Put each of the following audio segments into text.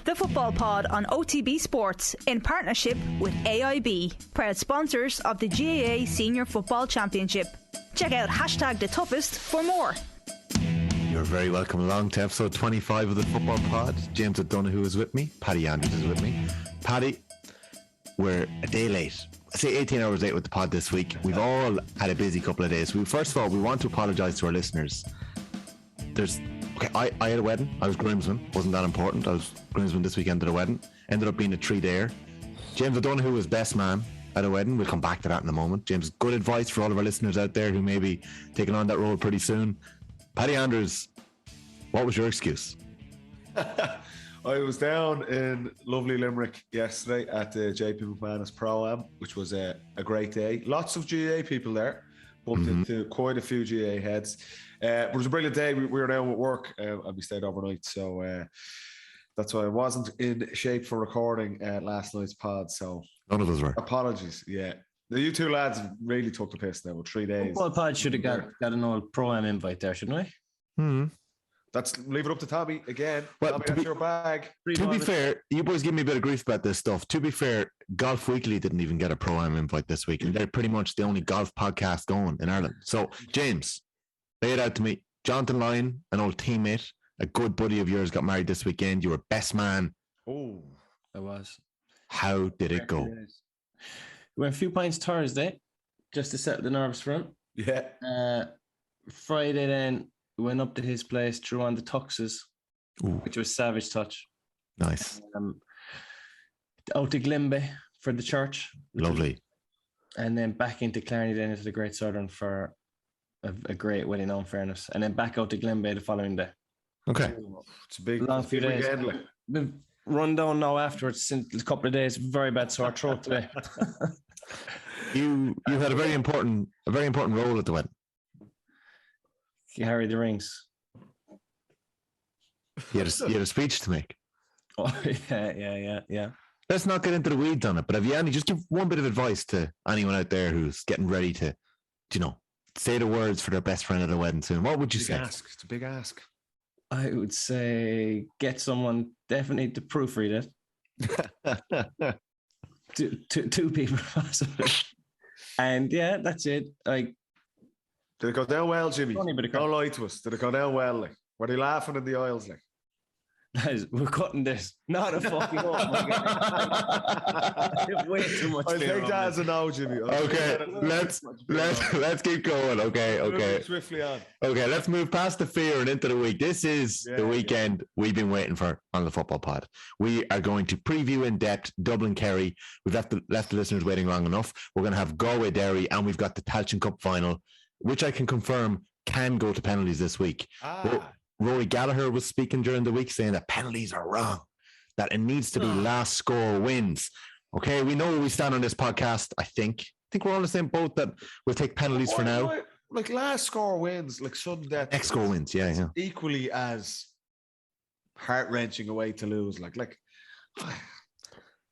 The Football Pod on OTB Sports in partnership with AIB, proud sponsors of the GAA Senior Football Championship. Check out #TheToughest for more. You're very welcome along to episode 25 of the Football Pod. James O'Donoghue is with me. Paddy Andrews is with me. Paddy, we're a day late. I say 18 hours late with the pod this week. We've all had a busy couple of days. First of all, we want to apologise to our listeners. I had a wedding. I was groomsman. Wasn't that important. I was groomsman this weekend at a wedding. Ended up being a 3-dayer. James O'Donoghue was best man at a wedding. We'll come back to that in a moment. James, good advice for all of our listeners out there who may be taking on that role pretty soon. Paddy Andrews, what was your excuse? I was down in lovely Limerick yesterday at the EP.25 Pro-Am, which was a great day. Lots of GAA people there. Bumped into quite a few GAA heads. But it was a brilliant day. We were down at work and we stayed overnight. So that's why I wasn't in shape for recording last night's pod. So none of us were. Apologies. Yeah. You two lads really took the piss now with 3 days. Football Pod should have got an old Pro-Am invite there, shouldn't we? Leave it up to Tommy again. Well, Tommy, that's your bag. To be fair, you boys give me a bit of grief about this stuff. To be fair, Golf Weekly didn't even get a Pro-Am invite this week, and they're pretty much the only golf podcast going in Ireland. So, James, lay it out to me. Jonathan Lyon, an old teammate, a good buddy of yours, got married this weekend. You were best man. Oh, I was. How did it go? We went a few pints Thursday, just to settle the nerves for him. yeah. Friday then, we went up to his place, threw on the tuxes, which was savage touch. Nice. Out to Glimby for the church. Lovely. And then back into Clarny, then into the Great Southern for a great wedding, in fairness. And then back out to Glimby the following day. Okay. It's a big, long few days. Weekend. Been run down now afterwards since a couple of days. Very bad sore throat today. You had a very important role at the wedding. You carried the rings. You had a speech to make. Oh, yeah. Let's not get into the weeds on it, but have you just give one bit of advice to anyone out there who's getting ready to, say the words for their best friend at a wedding soon? What would you say? It's a big ask. I would say get someone definitely to proofread it. two people possibly. And yeah, that's it. Like, did it go down well, Jimmy? Don't lie to us. Did it go down well? Like, were they laughing in the aisles? Like, guys, we're cutting this. Not a fucking oh my God. Way too much. I think that's a no, Jimmy. Okay, let's keep going. Okay. Swiftly on. Okay, let's move past the fear and into the week. This is the weekend we've been waiting for on the Football Pod. We are going to preview in depth Dublin-Kerry. We've left the listeners waiting long enough. We're going to have Galway-Derry, and we've got the Tailteann Cup Final, which I can confirm can go to penalties this week. Rory Gallagher was speaking during the week saying that penalties are wrong, that it needs to be last score wins. Okay, we know where we stand on this podcast. I think we're all in the same boat that we'll take penalties for now. Like last score wins, like sudden death. Next score wins, yeah. Equally as heart-wrenching a way to lose. Like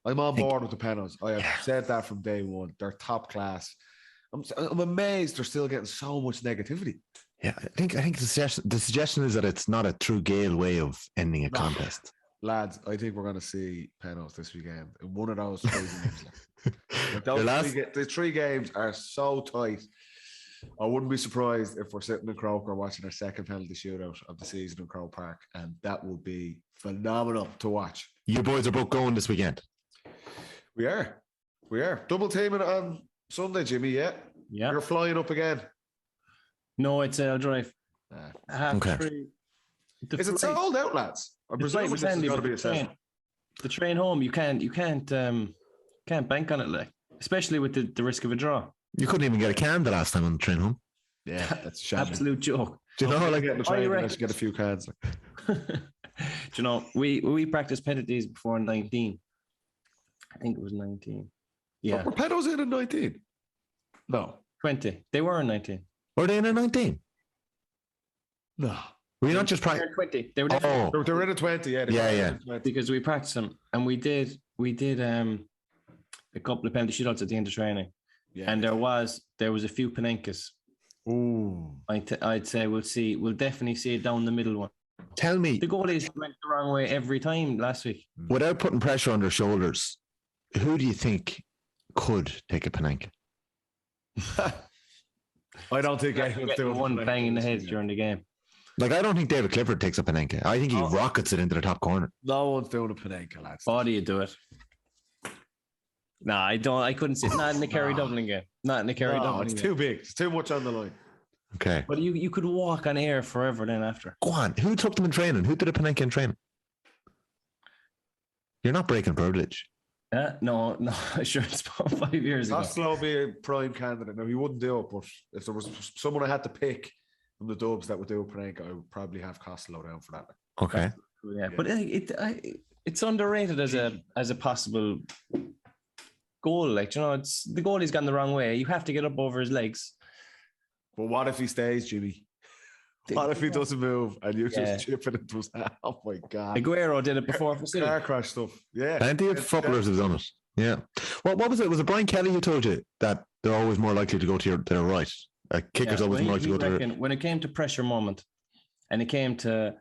I'm on board with the penalties. I have said that from day one. They're top class. I'm amazed they're still getting so much negativity. Yeah, I think the suggestion is that it's not a true Gael way of ending a contest. Lads, I think we're going to see penalties this weekend in one of those 3 games. The 3 games are so tight. I wouldn't be surprised if we're sitting in Croker watching our second penalty shootout of the season in Croke Park, and that will be phenomenal to watch. You boys are both going this weekend. We are. Double teaming on Sunday, Jimmy. Yeah. You're flying up again. No, it's I'll drive. Okay. Is it sold out, lads? I presume this is going to be a session. The train home, you can't bank on it, like, especially with the risk of a draw. You couldn't even get a can the last time on the train home. Yeah, that's a shame. Absolute joke. Do you know, like getting the train, I should get a few cans. Do you know, we practiced penalties before 19. I think it was 19. Yeah. Were pedos in 19? No. 20. They were in 19. Were they in a 19? No. Were you not just practicing? 20. They were they were in a 20, yeah. Because we practiced them, and we did a couple of penalty shootouts at the end of training. Yeah. And there was a few Panenkas. Ooh. I'd say we'll definitely see it down the middle one. Tell me, the goalies went the wrong way every time last week. without putting pressure on their shoulders, who do you think could take a Panenka? I don't think anyone's doing one bang in the head during the game. Like, I don't think David Clifford takes a Panenka. I think he rockets it into the top corner. No one's doing a Panenka, lads. How do you do it? No, I don't. I couldn't see it. Not in the Kerry Dublin game. Not in the Kerry Dublin it's game. too big. It's too much on the line. Okay. But you could walk on air forever then after. Go on. Who took them in training? Who did a Panenka in training? You're not breaking privilege. No, sure, it's about 5 years ago. Costello would be a prime candidate. No, he wouldn't do it, but if there was someone I had to pick from the Dubs that would do a Panenka, I would probably have Costello down for that. Okay. Yeah, but it's underrated as a possible goal. Like, you know, it's the goalie's gone the wrong way. You have to get up over his legs. But what if he stays, Jimmy? What if he doesn't move and you just chip it into his hand? Oh my God. Aguero did it before for City. Car crash stuff. Yeah. Plenty of footballers have done it. Yeah. Well, what was it? Was it Brian Kelly who told you that they're always more likely to go to their right? A kicker's always more likely to go to their right. When it came to pressure moment and it came to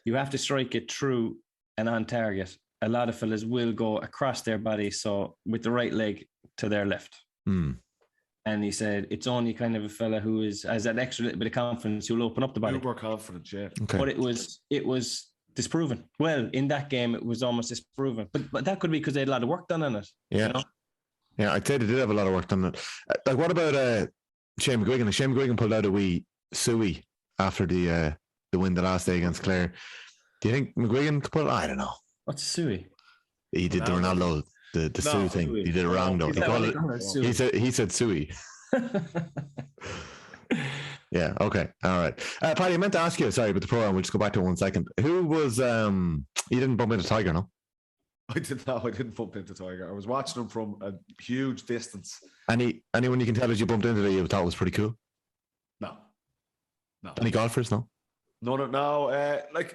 you have to strike it true and on target, a lot of fellas will go across their body, so with the right leg to their left. And he said it's only kind of a fella who has that extra little bit of confidence who'll open up the body. More confidence, yeah. Okay. But it was disproven. Well, in that game, it was almost disproven. But that could be because they had a lot of work done on it. Yeah. You know? Yeah, I'd say they did have a lot of work done on it. Like, what about Shane McGuigan? Shane McGuigan pulled out a wee suey after the win the last day against Clare. Do you think McGuigan could pull it? I don't know. What's suey? He did the Ronaldo. The Sue thing. He did it wrong though. He said Suey. Yeah, okay. All right. Paddy, I meant to ask you, sorry, but the program, we'll just go back to it 1 second. Who was you didn't bump into Tiger, no? I didn't bump into Tiger. I was watching him from a huge distance. Anyone you can tell us you bumped into that you thought was pretty cool? No. Any golfers, no? No. Like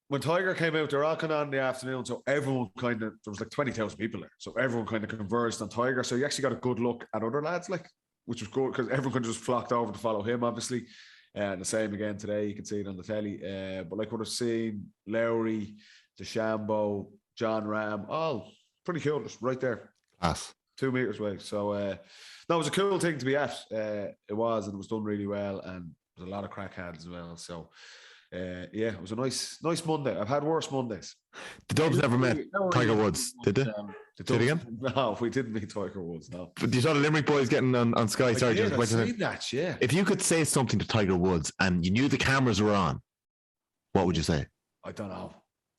when Tiger came out, they're all kind of on in the afternoon, so everyone there was like 20,000 people there, so everyone kind of converged on Tiger. So you actually got a good look at other lads, like, which was good because everyone kind of just flocked over to follow him, obviously. And the same again today, you can see it on the telly. But like what I've seen, Lowry, DeChambeau, John Ram, all pretty cool, just right there. Class. 2 meters away. So no, it was a cool thing to be at. It was done really well, and there's a lot of crack had as well. So yeah, it was a nice Monday. I've had worse Mondays. The Dubs never met Tiger Woods, did they? Say it again? No, we didn't meet Tiger Woods, no. But you saw the Limerick boys getting on Sky. I've seen that, yeah. If you could say something to Tiger Woods and you knew the cameras were on, what would you say? I don't know.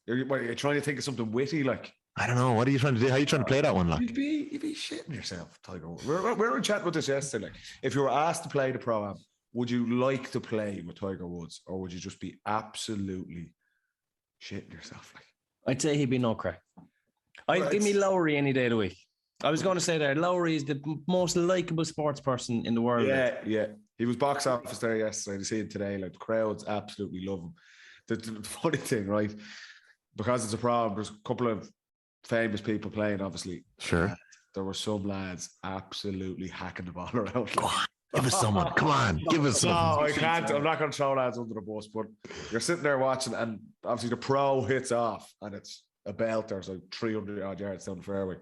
You're trying to think of something witty, like? I don't know. What are you trying to do? How are you trying to play that one, like? You'd be shitting yourself, Tiger Woods. We were chatting about this yesterday. Like, if you were asked to play the Pro-Am, would you like to play with Tiger Woods, or would you just be absolutely shitting yourself? Like, I'd say he'd be no crack. I'd give me Lowry any day of the week. I was going to say there, Lowry is the most likable sports person in the world. Yeah. He was box office there yesterday. To see it today, like the crowds absolutely love him. The funny thing, right? Because it's a problem, there's a couple of famous people playing, obviously. Sure. There were some lads absolutely hacking the ball around. Go on, give us someone. Come on, give us someone. No, I can't. I'm not going to throw lads under the bus, but you're sitting there watching, and obviously the pro hits off, and it's a belter, so 300 odd yards down the fairway,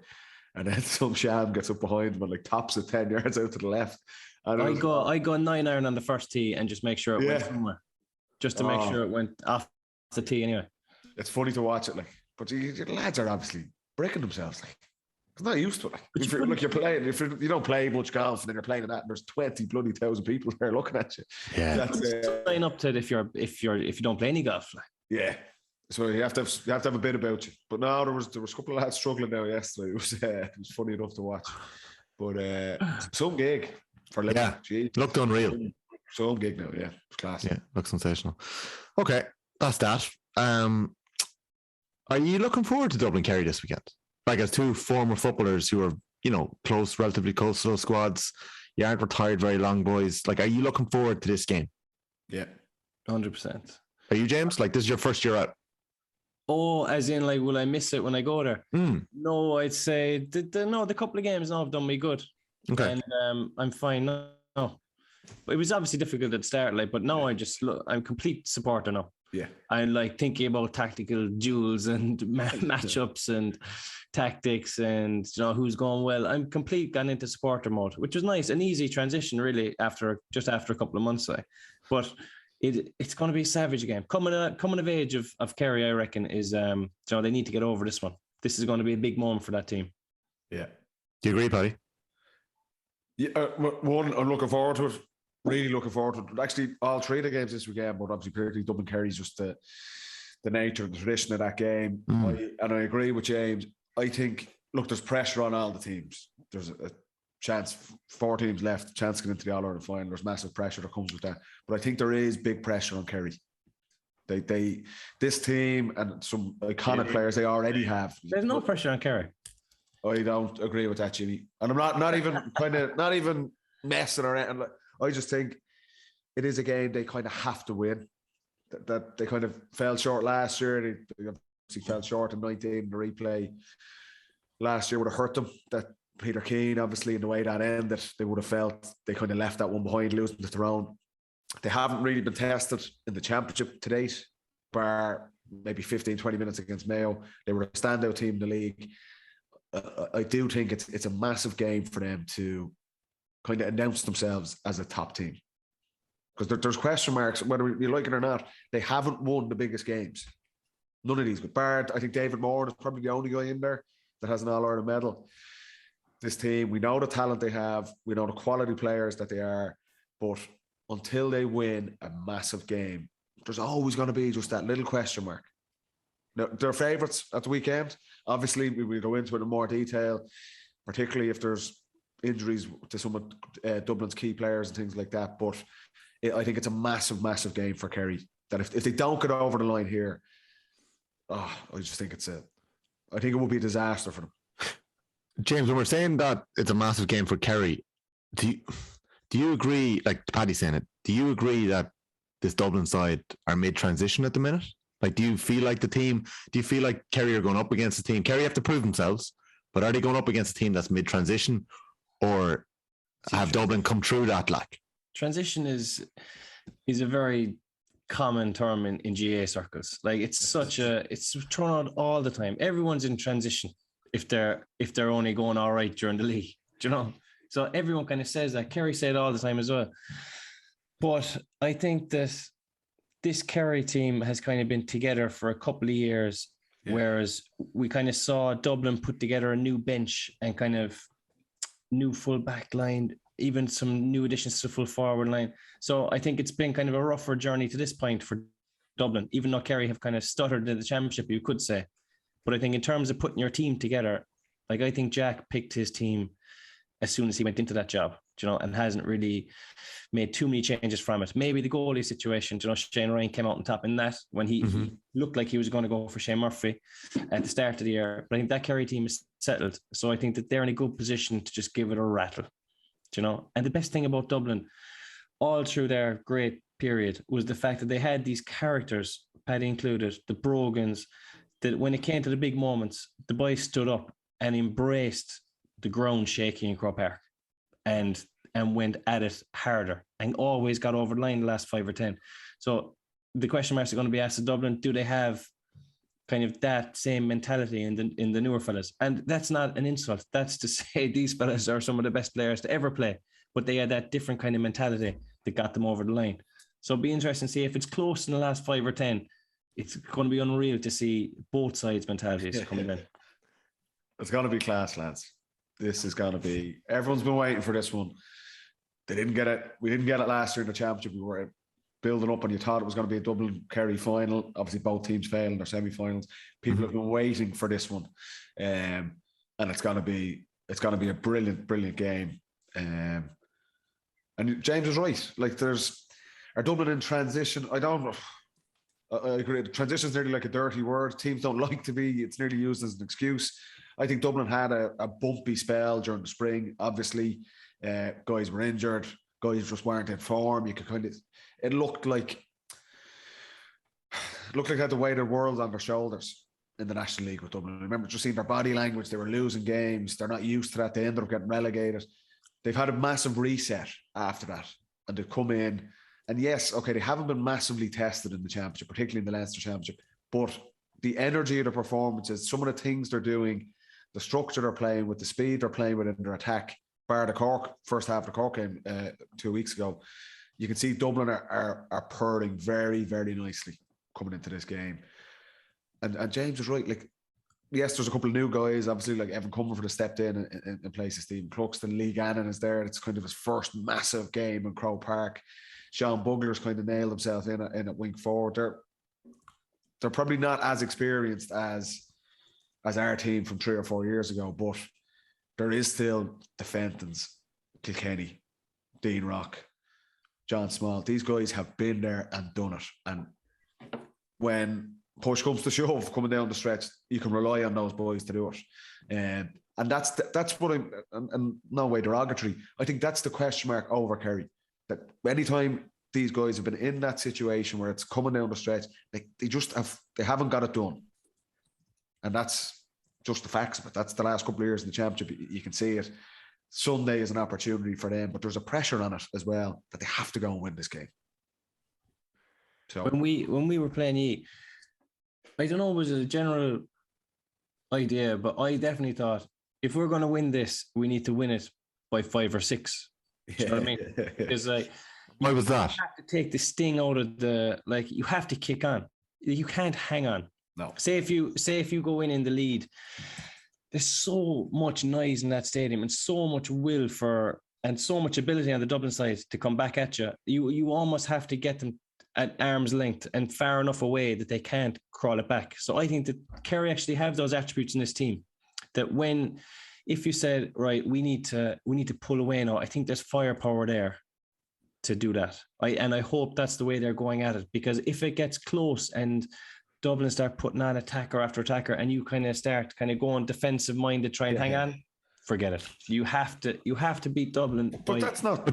and then some sham gets up behind him and like tops it 10 yards out to the left. And I go 9 iron on the first tee and just make sure it went somewhere, just to make sure it went off the tee anyway. It's funny to watch it, like, but the lads are obviously breaking themselves, like. I'm not used to it. Like, you're playing, if you don't play much golf and then you're playing that, and there's 20,000 people there looking at you. Yeah, that's sign up to it if you don't play any golf. Like. Yeah, so you have to have a bit about you. But no, there was a couple of lads struggling now yesterday. It was funny enough to watch. But some gig for Liverpool. Yeah, looked unreal. Some gig now, yeah, it's class. Yeah, looks sensational. Okay, that's that. Are you looking forward to Dublin-Kerry this weekend? Like, as two former footballers who are, relatively close to those squads, you aren't retired very long, boys. Like, are you looking forward to this game? Yeah, 100%. Are you, James? Like, this is your first year out? Oh, as in, like, will I miss it when I go there? No, I'd say the couple of games now have done me good. Okay, and I'm fine now. But it was obviously difficult at the start, like, but now I'm complete supporter now. Yeah. I'm like thinking about tactical duels and matchups and tactics and who's going well. I'm gone into supporter mode, which was nice, an easy transition really after a couple of months. But it's going to be a savage game. Coming of age of Kerry, I reckon, is they need to get over this one. This is going to be a big moment for that team. Yeah. Do you agree, Paddy? Yeah. One, I'm looking forward to it. Really looking forward to it. Actually, all three of the games this weekend, but obviously particularly Dublin-Kerry is just the nature and the tradition of that game. I agree with James. I think, look, there's pressure on all the teams. There's a chance, 4 teams left, chance to get into the All-Ireland final. There's massive pressure that comes with that. But I think there is big pressure on Kerry. This team and some iconic players they already have. There's no pressure on Kerry. I don't agree with that, Jimmy. And I'm not even messing around. I just think it is a game they kind of have to win. That they kind of fell short last year. They obviously fell short in 19 in the replay. Last year would have hurt them. That Peter Keane, obviously, in the way that ended, they would have felt they kind of left that one behind, losing the throne. They haven't really been tested in the championship to date, bar maybe 15, 20 minutes against Mayo. They were a standout team in the league. I do think it's a massive game for them to kind of announce themselves as a top team. Because there's question marks, whether you like it or not. They haven't won the biggest games. None of these. But Bard, I think David Moran is probably the only guy in there that has an All-Ireland medal. This team, we know the talent they have. We know the quality players that they are. But until they win a massive game, there's always going to be just that little question mark. Now, they're favourites at the weekend. Obviously, we will go into it in more detail, particularly if there's injuries to some of Dublin's key players and things like that. But I think it's a massive, massive game for Kerry. That if they don't get over the line here, I just think I think it will be a disaster for them. James, when we're saying that it's a massive game for Kerry, do you agree, like Paddy saying it, do you agree that this Dublin side are mid-transition at the minute? Like, do you feel like Kerry are going up against a team? Kerry have to prove themselves, but are they going up against a team that's mid-transition, or have Dublin come through that? Like, transition is a very common term in GA circles. Like, it's thrown out all the time. Everyone's in transition if they're only going all right during the league. Do you know? So everyone kind of says that. Kerry say it all the time as well. But I think that this Kerry team has kind of been together for a couple of years, whereas we kind of saw Dublin put together a new bench and kind of new full back line, even some new additions to the full forward line. So I think it's been kind of a rougher journey to this point for Dublin, even though Kerry have kind of stuttered in the championship, you could say. But I think in terms of putting your team together, like, I think Jack picked his team as soon as he went into that job, and hasn't really made too many changes from it. Maybe the goalie situation, Shane Ryan came out on top in that when he looked like he was going to go for Shane Murphy at the start of the year. But I think that Kerry team is settled. So I think that they're in a good position to just give it a rattle, And the best thing about Dublin, all through their great period, was the fact that they had these characters, Paddy included, the Brogans, that when it came to the big moments, the boys stood up and embraced the ground shaking in Croke Park and went at it harder and always got over the line the last 5 or 10. So the question marks are going to be asked of Dublin, do they have kind of that same mentality in the newer fellas? And that's not an insult. That's to say these fellas are some of the best players to ever play, but they had that different kind of mentality that got them over the line. So it'll be interesting to see if it's close in the last 5 or 10. It's going to be unreal to see both sides' mentalities coming in. It's going to be class, lads. This is going to be... Everyone's been waiting for this one. They didn't get it. We didn't get it last year in the championship. We were building up and you thought it was going to be a Dublin-Kerry final. Obviously, both teams failed in their semi-finals. People have been waiting for this one. And it's going to be a brilliant, brilliant game. And James is right. Like, are Dublin in transition? I agree. Transition is nearly like a dirty word. Teams don't like to be. It's nearly used as an excuse. I think Dublin had a bumpy spell during the spring. Obviously, guys were injured. Guys just weren't in form. You could kind of... It looked like they had the weight of the world on their shoulders in the National League with Dublin. I remember just seeing their body language. They were losing games. They're not used to that. They ended up getting relegated. They've had a massive reset after that. And they've come in And yes, okay, they haven't been massively tested in the championship, particularly in the Leinster Championship, but the energy of the performances, some of the things they're doing, the structure they're playing with, the speed they're playing with in their attack, bar the Cork, first half of the Cork game 2 weeks ago, you can see Dublin are purring very, very nicely coming into this game. And James was right. Like, yes, there's a couple of new guys, obviously, like Evan Comerford has stepped in places. Stephen Cluxton, Lee Gannon is there. It's kind of his first massive game in Croke Park. Sean Bugler's kind of nailed himself in at wing forward. They're probably not as experienced as our team from 3 or 4 years ago, but there is still the Fentons, Kilkenny, Dean Rock, John Small. These guys have been there and done it. And when push comes to shove, coming down the stretch, you can rely on those boys to do it. And that's what I'm, and no way derogatory, I think that's the question mark over Kerry. That anytime these guys have been in that situation where it's coming down the stretch, they haven't got it done. And that's just the facts of it. That's the last couple of years in the championship. You can see it. Sunday is an opportunity for them, but there's a pressure on it as well that they have to go and win this game. So when we were playing E, I don't know, it was a general idea, but I definitely thought if we're going to win this, we need to win it by 5 or 6. Do you know what I mean? Because why was that? You have to take the sting out of you have to kick on. You can't hang on. No. Say if you go in the lead, there's so much noise in that stadium and so much will and so much ability on the Dublin side to come back at you. You almost have to get them at arm's length and far enough away that they can't crawl it back. So I think that Kerry actually have those attributes in this team that if you said, right, we need to pull away now, I think there's firepower there to do that. I hope that's the way they're going at it, because if it gets close and Dublin start putting on attacker after attacker and you kind of start going defensive mind to try and hang on, forget it. You have to beat Dublin. But that's not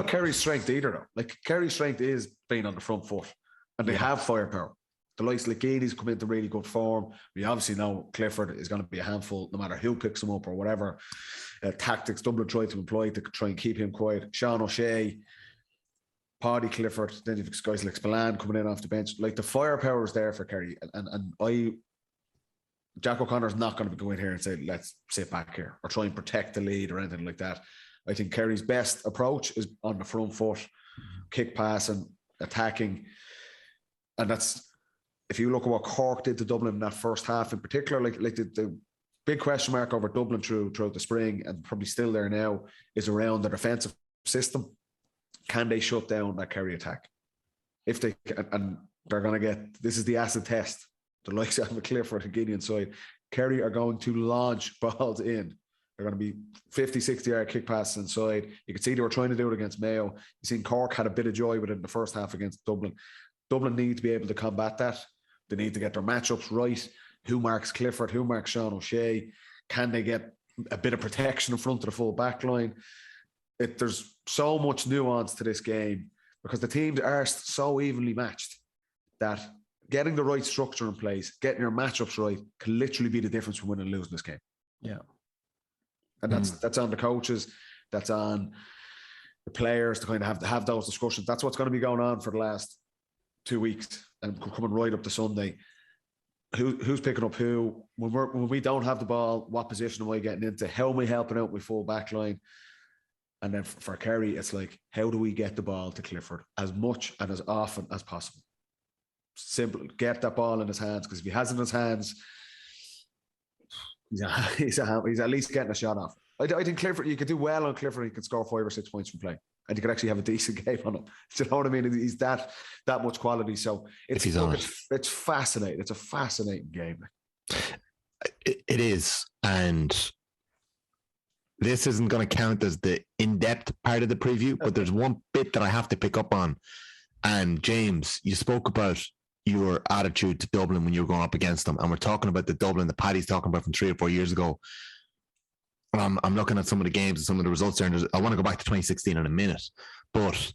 Kerry's strength either, though. Like, Kerry's strength is being on the front foot, and they have firepower. The likes of Legini's come into really good form. We obviously know Clifford is going to be a handful no matter who picks him up or whatever tactics Dublin tried to employ to try and keep him quiet. Sean O'Shea, Paddy, Clifford, then you've guys like Spillane coming in off the bench. Like, the firepower is there for Kerry. And Jack O'Connor's not going to go in here and say, let's sit back here or try and protect the lead or anything like that. I think Kerry's best approach is on the front foot, kick pass and attacking. And that's, if you look at what Cork did to Dublin in that first half in particular, like the big question mark over Dublin throughout the spring, and probably still there now, is around the defensive system. Can they shut down that Kerry attack? If they can, and they're going to get, this is the acid test. The likes of Clifford and Gideon side, Kerry are going to launch balls in. They're going to be 50, 60 yard kick passes inside. You can see they were trying to do it against Mayo. You seen Cork had a bit of joy with it in the first half against Dublin. Dublin need to be able to combat that. They need to get their matchups right. Who marks Clifford? Who marks Sean O'Shea? Can they get a bit of protection in front of the full back line? There's so much nuance to this game because the teams are so evenly matched that getting the right structure in place, getting your matchups right, can literally be the difference from winning and losing this game. Yeah. And that's on the coaches, that's on the players to kind of have those discussions. That's what's going to be going on for the last 2 weeks and coming right up to Sunday. Who's picking up who? When we don't have the ball, what position am I getting into? How am I helping out my full back line? And then for Kerry, it's like, how do we get the ball to Clifford as much and as often as possible? Simple. Get that ball in his hands, because if he has it in his hands, he's at least getting a shot off. I think Clifford, you could do well on Clifford. He could score 5 or 6 points from play, and you could actually have a decent game on him. Do you know what I mean? He's that much quality. So it's fascinating. It's a fascinating game. It is, and this isn't going to count as the in-depth part of the preview, but there's one bit that I have to pick up on. And James, you spoke about your attitude to Dublin when you were going up against them, and we're talking about the Dublin that Paddy's talking about from 3 or 4 years ago. I'm looking at some of the games and some of the results there, and I want to go back to 2016 in a minute, but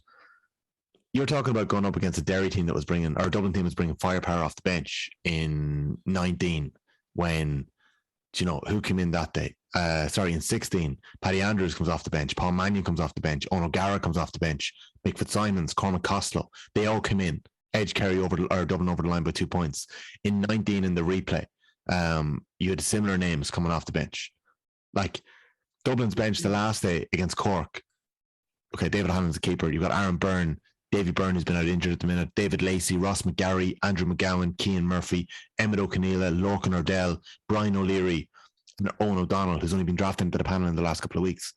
you're talking about going up against a Derry team that was Dublin team was bringing firepower off the bench in 19 when Do you know who came in that day? In 16, Paddy Andrews comes off the bench. Paul Mannion comes off the bench. Owen O'Gara comes off the bench. Mick Fitzsimons, Cormac Costello. They all come in. Edge Kerry Dublin over the line by 2 points. In 19 in the replay, you had similar names coming off the bench. Like Dublin's bench the last day against Cork. Okay, David Hanlon's the keeper. You've got Aaron Byrne, Davy Byrne, who's been out injured at the minute, David Lacey, Ross McGarry, Andrew McGowan, Cian Murphy, Emmett O'Keneela, Lorcan Ordell, Brian O'Leary, and Owen O'Donnell, who's only been drafted into the panel in the last couple of weeks.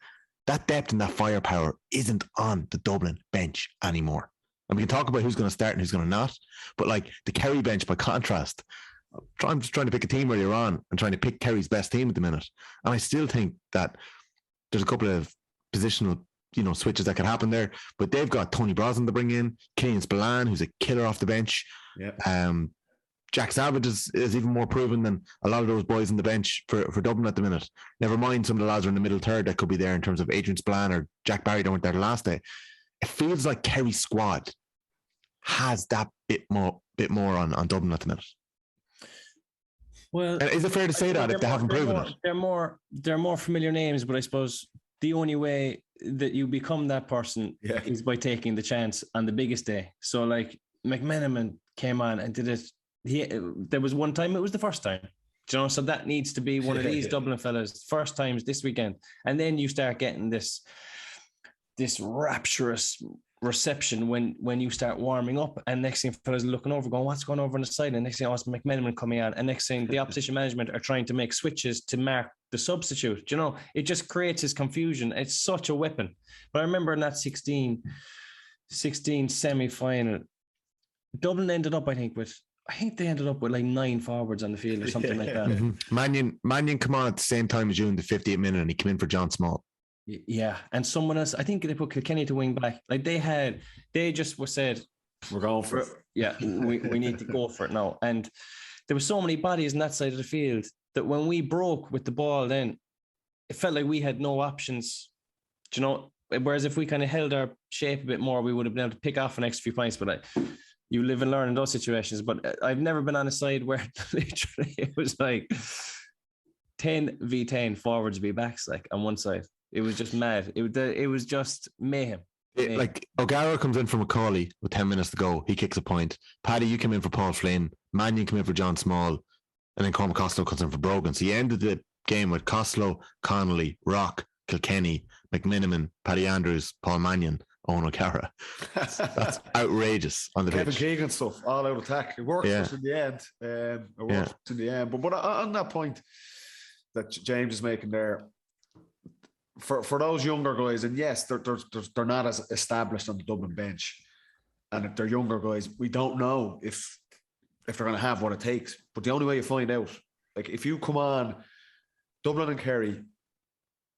That depth and that firepower isn't on the Dublin bench anymore. And we can talk about who's going to start and who's going to not, but like the Kerry bench, by contrast, I'm just trying to pick a team earlier on and trying to pick Kerry's best team at the minute. And I still think that there's a couple of positional, switches that could happen there, but they've got Tony Brosnan to bring in, Killian Spillane, who's a killer off the bench. Yeah. Jack Savage is even more proven than a lot of those boys on the bench for Dublin at the minute. Never mind some of the lads are in the middle third that could be there in terms of Adrian Spillane or Jack Barry that weren't there the last day. It feels like Kerry's squad has that bit more on Dublin at the minute. Well, is it fair to say that if they haven't proven it? They're more familiar names, but I suppose the only way that you become that person is by taking the chance on the biggest day. So like McMenamin came on and did it. There was one time, it was the first time. So that needs to be one of these Dublin fellas, first times this weekend. And then you start getting this rapturous reception when you start warming up, and next thing fellas looking over going, what's going over on the side, and next thing it's McMenamin coming on, and next thing the opposition management are trying to make switches to mark the substitute. It just creates this confusion. It's such a weapon. But I remember in that 16 semi-final, Dublin ended up, I think they ended up with like 9 forwards on the field or something like that. Mm-hmm. Mannion come on at the same time as you in the 58th minute, and he came in for John Small. Yeah, and someone else, I think they put Kilkenny to wing back. Like they just said, we're going for it. Yeah, we need to go for it now. And there were so many bodies on that side of the field that when we broke with the ball, then it felt like we had no options. Whereas if we kind of held our shape a bit more, we would have been able to pick off an extra few points. But you live and learn in those situations. But I've never been on a side where literally it was like 10v10 forwards v backs, like on one side. It was just mad. It was just mayhem. Like O'Gara comes in from Macaulay with 10 minutes to go. He kicks a point. Paddy, you come in for Paul Flynn. Mannion come in for John Small. And then Cormac Costello comes in for Brogan. So he ended the game with Costello, Connolly, Rock, Kilkenny, McMenamin, Paddy Andrews, Paul Mannion, Owen O'Gara. That's outrageous on the Kevin pitch. Keegan stuff, all out attack. It worked for us in the end. In the end. But on that point that James is making there, for those younger guys, and yes, they're not as established on the Dublin bench, and if they're younger guys, we don't know if they're going to have what it takes. But the only way you find out, like if you come on Dublin and Kerry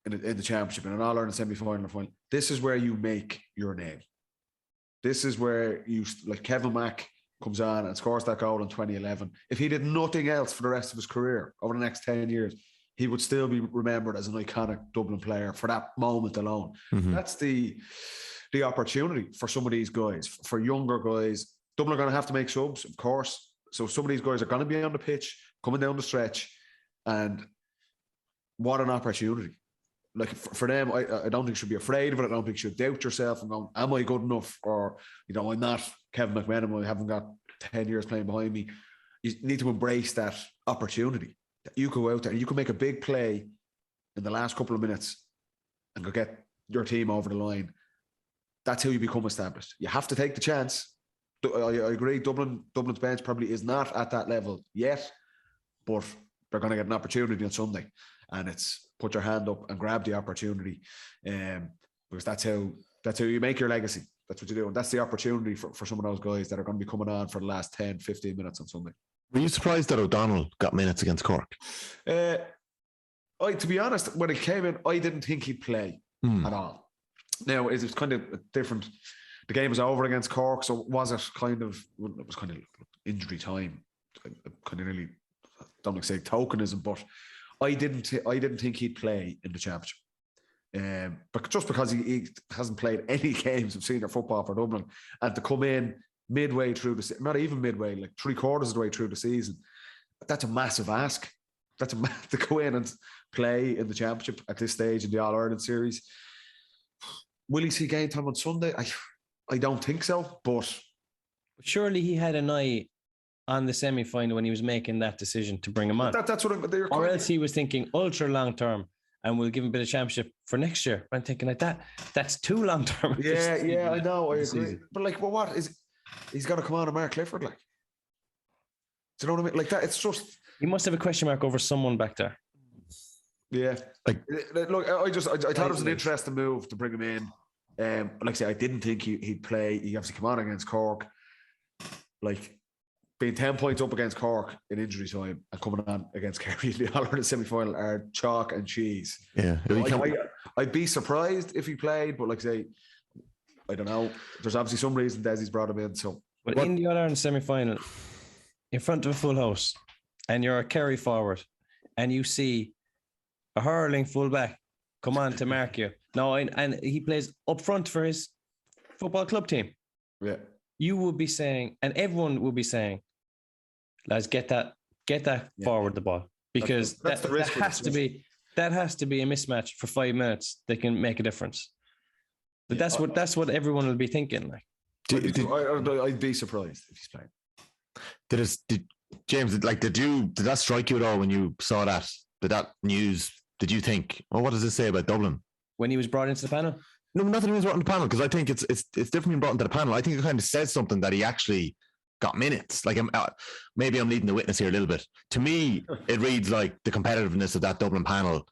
in the championship in an All-Ireland semi-final or final, this is where you make your name. This is where like Kevin Mack comes on and scores that goal in 2011. If he did nothing else for the rest of his career over the next 10 years, he would still be remembered as an iconic Dublin player for that moment alone. Mm-hmm. That's the opportunity for some of these guys, for younger guys. Dublin are going to have to make subs, of course. So some of these guys are going to be on the pitch, coming down the stretch, and what an opportunity. Like for them, I don't think you should be afraid of it. I don't think you should doubt yourself and go, am I good enough? Or, I'm not Kevin McMenamin. I haven't got 10 years playing behind me. You need to embrace that opportunity. You go out there and you can make a big play in the last couple of minutes and go get your team over the line. That's how you become established. You have to take the chance. I agree. Dublin's bench probably is not at that level yet, but they're going to get an opportunity on Sunday, and it's put your hand up and grab the opportunity, because that's how you make your legacy. That's what you do, and that's the opportunity for some of those guys that are going to be coming on for the last 10, 15 minutes on Sunday. Were you surprised that O'Donnell got minutes against Cork? To be honest, when it came in, I didn't think he'd play at all. Now, it was kind of different. The game was over against Cork, so was it kind of injury time? I kind of really don't like to say tokenism, but I didn't think he'd play in the championship. But just because he hasn't played any games of senior football for Dublin, and to come in midway through not even midway, like 3/4 of the way through the season, that's a massive ask. to go in and play in the championship at this stage in the All-Ireland series. Will he see game time on Sunday? I don't think so, but surely he had an eye on the semi-final when he was making that decision to bring him on. That's what or else he was thinking ultra long term, and we'll give him a bit of championship for next year. I'm thinking like that. That's too long term. Yeah, I know. I agree. But like, well, what is he's got to come on to Mark Clifford? Like, do you know what I mean? Like that. It's just he must have a question mark over someone back there. Yeah. Like, look, I thought it was an interesting move to bring him in. Like I say, I didn't think he'd play. He obviously come on against Cork. Like, being 10 points up against Cork in injury time and coming on against Kerry in the All-Ireland semi-final are chalk and cheese. Yeah. I'd be surprised if he played, but like I say, I don't know. There's obviously some reason Desi's brought him in. So, but in the All-Ireland semi-final, in front of a full house, and you're a Kerry forward, and you see a hurling fullback come on to mark you. No, and he plays up front for his football club team. Yeah. You would be saying, and everyone would be saying, lads, get that forward the ball, because that has to be a mismatch for 5 minutes. They can make a difference. But that's what everyone will be thinking. Like, I'd be surprised if he's playing. James, like, did that strike you at all when you saw that? Did that news? Did you think, well, what does this say about Dublin? When he was brought into the panel? No, nothing was brought into the panel, because I think it's different being brought into the panel. I think it kind of says something that he actually got minutes. Like, maybe I'm leading the witness here a little bit. To me, it reads like the competitiveness of that Dublin panel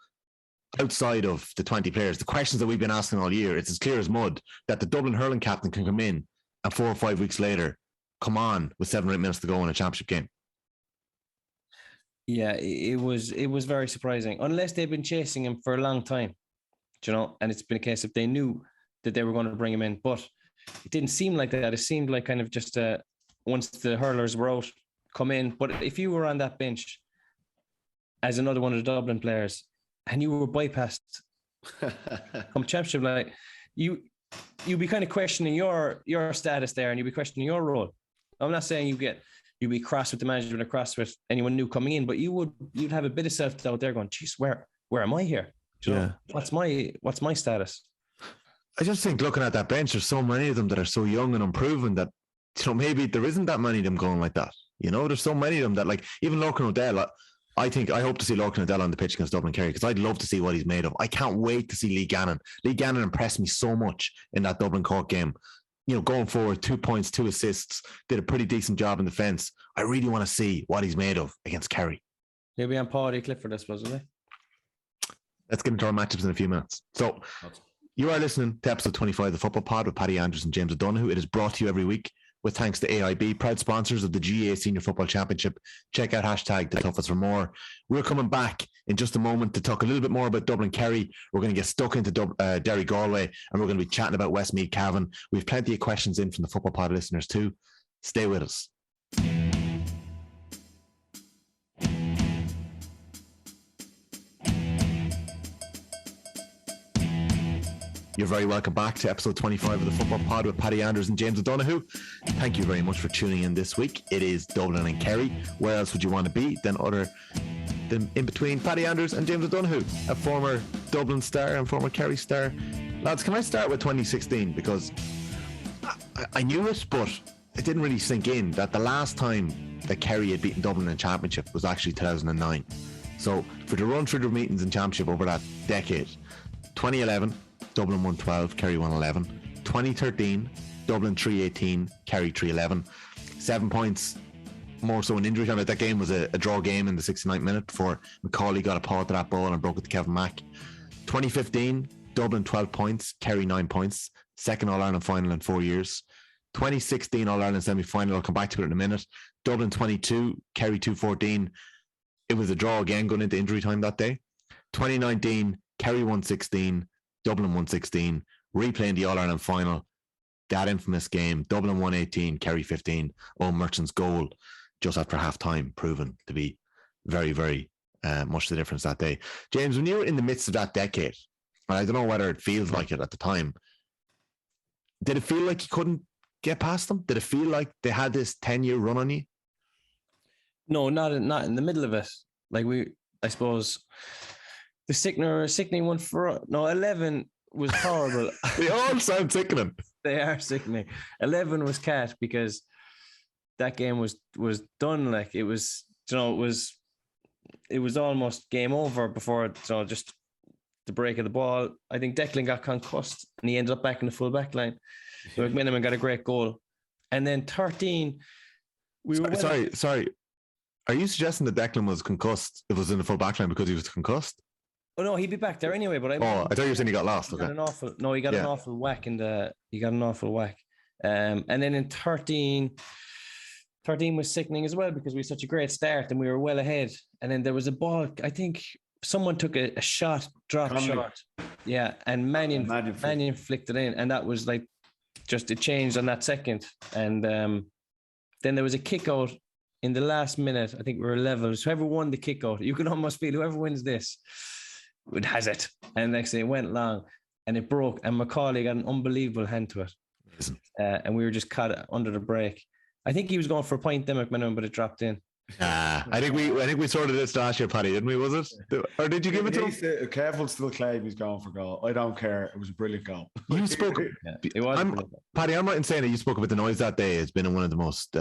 outside of the 20 players. The questions that we've been asking all year, it's as clear as mud that the Dublin hurling captain can come in and 4 or 5 weeks later come on with 7 or 8 minutes to go in a championship game. Yeah, it was very surprising. Unless they've been chasing him for a long time, and it's been a case of they knew that they were going to bring him in, but it didn't seem like that. It seemed like kind of just once the hurlers were out, come in. But if you were on that bench as another one of the Dublin players and you were bypassed come championship, like you'd be kind of questioning your status there, and you'd be questioning your role. I'm not saying you'd be cross with the management or cross with anyone new coming in, but you'd have a bit of self-doubt there going, geez, where am I here? What's my status? I just think looking at that bench, there's so many of them that are so young and unproven that, maybe there isn't that many of them going like that. There's so many of them that, like, even Lorcan O'Dell, I hope to see Lorcan O'Dell on the pitch against Dublin-Kerry, because I'd love to see what he's made of. I can't wait to see Lee Gannon. Lee Gannon impressed me so much in that Dublin-Cork game. Going forward, 2 points, 2 assists, did a pretty decent job in defence. I really want to see what he's made of against Kerry. He'll be on Paddy Clifford, I suppose, isn't he? Let's get into our matchups in a few minutes. So, you are listening to episode 25 of the Football Pod with Paddy Andrews and James O'Donoghue. It is brought to you every week with thanks to AIB, proud sponsors of the GAA Senior Football Championship. Check out #TheToughest for more. We're coming back in just a moment to talk a little bit more about Dublin-Kerry. We're going to get stuck into Derry Galway, and we're going to be chatting about Westmeath Cavan. We have plenty of questions in from the Football Pod listeners too. Stay with us. You're very welcome back to episode 25 of the Football Pod with Paddy Andrews and James O'Donoghue. Thank you very much for tuning in this week. It is Dublin and Kerry. Where else would you want to be than in between Paddy Andrews and James O'Donoghue, a former Dublin star and former Kerry star. Lads, can I start with 2016? Because I knew it, but it didn't really sink in that the last time that Kerry had beaten Dublin in championship was actually 2009. So for the run through the meetings in championship over that decade, 2011, Dublin won 12, Kerry won 11. 2013, Dublin 3-18, Kerry 3-11. 7 points more so in injury time. That game was a draw game in the 69th minute before McCauley got a paw to that ball and broke it to Kevin Mack. 2015, Dublin 12 points, Kerry 9 points. Second All-Ireland final in 4 years. 2016 All-Ireland semi-final, I'll come back to it in a minute. Dublin 22, Kerry 2-14. It was a draw again going into injury time that day. 2019, Kerry won 16, Dublin won 16, replaying the All-Ireland final, that infamous game, Dublin won 18, Kerry 15, Owen Merchant's goal just after half-time, proven to be very, very much the difference that day. James, when you were in the midst of that decade, and I don't know whether it feels like it at the time, did it feel like you couldn't get past them? Did it feel like they had this 10-year run on you? No, not in the middle of it. Like I suppose the sickening one for 11 was horrible. They all sound sickening. They are sickening. 11 was cat because that game was done. Like it was, it was almost game over before just the break of the ball. I think Declan got concussed and he ended up back in the full back line. So McMiniman got a great goal. And then 13, Sorry. Are you suggesting that Declan was concussed? It was in the full back line because he was concussed? Oh no, he'd be back there anyway. But I thought you were saying he got lost. He got an awful whack he got an awful whack. And then in 13 was sickening as well because we had such a great start and we were well ahead. And then there was a ball. I think someone took a shot, shot. Yeah, and Mannion flicked it in, and that was like it changed on that second. And then there was a kick out in the last minute. I think we were level. So whoever won the kick out, you can almost feel whoever wins this it has it. And next thing it went long and it broke, and Macaulay got an unbelievable hand to it. And we were just caught under the break. I think he was going for a point then, McMiniman, but it dropped in. I think we sorted this last year, Paddy, didn't we? Was it? Or did you give it to him? Cavan still claim he's going for goal. I don't care. It was a brilliant goal. You spoke. It was. Paddy, I'm right in saying that you spoke about the noise that day. It's been one of the most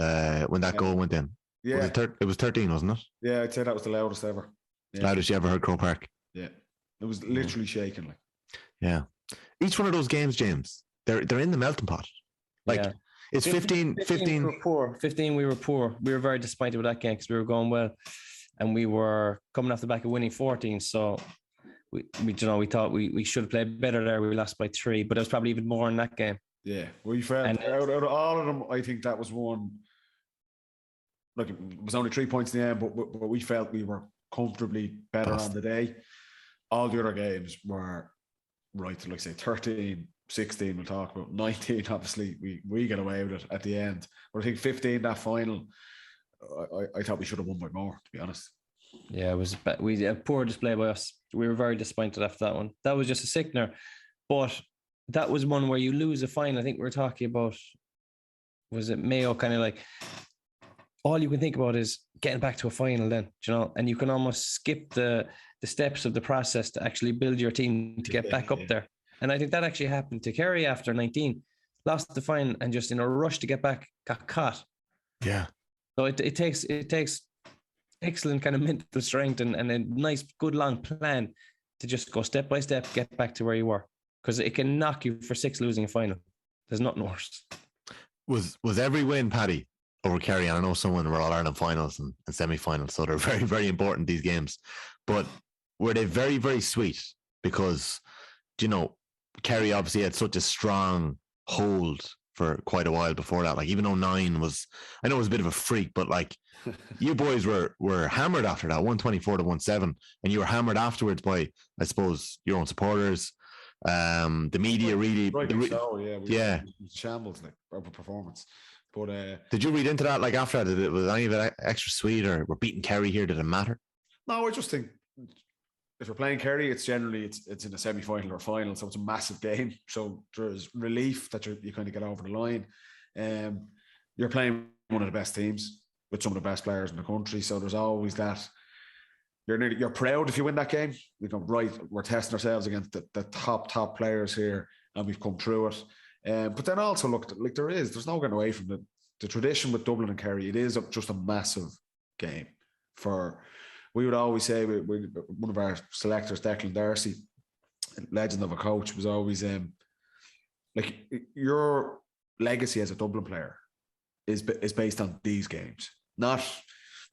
when that goal went in. Yeah, it was 13, wasn't it? Yeah, I'd say that was the loudest ever. Yeah. Loudest you ever heard Croke Park. Yeah, it was literally shaking. Like, yeah, each one of those games, James, they're in the melting pot. Like. Yeah. It's 15. We were poor. 15, we were poor. We were very disappointed with that game because we were going well and we were coming off the back of winning 14. So we thought we should have played better there. We lost by 3, but it was probably even more in that game. Yeah, we felt out of all of them, I think that was one. Like it was only 3 points in the end, but we felt we were comfortably better on the day. All the other games were right to, like, say, 13. 16 we'll talk about. 19 obviously we get away with it at the end, but I think 15, that final, I thought we should have won by more, to be honest. Yeah, it was a poor display by us. We were very disappointed after that one. That was just a sickener, but that was one where you lose a final. I think we were talking about, was it Mayo, kind of like all you can think about is getting back to a final then, and you can almost skip the steps of the process to actually build your team to get back up there. And I think that actually happened to Kerry after 19. Lost the final and just in a rush to get back, got caught. Yeah. So it takes excellent kind of mental strength and a nice, good, long plan to just go step by step, get back to where you were. Because it can knock you for 6 losing a final. There's nothing worse. Was every win, Paddy, over Kerry? And I know someone were All-Ireland finals and semi-finals, so they're very, very important, these games. But were they very, very sweet? Because, Kerry obviously had such a strong hold for quite a while before that. Like, even 09 was, I know it was a bit of a freak, but like you boys were hammered after that, 124 to 1-7, and you were hammered afterwards by, I suppose, your own supporters, the media really. Shambles, like, our performance. But did you read into that? Like, after that, was any of it extra sweet, or we're beating Kerry here? Did it matter? No, I just think, if we're playing Kerry, it's generally it's in a semi-final or final, so it's a massive game. So there's relief that you kind of get over the line. You're playing one of the best teams with some of the best players in the country, so there's always that. You're proud if you win that game. You go, right, we're testing ourselves against the top players here, and we've come through it. But then also, look, like there's no getting away from the tradition with Dublin and Kerry. It is just a massive game for. We would always say, one of our selectors, Declan Darcy, legend of a coach, was always like, your legacy as a Dublin player is based on these games, not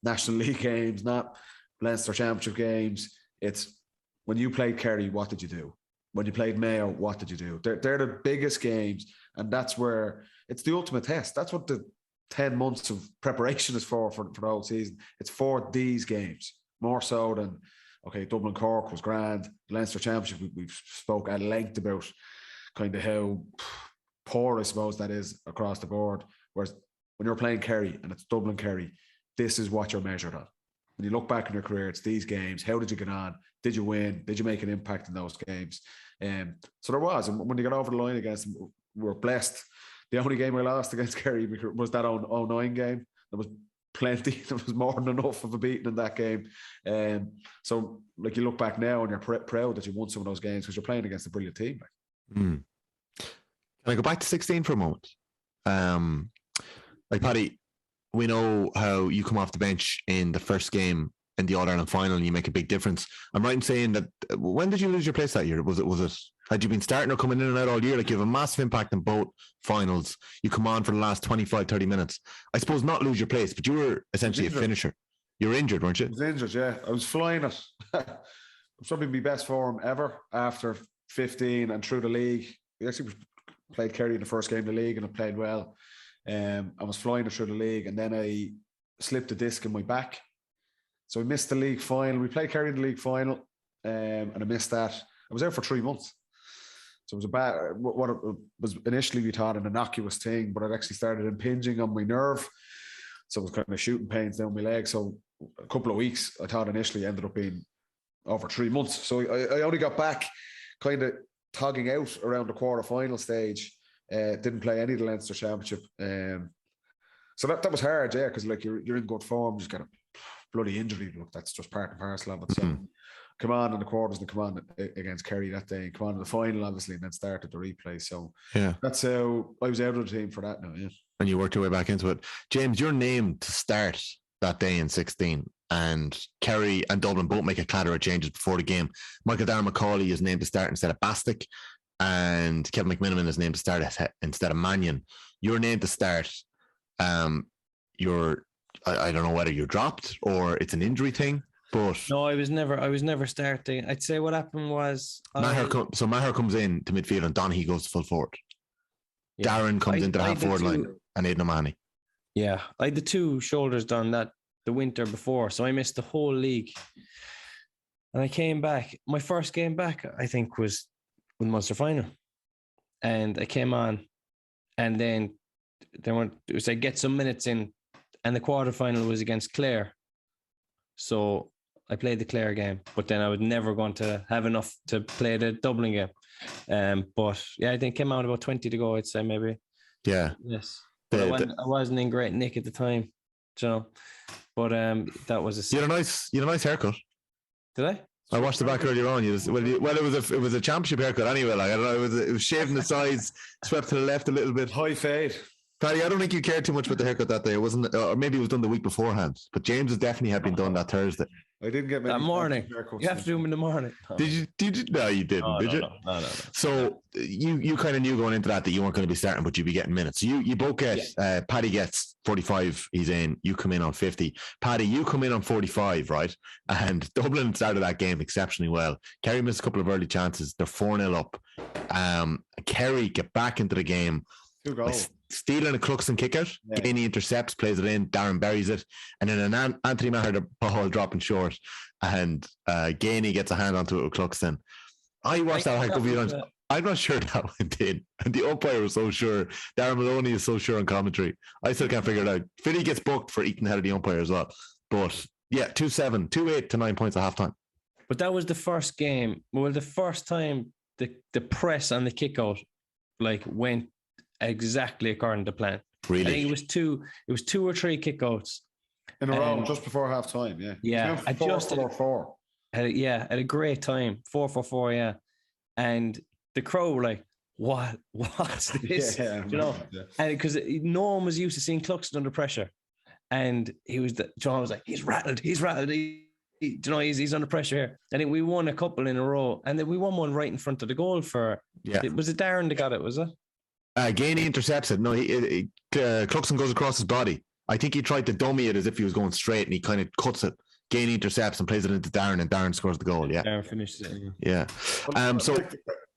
National League games, not Leinster Championship games. It's when you played Kerry, what did you do? When you played Mayo, what did you do? They're the biggest games, and that's where it's the ultimate test. That's what the 10 months of preparation is for the whole season. It's for these games. More so than, okay, Dublin Cork was grand. Leinster Championship, we've spoke at length about kind of how poor, I suppose, that is across the board. Whereas when you're playing Kerry and it's Dublin Kerry, this is what you're measured on. When you look back in your career, it's these games. How did you get on? Did you win? Did you make an impact in those games? So there was. And when you got over the line against them, we were blessed. The only game I lost against Kerry was that 09 game. There was plenty. There was more than enough of a beating in that game. So, like, you look back now and you're proud that you won some of those games because you're playing against a brilliant team. Can I go back to 16 for a moment? Like, Paddy, we know how you come off the bench in the first game in the All-Ireland final and you make a big difference. I'm right in saying that, when did you lose your place that year? Was it had you been starting or coming in and out all year? Like, you have a massive impact in both finals. You come on for the last 25, 30 minutes. I suppose not lose your place, but you were essentially a finisher. You were injured, weren't you? I was injured, yeah. I was flying it. It was probably my best form ever after 15 and through the league. We actually played Kerry in the first game of the league and I played well. I was flying it through the league, and then I slipped a disc in my back. So I missed the league final. We played Kerry in the league final, and I missed that. I was out for 3 months. So it was what it was initially we thought an innocuous thing, but it actually started impinging on my nerve. So it was kind of shooting pains down my leg. So a couple of weeks, I thought initially ended up being over 3 months. So I only got back kind of togging out around the quarter-final stage. Didn't play any of the Leinster Championship. So that was hard, yeah, because like you're in good form, just got a bloody injury. Look, that's just part and parcel of it. So come on in the quarters and come on against Kerry that day, come on in the final, obviously, and then started the replay. So yeah, that's how I was out of the team for that now, yeah. And you worked your way back into it. James, you're named to start that day in 16, and Kerry and Dublin both make a clatter of changes before the game. Michael Darragh-Macaulay is named to start instead of Bastick, and Kevin McMiniman is named to start instead of Mannion. You're named to start. I don't know whether you're dropped or it's an injury thing, but no, I was never starting. I'd say what happened was Maher comes in to midfield and Donaghy goes to full forward. Yeah. Darren comes into the half forward line and Aidan O'Mahony. Yeah, I had the 2 shoulders done that the winter before, so I missed the whole league. And I came back. My first game back, I think, was with Munster final, and I came on, and then it was like get some minutes in, and the quarterfinal was against Clare, so I played the Clare game, but then I was never going to have enough to play the Dublin game. But yeah, I think came out about 20 to go, I'd say, maybe. Yeah. Yes. But I wasn't in great nick at the time, you know. But that was you had a nice haircut. Did I? I watched the back earlier on. It was a championship haircut anyway. Like, I don't know, it was shaving the sides, swept to the left a little bit. High fade. Paddy, I don't think you cared too much about the haircut that day. It wasn't, or maybe it was done the week beforehand. But James has definitely had been done that Thursday. I didn't get that morning. You have to do them in the morning. Oh. Did you? No, you didn't. Did you? No. So you kind of knew going into that you weren't going to be starting, but you'd be getting minutes. So you both get. Paddy gets 45. He's in. You come in on 50. Paddy, you come in on 45, right? And Dublin started that game exceptionally well. Kerry missed a couple of early chances. They're 4-0 up. Kerry get back into the game. 2 goals. Stealing a Cluxton kick out. Gainey intercepts, plays it in. Darren buries it, and then an Anthony Maher the ball dropping short, and Gainey gets a hand onto it with Cluxton. I watched that a couple of times. I'm not sure that went in, and the umpire was so sure. Darren Maloney is so sure on commentary. I still can't figure it out. Philly gets booked for eating ahead of the umpire as well. But yeah, 2-7, 2-8 to 9 points at halftime. But that was the first game. Well, the first time the press and the kick out went exactly according to plan. Really? I think it was 2 or 3 kickouts in a row just before half time. Yeah. At a great time. 4-4-4, yeah. And the crowd were like, what's this? Yeah, you know? Yeah. And because no one was used to seeing Cluxton under pressure. And John was like, he's rattled. He's under pressure here. I think we won a couple in a row, and then we won one right in front of the goal was it Darren that got it, was it? Gainey intercepts it. No, Cluxton goes across his body. I think he tried to dummy it as if he was going straight, and he kind of cuts it. Gainey intercepts and plays it into Darren, and Darren scores the goal. Yeah, Darren finishes it. Yeah. So,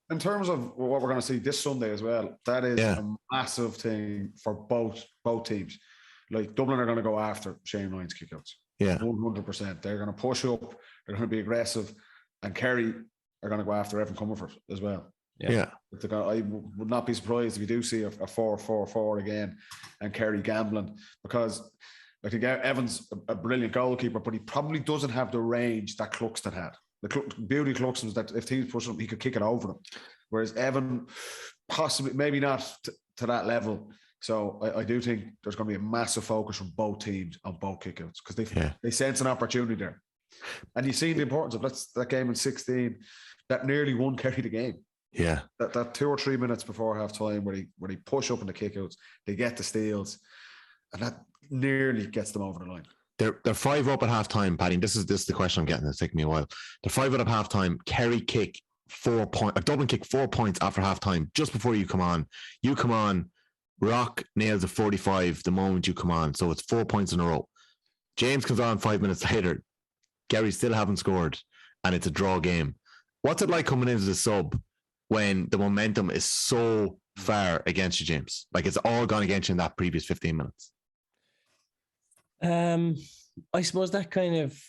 in terms of what we're going to see this Sunday as well, that is a massive thing for both teams. Like, Dublin are going to go after Shane Ryan's kickouts. Yeah, 100%. They're going to push up. They're going to be aggressive, and Kerry are going to go after Evan Comerford as well. Yeah. I would not be surprised if you do see a 4-4-4 again and Kerry gambling, because I think Evan's a brilliant goalkeeper, but he probably doesn't have the range that Cluxton had. The beauty of Cluxton is that if teams push him, he could kick it over them. Whereas Evan, possibly, maybe not to that level, So I do think there's going to be a massive focus from both teams on both kickouts because they sense an opportunity there. And you've seen the importance of that game in 16 that nearly won Kerry the game. Yeah. That 2 or 3 minutes before half time where they push up in the kickouts, they get the steals, and that nearly gets them over the line. They're 5 up at half time, Paddy. This is the question I'm getting. It's taking me a while. They're 5 up at half time. Kerry kick 4 points. Dublin kick 4 points after half time, just before you come on. You come on, Rock nails a 45 the moment you come on. So it's 4 points in a row. James comes on 5 minutes later. Kerry still haven't scored, and it's a draw game. What's it like coming into the sub when the momentum is so far against you, James? Like it's all gone against you in that previous 15 minutes. I suppose that kind of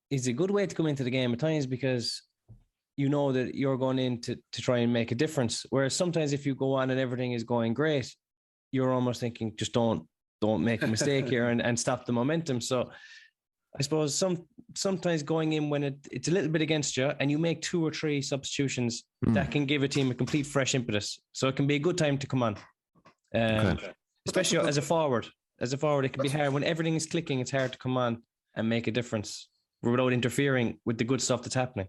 is a good way to come into the game at times because you know that you're going in to try and make a difference. Whereas sometimes if you go on and everything is going great, you're almost thinking, just don't make a mistake here and stop the momentum. So I suppose sometimes going in when it's a little bit against you and you make 2 or 3 substitutions, that can give a team a complete fresh impetus. So it can be a good time to come on. Especially as a forward. As a forward, it can be hard. When everything is clicking, it's hard to come on and make a difference without interfering with the good stuff that's happening.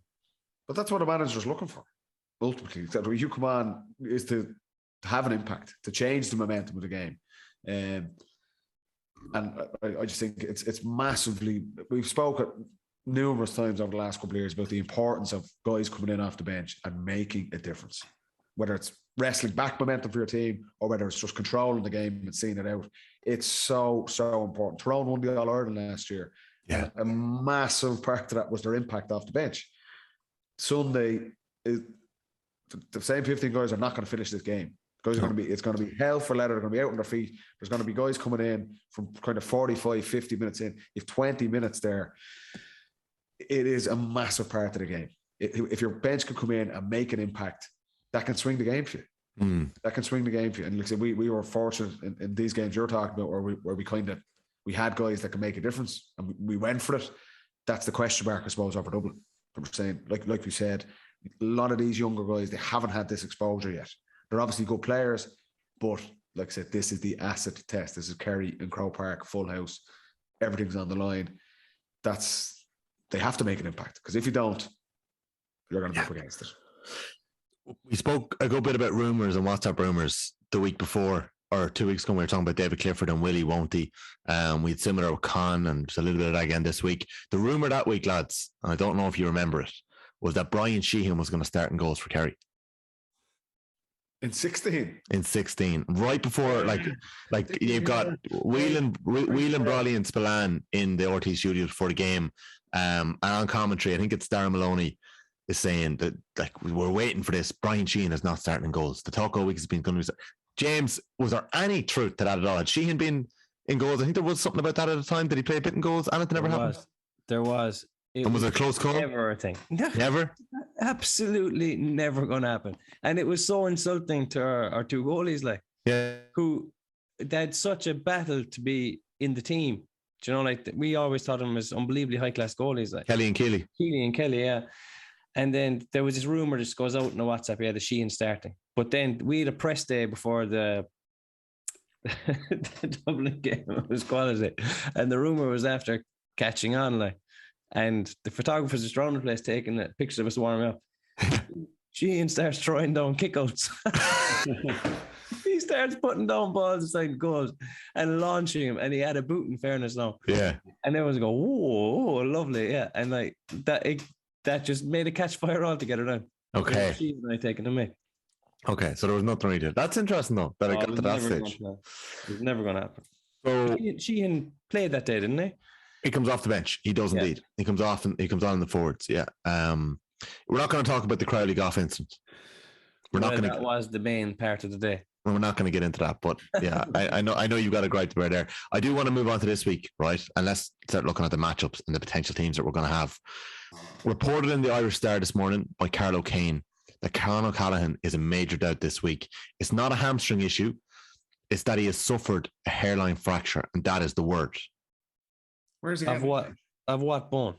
But that's what a manager's looking for, ultimately. That when you come on is to have an impact, to change the momentum of the game. And I just think it's massively... We've spoken numerous times over the last couple of years about the importance of guys coming in off the bench and making a difference. Whether it's wrestling back momentum for your team or whether it's just controlling the game and seeing it out. It's so important. Tyrone won the All-Ireland last year. Yeah. A massive part of that was their impact off the bench. Sunday, the same 15 guys are not going to finish this game. Guys are it's going to be hell for leather. They're going to be out on their feet. There's going to be guys coming in from kind of 45, 50 minutes in. If 20 minutes there, it is a massive part of the game. If your bench can come in and make an impact, that can swing the game for you. That can swing the game for you. And like I said, we were fortunate in these games you're talking about where we had guys that can make a difference and we went for it. That's the question mark, I suppose, over Dublin. We're saying, like we said, a lot of these younger guys, they haven't had this exposure yet. They're obviously good players, but like I said, this is the acid test. This is Kerry and Croke Park, full house. Everything's on the line. They have to make an impact because if you don't, you're going to be up against it. We spoke a good bit about rumours and WhatsApp rumours the week before, or 2 weeks ago. We were talking about David Clifford and Willie Won't-he. We had similar with Con and just a little bit of that again this week. The rumour that week, lads, and I don't know if you remember it, was that Brian Sheehan was going to start in goals for Kerry. In 16? In 16. Right before, like you've got Whelan, Brawley and Spillane in the RT studios before the game. And on commentary, I think it's Darren Maloney is saying that like we're waiting for this. Brian Sheehan is not starting in goals. The talk all week has been going to be... James, was there any truth to that at all? Had Sheehan been in goals? I think there was something about that at the time. Did he play a bit in goals? Anything ever happened? There was. And was it a close call? Never a thing. Never? Absolutely never going to happen. And it was so insulting to our 2 goalies, like, who they had such a battle to be in the team. Do you know, like, we always thought of them as unbelievably high-class goalies. Like Kelly and Keely, yeah. And then there was this rumor that goes out in the WhatsApp, the Sheehan starting. But then we had a press day before the Dublin game. It was quality. And the rumor was after catching on, like, and the photographers just around the place taking pictures of us warming up. Sheehan starts throwing down kickouts. He starts putting down balls inside goals and launching him. And he had a boot, in fairness now. Yeah. And everyone's go, whoa, lovely. Yeah. And like that just made a catch fire altogether then. Okay. Sheehan and I taking the mic. Okay. So there was nothing really. That's interesting though, that it got to that stage. It was never going to happen. So Sheehan played that day, didn't he? He comes off the bench. He does indeed. He comes off and he comes on in the forwards. Yeah. We're not going to talk about the Crowley Goff incident. That was the main part of the day. We're not going to get into that, but yeah, I know you've got a gripe to bear there. I do want to move on to this week, right? And let's start looking at the matchups and the potential teams that we're going to have. Reported in the Irish Star this morning by Carl O'Kane that Conor O'Callaghan is a major doubt this week. It's not a hamstring issue. It's that he has suffered a hairline fracture, and that is the word. Where's he? Of what bone?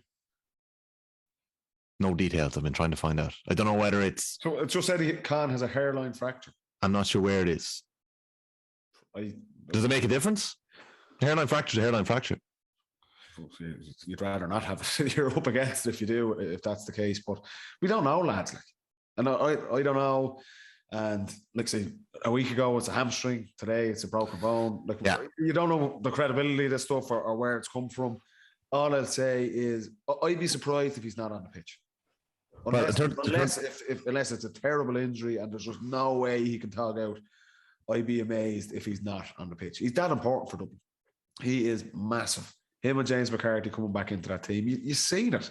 No details. I've been trying to find out. I don't know whether it's... So it just said Khan has a hairline fracture. I'm not sure where it is. Does it make a difference? Hairline fracture to hairline fracture. You'd rather not have it. You're up against it if you do, if that's the case. But we don't know, lads. And I don't know. And say a week ago it's a hamstring. Today it's a broken bone. You don't know the credibility of this stuff or where it's come from. All I'll say is I'd be surprised if he's not on the pitch. Unless it's a terrible injury and there's just no way he can tog out. I'd be amazed if he's not on the pitch. He's that important for Dublin. He is massive. Him and James McCarthy coming back into that team. You've seen it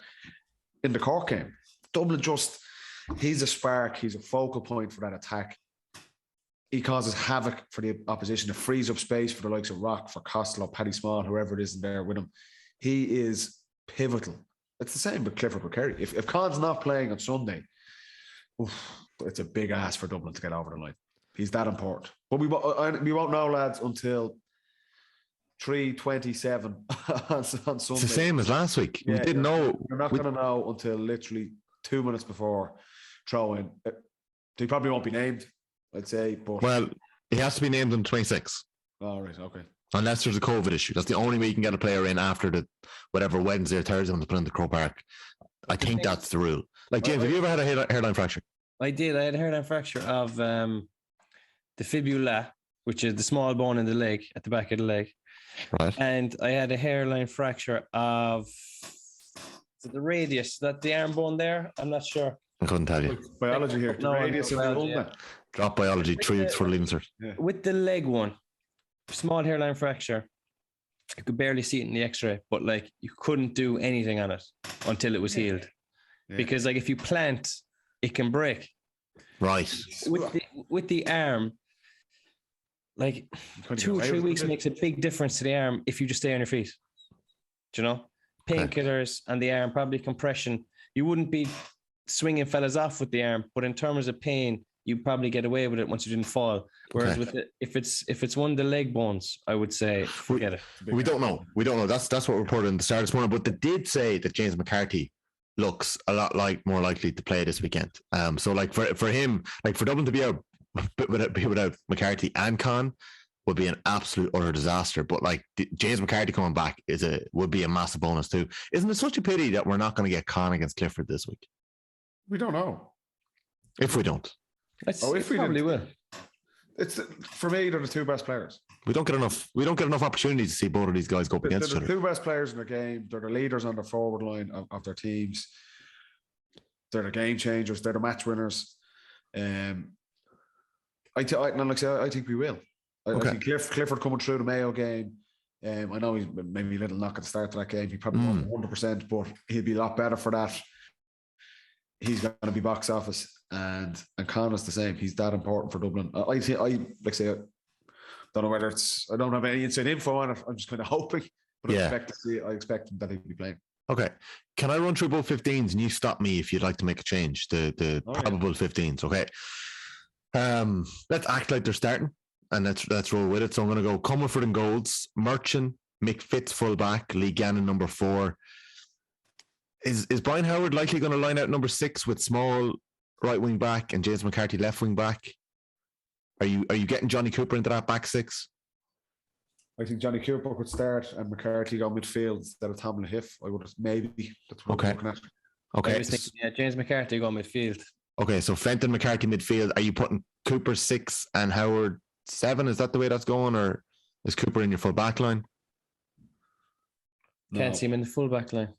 in the Cork game. Dublin he's a spark. He's a focal point for that attack. He causes havoc for the opposition. It frees up space for the likes of Rock, for Costello, Paddy Small, whoever it is in there with him. He is pivotal. It's the same with Clifford McCarry. If Con's not playing on Sunday, it's a big ask for Dublin to get over the line. He's that important. But we won't know, lads, until 3:27 on Sunday. It's the same as last week. We didn't know. We're not going to know until literally 2 minutes before throw-in. He probably won't be named, I'd say. But well, he has to be named on 26. Oh, right, okay. Unless there's a COVID issue. That's the only way you can get a player in after the whatever Wednesday or Thursday when they put in the Crow Park. I think that's the rule. James, have you ever had a hairline fracture? I did. I had a hairline fracture of the fibula, which is the small bone in the leg, at the back of the leg. Right. And I had a hairline fracture of the radius. Is that the arm bone there? I'm not sure. I couldn't tell you. Biology here. The radius of the ulna. Drop biology, 3 weeks for leaving cert. With the leg one, small hairline fracture. You could barely see it in the x-ray, but you couldn't do anything on it until it was healed. Yeah. Because if you plant, it can break. Right. With the arm, 2 or 3 weeks makes a big difference to the arm if you just stay on your feet. Do you know? Painkillers and the arm, probably compression. You wouldn't be swinging fellas off with the arm, but in terms of pain, you probably get away with it once you didn't fall. Whereas with it, if it's one of the leg bones, I would say forget it. We don't know. That's what we reported in the start this morning. But they did say that James McCarthy looks a lot more likely to play this weekend. So for him, for Dublin to be out without McCarthy and Con would be an absolute utter disaster. But James McCarthy coming back would be a massive bonus too. Isn't it such a pity that we're not going to get Con against Clifford this week? We don't know. If we don't. If we probably will. It's for me, they're the two best players. We don't get enough opportunities to see both of these guys go up against each other. They're the two best players in the game. They're the leaders on the forward line of their teams. They're the game changers. They're the match winners. I think we will. I think Clifford coming through the Mayo game. I know he's maybe a little knock at the start of that game. He probably won't 100%, but he'll be a lot better for that. He's going to be box office, and Connor's the same. He's that important for Dublin. I don't know whether I don't have any inside info on it. I'm just kind of hoping, but I expect that he'll be playing. Okay. Can I run through both 15s and you stop me if you'd like to make a change? The probable 15s. Okay. Let's act like they're starting and let's roll with it. So I'm going to go Comerford in goals, Merchant, Mick Fitz full back, Lee Gannon number 4. Is Brian Howard likely going to line out number 6 with Small right wing back and James McCarthy left wing back? Are you getting Johnny Cooper into that back 6? I think Johnny Cooper could start and McCarthy go midfield instead of Tomlin Hiff. I would maybe. That's what I'm looking at. Okay. I was thinking, James McCarthy go midfield. Okay, so Fenton, McCarthy midfield. Are you putting Cooper 6 and Howard 7? Is that the way that's going, or is Cooper in your full back line? Can't see him in the full back line.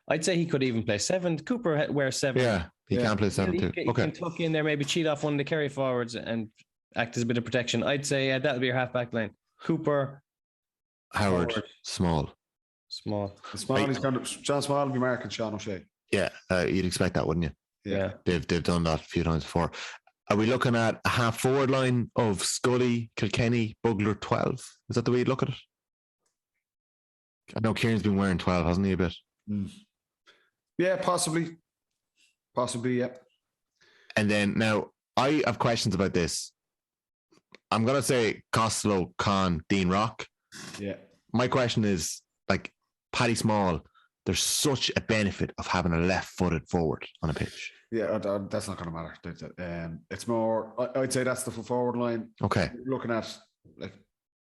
I'd say he could even play 7. Cooper wears 7. Yeah, he can play 7 too. He can tuck in there, maybe cheat off one of the Kerry forwards and act as a bit of protection. I'd say that'll be your half back line. Cooper, Howard, Small. John Small will be marking Sean O'Shea. Yeah, you'd expect that, wouldn't you? Yeah, they've done that a few times before. Are we looking at a half forward line of Scully, Kilkenny, Bugler 12? Is that the way you'd look at it? I know Kieran's been wearing 12, hasn't he, a bit? Yeah, possibly, yeah. And then now I have questions about this. I'm going to say Costello, Con, Dean Rock. Yeah. My question is, Paddy Small, there's such a benefit of having a left-footed forward on a pitch. Yeah, that's not going to matter. It's more, I'd say that's the forward line. Okay. Looking at like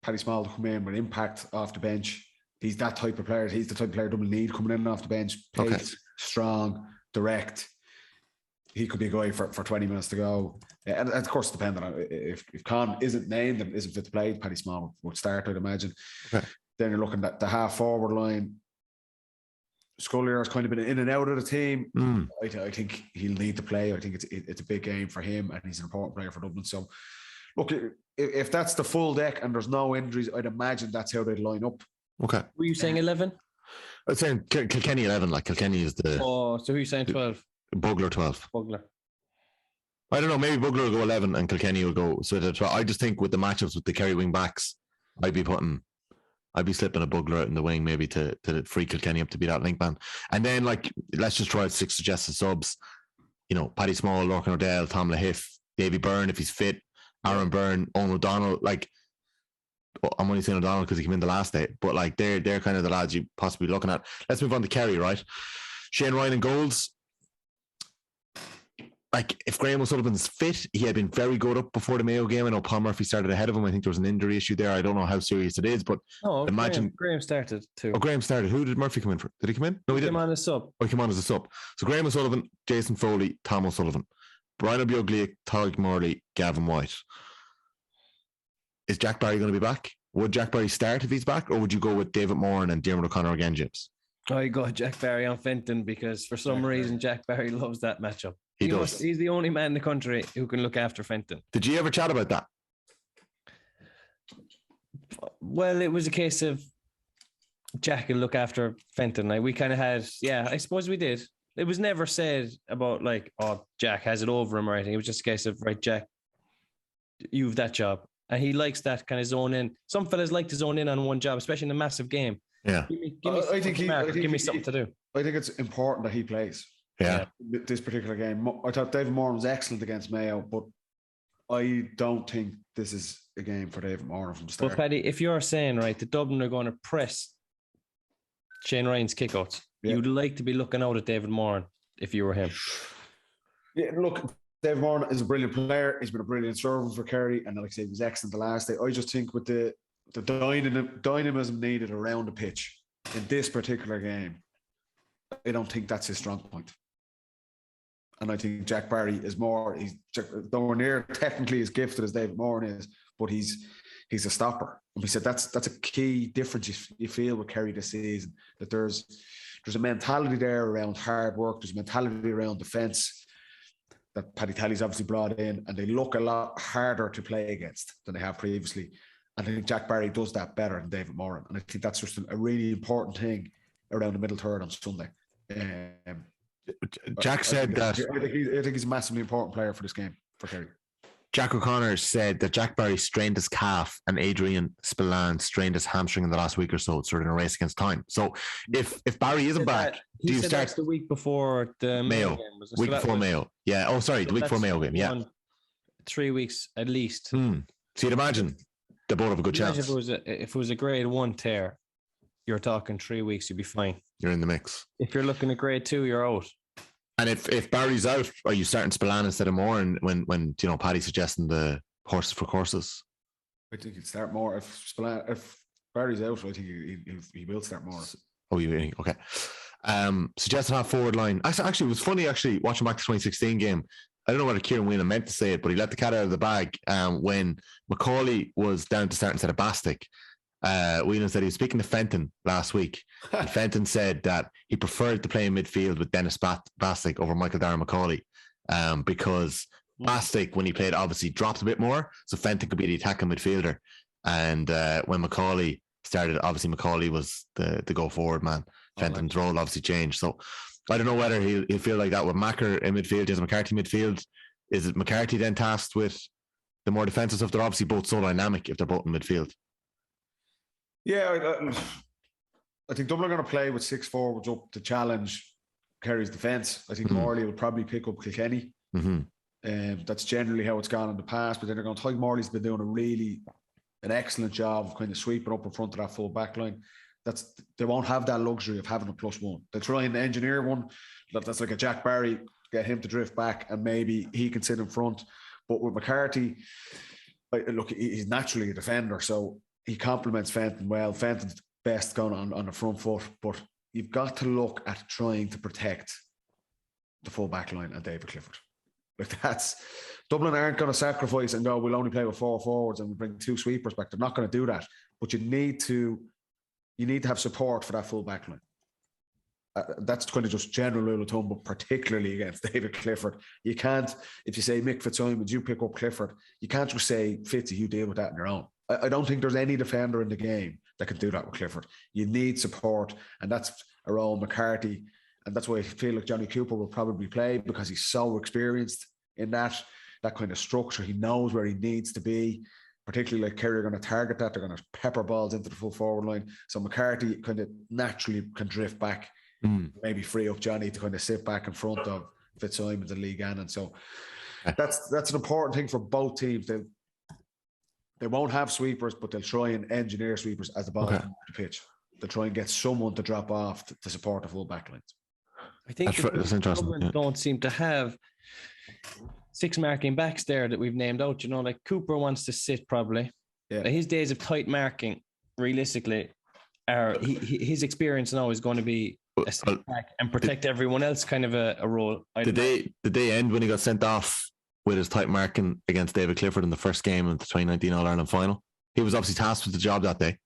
Paddy Small to come in with impact off the bench. He's that type of player. He's the type of player Dublin need coming in off the bench. Pace, strong, direct. He could be a guy for 20 minutes to go. And of course, depending on if Con isn't named and isn't fit to play, Paddy Small would start, I'd imagine. Okay. Then you're looking at the half forward line. Scullier has kind of been in and out of the team. I think he'll need to play. I think it's a big game for him, and he's an important player for Dublin. So, look, if that's the full deck and there's no injuries, I'd imagine that's how they'd line up. Okay. Were you saying 11? I was saying Kilkenny 11. Like Kilkenny is the. Oh, so who are you saying 12? Bugler 12. Bugler. I don't know. Maybe Bugler will go 11 and Kilkenny will go. So I just think with the matchups with the Kerry wing backs, I'd be slipping a Bugler out in the wing maybe to free Kilkenny up to be that link man. And then let's just try 6 suggested subs. Paddy Small, Lorcan O'Dell, Tom Lahiff, Davy Byrne if he's fit, Aaron Byrne, Owen O'Donnell. I'm only saying O'Donnell because he came in the last day, but they're kind of the lads you possibly looking at. Let's move on to Kerry, right? Shane Ryan and goals. If Graham O'Sullivan's fit, he had been very good up before the Mayo game. I know Paul Murphy started ahead of him. I think there was an injury issue there. I don't know how serious it is, but imagine Graham started too. Oh, Graham started. Who did Murphy come in for? Did he come in? No, he didn't. Came on as a sub. Oh, he came on as a sub. So Graham O'Sullivan, Jason Foley, Tom O'Sullivan, Brian O'Buglia, Tadhg Morley, Gavin White. Is Jack Barry going to be back? Would Jack Barry start if he's back, or would you go with David Moran and Diarmuid O'Connor again, James? I go Jack Barry on Fenton because for some reason Jack Barry loves that matchup. He does. He's the only man in the country who can look after Fenton. Did you ever chat about that? Well, it was a case of Jack will look after Fenton. We kind of had, I suppose we did. It was never said about Jack has it over him or anything. It was just a case of, right, Jack, you've that job. And he likes that kind of zone in. Some fellas like to zone in on one job, especially in a massive game. Yeah. Give me something to do. I think it's important that he plays. Yeah. This particular game. I thought David Moran was excellent against Mayo, but I don't think this is a game for David Moran from the start. But Paddy, if you're saying, right, the Dublin are going to press Shane Ryan's kickouts, you'd like to be looking out at David Moran if you were him. Yeah, look, David Moran is a brilliant player. He's been a brilliant servant for Kerry, and like I say, he was excellent the last day. I just think with the dynamism needed around the pitch in this particular game, I don't think that's his strong point. And I think Jack Barry is he's nowhere near technically as gifted as David Moran is, but he's a stopper. And we said that's a key difference you feel with Kerry this season, that there's a mentality there around hard work, there's a mentality around defence that Paddy Tally's obviously brought in, and they look a lot harder to play against than they have previously. And I think Jack Barry does that better than David Moran. And I think that's just a really important thing around the middle third on Sunday. Jack said that. I think he's a massively important player for this game for Kerry. Jack O'Connor said that Jack Barry strained his calf and Adrian Spillane strained his hamstring in the last week or so. It's sort of in a race against time. So if Barry isn't back, do you start the week before the Mayo game? Week before Mayo. Yeah. Oh, sorry. The week before Mayo game. Yeah. 3 weeks at least. So you'd imagine they both have a good chance. If it was a grade 1 tear, you're talking 3 weeks, you'd be fine. You're in the mix. If you're looking at grade 2, you're out. And if Barry's out, are you starting Spillane instead of Moran when Paddy's suggesting the horses for courses? I think he'd start more. If Barry's out, I think he will start more. Oh, you okay? Suggested half forward line. Actually, it was funny watching back the 2016 game. I don't know whether Kieran Whelan meant to say it, but he let the cat out of the bag when Macaulay was down to start instead of Bastick. Whelan said he was speaking to Fenton last week. And Fenton said that he preferred to play in midfield with Dennis Bastick over Michael Darragh Macaulay because Bastick, when he played, obviously dropped a bit more, so Fenton could be the attacking midfielder. And when Macaulay started, obviously Macaulay was the go forward man. Fenton's role obviously changed. So I don't know whether he'll feel like that with Macker in midfield, Jason McCarthy midfield. Is it McCarthy then tasked with the more defensive stuff? They're obviously both so dynamic if they're both in midfield. Yeah, I think Dublin are going to play with 6 forwards up to challenge Kerry's defence. I think Morley will probably pick up Kilkenny. That's generally how it's gone in the past. But then they're going to Tadhg Morley's been doing an excellent job of kind of sweeping up in front of that full back line. They won't have that luxury of having a +1. They'll try and engineer one. That's like a Jack Barry, get him to drift back and maybe he can sit in front. But with McCarthy, look, he's naturally a defender, so he complements Fenton well. Fenton's best going on the front foot, but you've got to look at trying to protect the full back line and David Clifford. Like, that's Dublin aren't going to sacrifice and go, we'll only play with 4 forwards and we bring 2 sweepers back. They're not going to do that. But you need to have support for that full back line. That's kind of just general rule of thumb, but particularly against David Clifford. You can't, if you say Mick Fitzsimons, you pick up Clifford, you can't just say, Fitzy, you deal with that on your own. I don't think there's any defender in the game that can do that with Clifford. You need support, and that's around McCarthy, and that's why I feel like Johnny Cooper will probably play, because he's so experienced in that kind of structure. He knows where he needs to be, particularly like Kerry are going to target that. They're going to pepper balls into the full forward line. So McCarthy kind of naturally can drift back, maybe free up Johnny to kind of sit back in front of Fitzsimons and Lee Gannon. So that's an important thing for both teams. They won't have sweepers, but they'll try and engineer sweepers as the ball comes to the pitch. They'll try and get someone to drop off to support the full back lines. I think that's interesting. Yeah. Don't seem to have 6 marking backs there that we've named out. You know, like Cooper wants to sit probably. Yeah. His days of tight marking, realistically, his experience now is going to be a sit back and protect everyone else, kind of a role. Did they end when he got sent off with his tight marking against David Clifford in the first game of the 2019 All-Ireland final? He was obviously tasked with the job that day.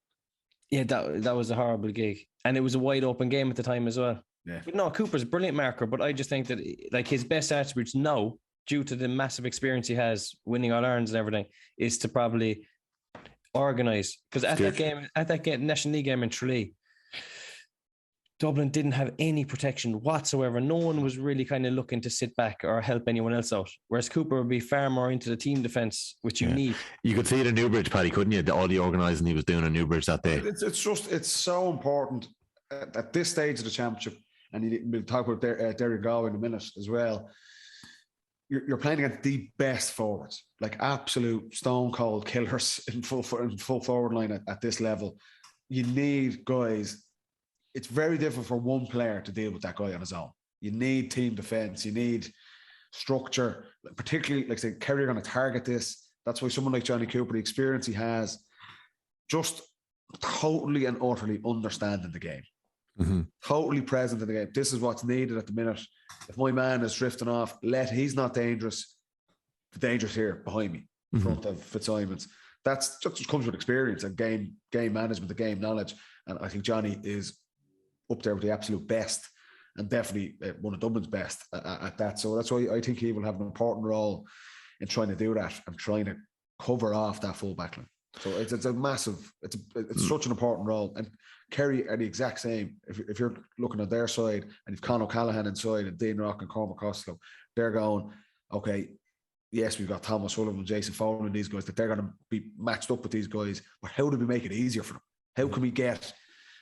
Yeah, that was a horrible gig. And it was a wide open game at the time as well. Yeah. But no, Cooper's a brilliant marker, but I just think that like his best attributes now, due to the massive experience he has winning All-Irelands and everything, is to probably organise. Because at that game, National League game in Tralee, Dublin didn't have any protection whatsoever. No one was really kind of looking to sit back or help anyone else out. Whereas Cooper would be far more into the team defence, which you need. You could see it in Newbridge, Paddy, couldn't you? All the organising he was doing in Newbridge that day. It's so important at this stage of the championship, and we'll talk about Derry Galway in a minute as well. You're playing against the best forwards, like absolute stone cold killers in full forward line at this level. You need guys. It's very difficult for one player to deal with that guy on his own. You need team defence. You need structure, particularly, like I said, Kerry are going to target this. That's why someone like Johnny Cooper, the experience he has, just totally and utterly understanding the game. Mm-hmm. Totally present in the game. This is what's needed at the minute. If my man is drifting off, he's not dangerous. The danger's here behind me, in front of Fitzsimons. That's just comes with experience and game management, the game knowledge. And I think Johnny is up there with the absolute best, and definitely one of Dublin's best at that. So that's why I think he will have an important role in trying to do that and trying to cover off that full backline. So it's a massive, it's such an important role. And Kerry are the exact same. If you're looking at their side, and if Conor O'Callaghan inside and Dean Rock and Cormac Costello, they're going, okay, yes, we've got Thomas Sullivan, Jason Fowler and these guys, that they're going to be matched up with these guys. But how do we make it easier for them? How can we get,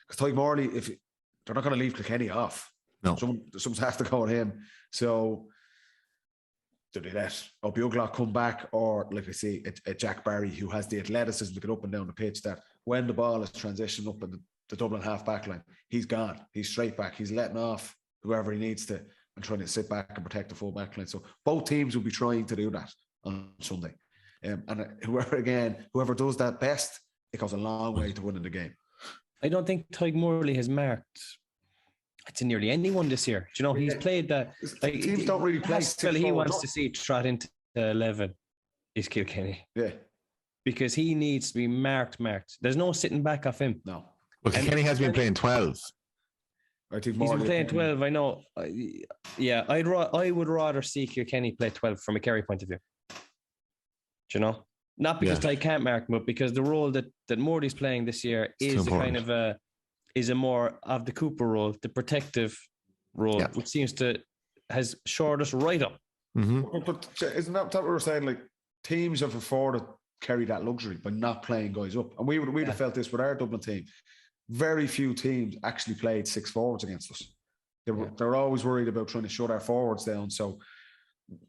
because Tyke Morley, they're not going to leave Kilkenny off. No. Someone's have to go at him. So do they let O'Buglock come back, or like I say, a Jack Barry who has the athleticism to get up and down the pitch, that when the ball is transitioning up in the Dublin half back line, he's gone. He's straight back. He's letting off whoever he needs to and trying to sit back and protect the full back line. So both teams will be trying to do that on Sunday. And whoever does that best, it goes a long way to winning the game. I don't think Tyke Morley has marked to nearly anyone this year. Do you know, he's played that. Like, teams don't really play. He wants to see trot into 11 is Kilkenny. Yeah. Because he needs to be marked. There's no sitting back off him. No. Well, Kilkenny has been playing 12. I think he's been playing 12, I know. Yeah, I would rather see Kilkenny play 12 from a Kerry point of view. Do you know? Not because Tyke can't mark him, but because the role that Morty's playing this year is a kind of is a more of the Cooper role, the protective role, which seems to has shored us right up. Mm-hmm. But isn't that what we were saying? Like, teams have afforded Kerry that luxury by not playing guys up, and we'd have felt this with our Dublin team. Very few teams actually played 6 forwards against us. They were always worried about trying to shut our forwards down, so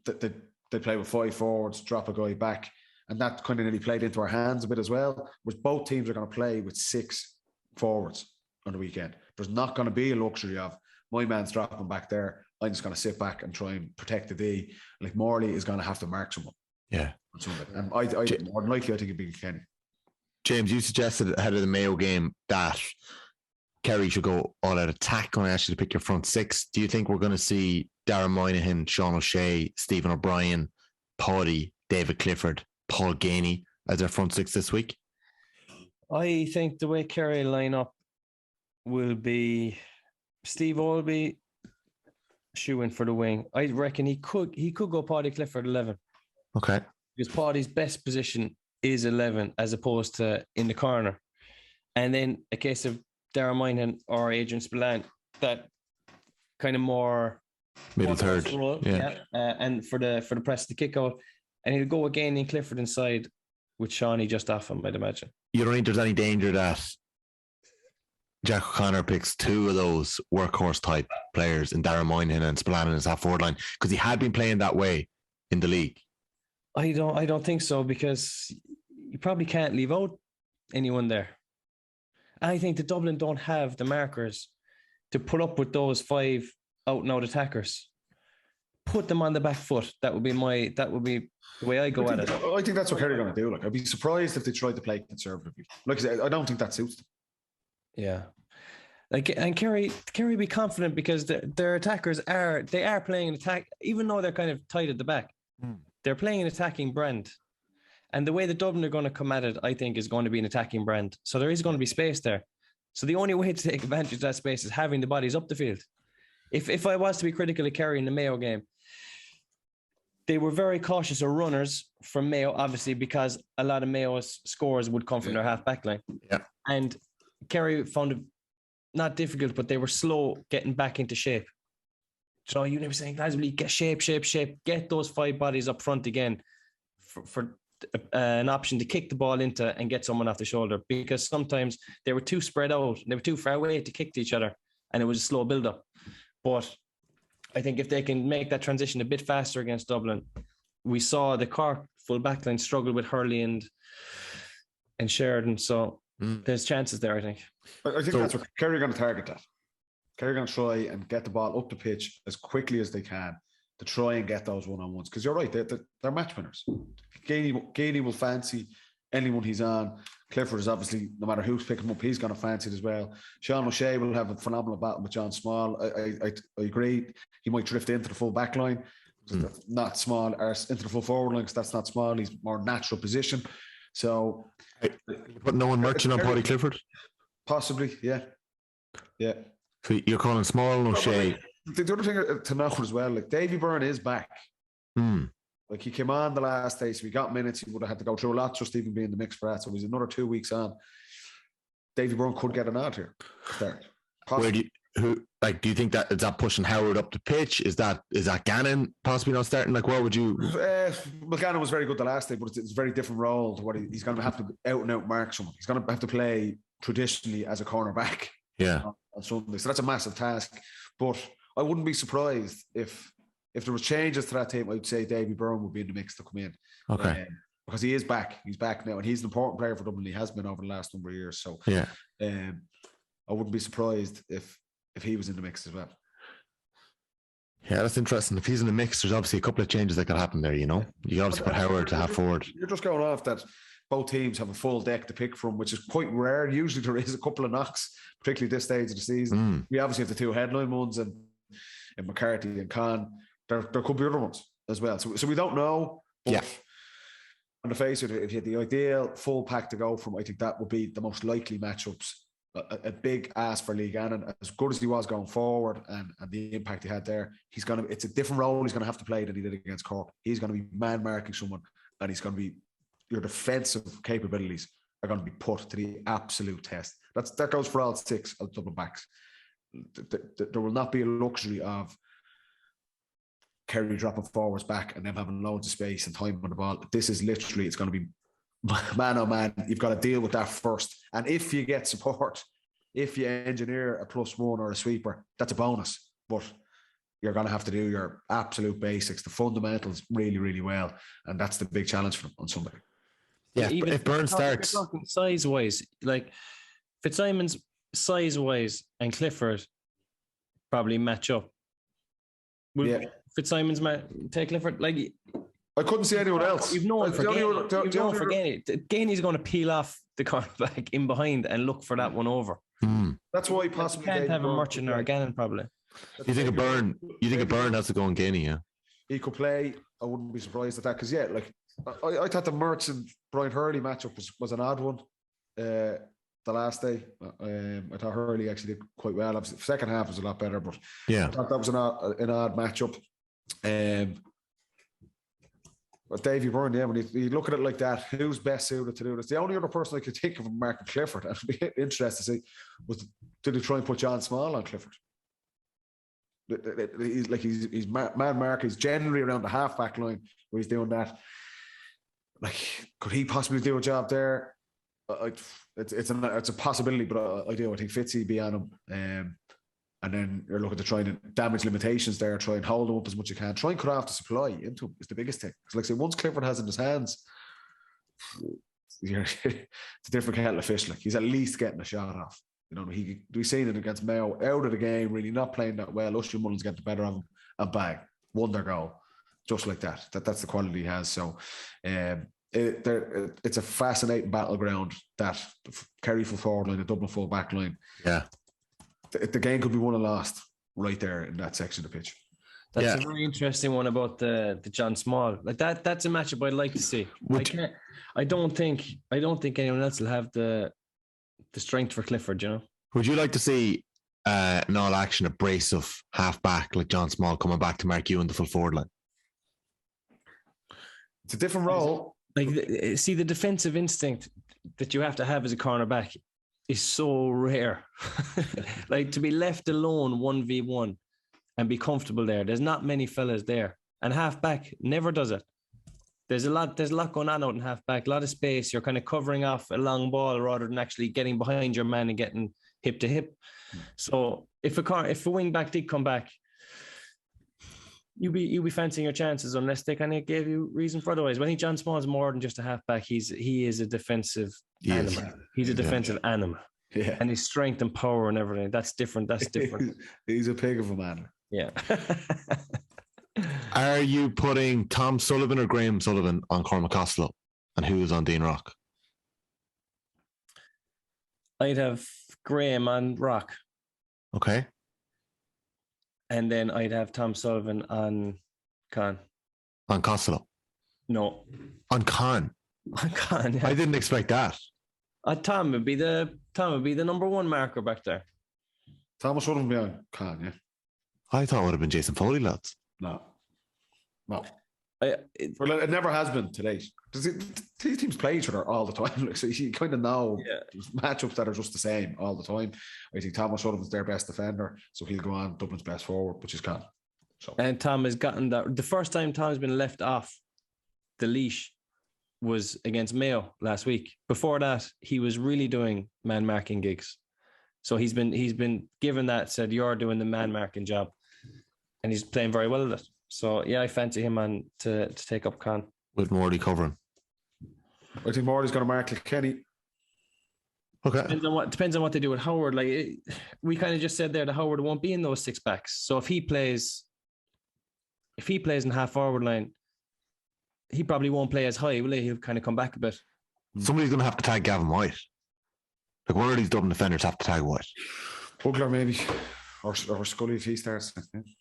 they play with 5 forwards, drop a guy back. And that kind of nearly played into our hands a bit as well, was both teams are going to play with 6 forwards on the weekend. There's not going to be a luxury of, my man's dropping back there, I'm just going to sit back and try and protect the D. Like, Morley is going to have to mark someone. Yeah. And more than likely, I think it'd be Kenny. James, you suggested ahead of the Mayo game that Kerry should go all out attack when I asked you to pick your front six. Do you think we're going to see Darren Moynihan, Sean O'Shea, Stephen O'Brien, Paddy, David Clifford, Paul Ganey as their front six this week? I think the way Kerry line up will be Steve Olby shooing for the wing. I reckon he could go Paddy Clifford 11. Okay. Because Paddy's best position is 11 as opposed to in the corner. And then a case of Darren Moynihan or Adrian Spillane, that kind of more middle third role, and for the press to kick out, and he'll go again in Clifford inside with Shawnee just off him, I'd imagine. You don't think there's any danger that Jack O'Connor picks two of those workhorse type players in Darren Moynihan and Spillane in his half forward line, because he had been playing that way in the league? I don't think so, because you probably can't leave out anyone there. I think the Dublin don't have the markers to put up with those 5 out-and-out attackers. Put them on the back foot. That would be the way I go at it. I think that's what Kerry are going to do. Like, I'd be surprised if they tried to play conservatively. Like I said, I don't think that suits them. Yeah. And Kerry be confident because their attackers are playing an attack, even though they're kind of tight at the back. They're playing an attacking brand. And the way the Dublin are going to come at it, I think, is going to be an attacking brand. So there is going to be space there. So the only way to take advantage of that space is having the bodies up the field. If I was to be critical of Kerry in the Mayo game, they were very cautious of runners from Mayo, obviously, because a lot of Mayo's scores would come from their half-back line. Yeah. And Kerry found it not difficult, but they were slow getting back into shape. So you never saying, guys, will you get shape, get those 5 bodies up front again for an option to kick the ball into and get someone off the shoulder, because sometimes they were too spread out, they were too far away to kick to each other, and it was a slow build-up. But I think if they can make that transition a bit faster against Dublin, we saw the Cork full backline struggle with Hurley and Sheridan, so there's chances there, I think. I think that's what Kerry are going to target that. Kerry are going to try and get the ball up the pitch as quickly as they can to try and get those one-on-ones. Because you're right, they're match winners. Ganey will fancy anyone he's on. Clifford is obviously, no matter who's picking him up, he's going to fancy it as well. Sean O'Shea will have a phenomenal battle with John Small. I agree. He might drift into the full back line. Not Small, or into the full forward line, because that's not Small. He's more natural position. So... But no one merchant on Paddy Clifford? Possibly, yeah. Yeah. So you're calling Small and O'Shea... The other thing to note as well, like Davy Byrne is back. Like he came on the last day, so he got minutes. He would have had to go through a lot just even being in the mix for that. So he's another 2 weeks on. Davy Byrne could get an out here. Where do you think that is that pushing Howard up the pitch? Is that Gannon possibly not starting? Like, what would you? Well, Gannon was very good the last day, but it's a very different role to what he's going to have to out and out mark someone. He's going to have to play traditionally as a cornerback. Yeah. On Sunday, so that's a massive task. But I wouldn't be surprised if there was changes to that team. I would say Davy Byrne would be in the mix to come in. Okay. Because he is back. He's back now, and he's an important player for Dublin. He has been over the last number of years. So yeah, I wouldn't be surprised if he was in the mix as well. Yeah, that's interesting. If he's in the mix, there's obviously a couple of changes that could happen there. You know, you obviously put Howard to half forward. You're just going off that both teams have a full deck to pick from, which is quite rare. Usually there is a couple of knocks, particularly this stage of the season. We obviously have the 2 headline ones and McCarthy and Khan. There could be other ones as well. So we don't know. But yeah. On the face of it, if you had the ideal full pack to go from, I think that would be the most likely matchups. A big ask for Lee Gannon, as good as he was going forward and the impact he had there. It's a different role he's going to have to play than he did against Cork. He's going to be man marking someone, and he's going to be, your defensive capabilities are going to be put to the absolute test. That goes for all 6 of Dublin backs. There will not be a luxury of Kerry dropping forwards back and them having loads of space and time on the ball. This is literally, it's going to be man oh man. You've got to deal with that first. And if you get support, if you engineer a +1 or a sweeper, that's a bonus. But you're going to have to do your absolute basics, the fundamentals really, really well. And that's the big challenge for them on Sunday. Yeah, even if Byrne starts size-wise, like Fitzsimon's size-wise and Clifford probably match up. Will Fitzsimon's take Clifford? Like, I couldn't see anyone else. You've no one for Gainey. Gainey's going to peel off the cornerback in behind and look for that one over. That's why he possibly can't have a Merchant or a Gannon probably. You think a Byrne has to go on Gainey, yeah? He could play. I wouldn't be surprised at that because I thought the Mertz and Brian Hurley matchup was an odd one. The last day, I thought Hurley actually did quite well. Obviously, the second half was a lot better, but I thought that was an odd matchup. But Davy Byrne, when you look at it like that, who's best suited to do this? The only other person I could think of, Mark Clifford, and it'd be interesting to see, was did he try and put John Small on Clifford? He's mad mark. He's generally around the half-back line where he's doing that. Could he possibly do a job there? It's a possibility, but I think Fitzy be on him. And then you're looking to try and damage limitations there, try and hold him up as much as you can. Try and cut off the supply into him is the biggest thing. Because say, once Clifford has it in his hands, it's a different kettle of fish. He's at least getting a shot off. We've seen it against Mayo, out of the game, really not playing that well. Usher Mullins getting the better of him and bang, wonder goal. Just like that. That's the quality he has. So it's a fascinating battleground, that Kerry full forward line, the Dublin full back line. Yeah. The game could be won and lost right there in that section of the pitch. That's a very interesting one about the John Small. That's a matchup I'd like to see. I don't think anyone else will have the strength for Clifford, Would you like to see an all action, a brace of half back like John Small coming back to mark you in the full forward line? It's a different role. See, the defensive instinct that you have to have as a cornerback is so rare. To be left alone 1v1 and be comfortable there. There's not many fellas there. And halfback never does it. There's a lot going on out in halfback, a lot of space. You're kind of covering off a long ball rather than actually getting behind your man and getting hip to hip. So if a wing back did come back, you'd be fancying your chances unless they kind of gave you reason for otherwise. But I think John Small is more than just a halfback. He is a defensive animal. He's a defensive animal. Yeah. And his strength and power and everything. That's different. He's a pig of a man. Yeah. Are you putting Tom Sullivan or Graham Sullivan on Cormac Costello? And who is on Dean Rock? I'd have Graham on Rock. Okay. And then I'd have Tom Sullivan on Con. On Costello? No. On Con? On Con, yeah. I didn't expect that. Tom would be the number one marker back there. Thomas wouldn't be on Con, yeah. I thought it would have been Jason Foley, lads. No. It never has been to date. These teams play each other all the time. So you kind of know matchups that are just the same all the time. I think Thomas Sullivan's their best defender, so he'll go on Dublin's best forward, which is Con. So. And Tom has gotten that. The first time Tom's been left off the leash was against Mayo last week. Before that, he was really doing man marking gigs. So he's been given that, said, you're doing the man marking job, and he's playing very well at it. So yeah, I fancy him on to take up Con. With Morley covering. I think Morley's going to mark Kenny. Okay. Depends on what they do with Howard. We kind of just said there that Howard won't be in those six backs. So if he plays in half forward line, he probably won't play as high, will he? He'll kind of come back a bit. Somebody's going to have to tag Gavin White. One of these Dublin defenders have to tag White. Bugler maybe. Or Scully if he starts.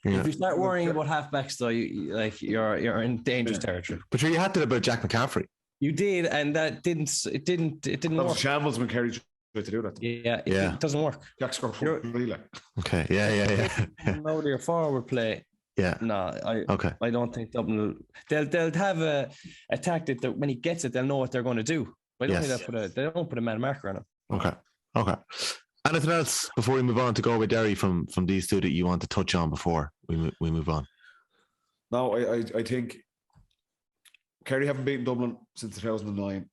Yeah. If you start worrying about halfbacks, though, you're in dangerous territory. But you had to about Jack McCaffrey. You did, and that didn't that work. Was shambles when Kerry tried to do that. It doesn't work. Jack scored really. Okay, yeah. No, their forward play. Yeah. No, I don't think Dublin they'll have a tactic that when he gets it, they'll know what they're going to do. But I don't think they don't put a man marker on him. Okay. Anything else before we move on to Galway-Derry from these two that you want to touch on before we move on? No, I think Kerry haven't beaten Dublin since 2009.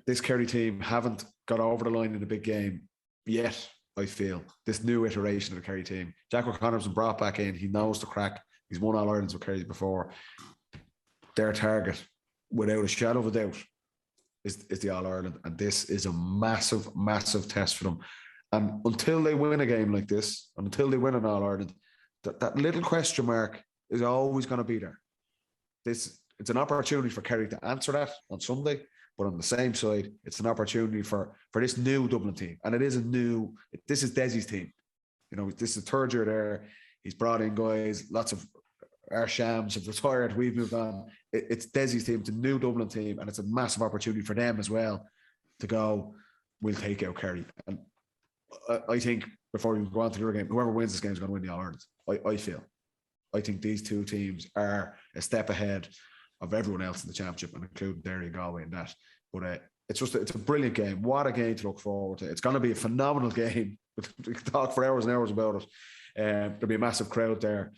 This Kerry team haven't got over the line in a big game yet, I feel. This new iteration of the Kerry team. Jack O'Connor's been brought back in. He knows the crack. He's won All-Irelands with Kerry before. Their target, without a shadow of a doubt, is the All-Ireland. And this is a massive, massive test for them. And until they win a game like this, and until they win an All-Ireland, that little question mark is always going to be there. it's an opportunity for Kerry to answer that on Sunday. But on the same side, it's an opportunity for this new Dublin team. And this is Desi's team. You know, this is the third year there. He's brought in guys, lots of our shams have retired. We've moved on. It's Desi's team. It's a new Dublin team. And it's a massive opportunity for them as well to go, we'll take out Kerry. And I think before we go on to the other game, whoever wins this game is going to win the All-Ireland. I feel. I think these two teams are a step ahead of everyone else in the championship, and including Derry and Galway and that. But it's a brilliant game. What a game to look forward to. It's going to be a phenomenal game. We can talk for hours and hours about it. There'll be a massive crowd there.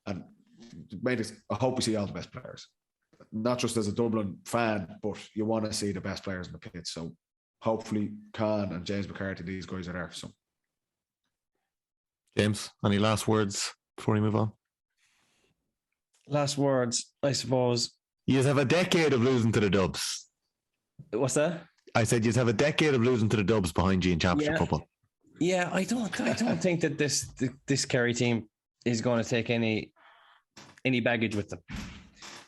And I hope we see all the best players. Not just as a Dublin fan, but you want to see the best players in the pit. So hopefully Con and James McCarthy, these guys are there. So, James, any last words before we move on? Last words, I suppose. You have a decade of losing to the Dubs. What's that? I said you have a decade of losing to the Dubs behind you in championship football. Yeah, I don't think that this Kerry team is going to take any baggage with them.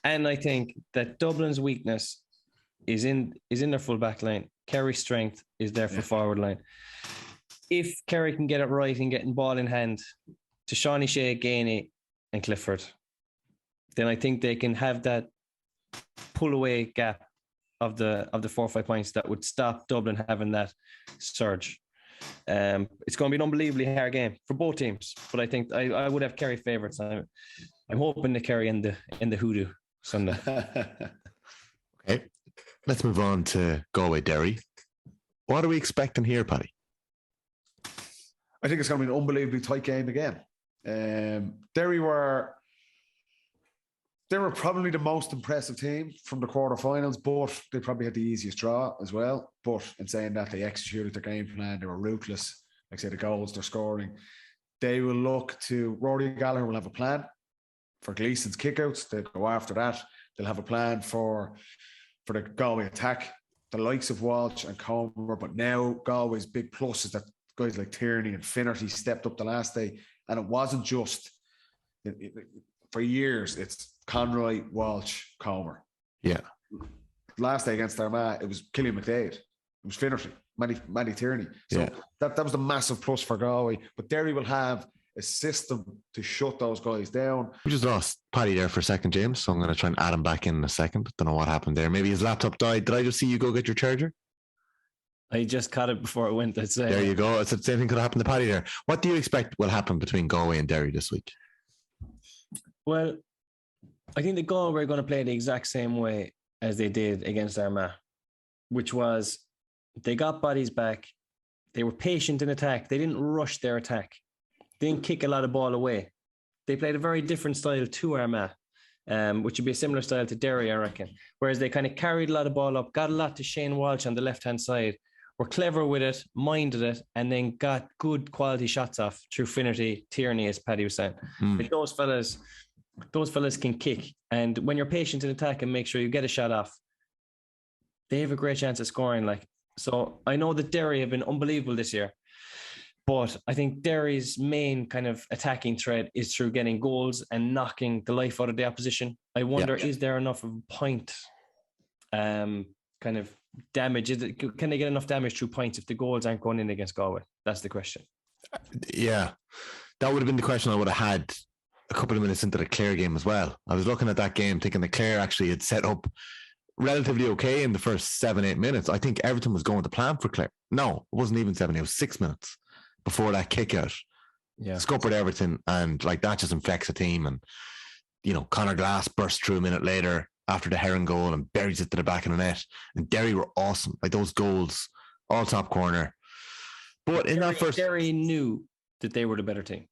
And I think that Dublin's weakness is in their full back line. Kerry's strength is there for forward line. If Kerry can get it right and getting ball in hand to Shawnee Shea, Gainey and Clifford, then I think they can have that pull away gap of the 4 or 5 points that would stop Dublin having that surge. It's going to be an unbelievably hard game for both teams, but I think I would have Kerry favourites. I'm hoping to Kerry in the hoodoo Sunday. Okay, let's move on to Galway-Derry. What are we expecting here, Paddy? I think it's going to be an unbelievably tight game again. Derry were probably the most impressive team from the quarterfinals, but they probably had the easiest draw as well. But in saying that, they executed their game plan. They were ruthless. Like I say, the goals they're scoring. They will look to Rory Gallagher will have a plan for Gleeson's kickouts. They'll go after that. They'll have a plan for the Galway attack, the likes of Walsh and Comer. But now Galway's big plus is that guys like Tierney and Finnerty stepped up the last day, and it wasn't just for years. It's Conroy, Walsh, Comer. Yeah. Last day against Armagh, it was Killian McDade. It was Finnerty, Matty Tierney. So that was the massive plus for Galway. But Derry will have a system to shut those guys down. We just lost Paddy there for a second, James, so I'm going to try and add him back in a second. Don't know what happened there. Maybe his laptop died. Did I just see you go get your charger? I just caught it before it went. There you go. It's the same thing could happen to Paddy there. What do you expect will happen between Galway and Derry this week? Well, I think the Galway are going to play the exact same way as they did against Armagh, which was they got bodies back. They were patient in attack. They didn't rush their attack. They didn't kick a lot of ball away. They played a very different style to Armagh, which would be a similar style to Derry, I reckon. Whereas they kind of carried a lot of ball up, got a lot to Shane Walsh on the left-hand side, were clever with it, minded it, and then got good quality shots off through Finnerty, Tierney, as Paddy was saying. But those fellas can kick. And when you're patient in attack and make sure you get a shot off, they have a great chance of scoring. So I know that Derry have been unbelievable this year, but I think Derry's main kind of attacking thread is through getting goals and knocking the life out of the opposition. I wonder, is there enough of a point kind of damage? Can they get enough damage through points if the goals aren't going in against Galway? That's the question. Yeah, that would have been the question I would have had a couple of minutes into the Clare game as well. I was looking at that game thinking that Clare actually had set up relatively okay in the first 7-8 minutes. I think everything was going to plan for Clare. No, it wasn't even 7, it was 6 minutes before that kick out. Yeah. Scuppered everything, and that just infects a team. And Conor Glass burst through a minute later after the Heron goal and buries it to the back of the net. And Derry were awesome. Those goals, all top corner. But in that first, Derry knew that they were the better team.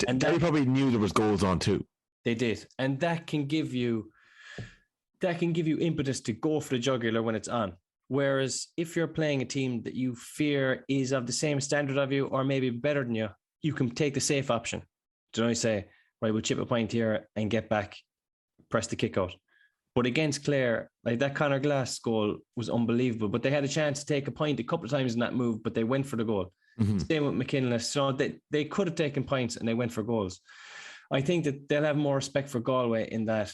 And Derry probably knew there was goals on too. They did. And that can give you impetus to go for the jugular when it's on. Whereas if you're playing a team that you fear is of the same standard of you or maybe better than you, you can take the safe option. Do you say, right, we'll chip a point here and get back, press the kick out. But against Clare, that Conor Glass goal was unbelievable. But they had a chance to take a point a couple of times in that move, but they went for the goal. Mm-hmm. Same with McKinless. So they could have taken points and they went for goals. I think that they'll have more respect for Galway in that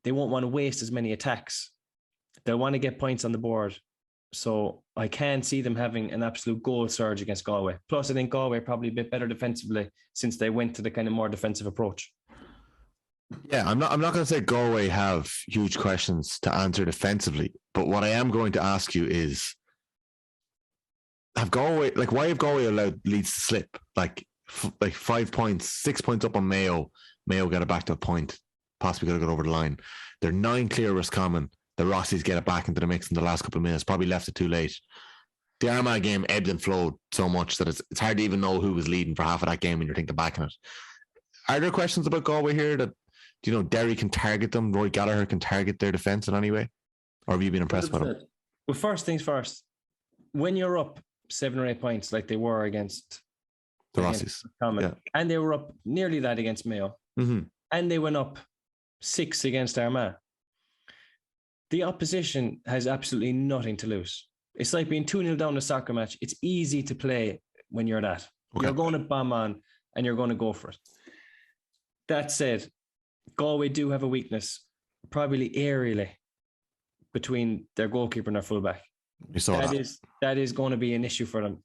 they won't want to waste as many attacks. They'll want to get points on the board. So I can't see them having an absolute goal surge against Galway. Plus, I think Galway are probably a bit better defensively since they went to the kind of more defensive approach. Yeah, I'm not going to say Galway have huge questions to answer defensively, but what I am going to ask you is, why have Galway allowed Leeds to slip? Like 5 points, 6 points up on Mayo. Mayo get it back to a point, possibly could have got over the line. They're 9 clear Roscommon. The Rossies get it back into the mix in the last couple of minutes, probably left it too late. The Armagh game ebbed and flowed so much that it's hard to even know who was leading for half of that game when you're thinking back on it. Are there questions about Galway here that, Derry can target them, Roy Gallagher can target their defence in any way? Or have you been impressed by them? Well, first things first, when you're up 7 or 8 points like they were against the Rossies, and they were up nearly that against Mayo, and they went up 6 against Armagh, the opposition has absolutely nothing to lose. It's like being 2-0 down a soccer match. It's easy to play when you're that. Okay. You're going to bomb on and you're going to go for it. That said, Galway do have a weakness, probably aerially, between their goalkeeper and their fullback. That is going to be an issue for them.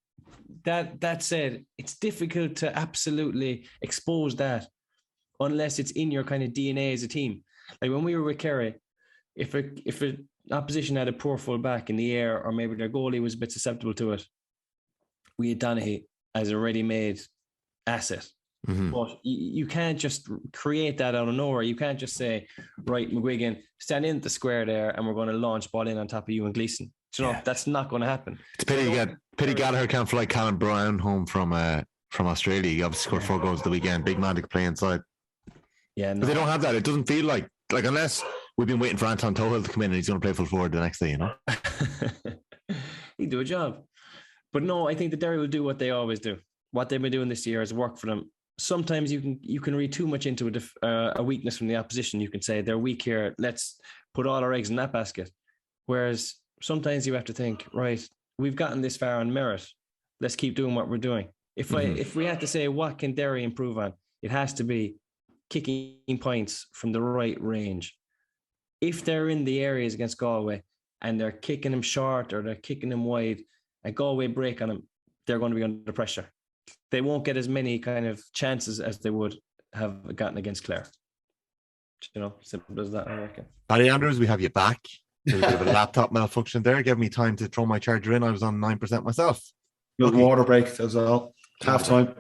That said, it's difficult to absolutely expose that unless it's in your kind of DNA as a team. Like when we were with Kerry, if an opposition had a poor fullback in the air, or maybe their goalie was a bit susceptible to it, we had Donaghy as a ready-made asset. But you can't just create that out of nowhere. You can't just say, right, McGuigan, stand in the square there and we're going to launch ball in on top of you and Gleeson. That's not going to happen. It's pity Gallagher can't fly Callum Brown home from Australia. He obviously scored 4 goals the weekend. Big man to play inside. Yeah, no. But they don't have that. It doesn't feel like unless we've been waiting for Anton Tohill to come in and he's going to play full forward the next day, He'd do a job. But no, I think the Derry will do what they always do. What they've been doing this year has worked for them. Sometimes you can read too much into a weakness from the opposition. You can say they're weak here. Let's put all our eggs in that basket. Whereas sometimes you have to think, right, we've gotten this far on merit. Let's keep doing what we're doing. If we had to say what can Derry improve on, it has to be kicking points from the right range. If they're in the areas against Galway and they're kicking them short or they're kicking them wide, and Galway break on them, they're going to be under pressure. They won't get as many kind of chances as they would have gotten against Clare. Simple as that, I reckon. Paddy Andrews, we have you back. There's a bit of a laptop malfunction there. Give me time to throw my charger in. I was on 9% myself. Little water break as well. Half time.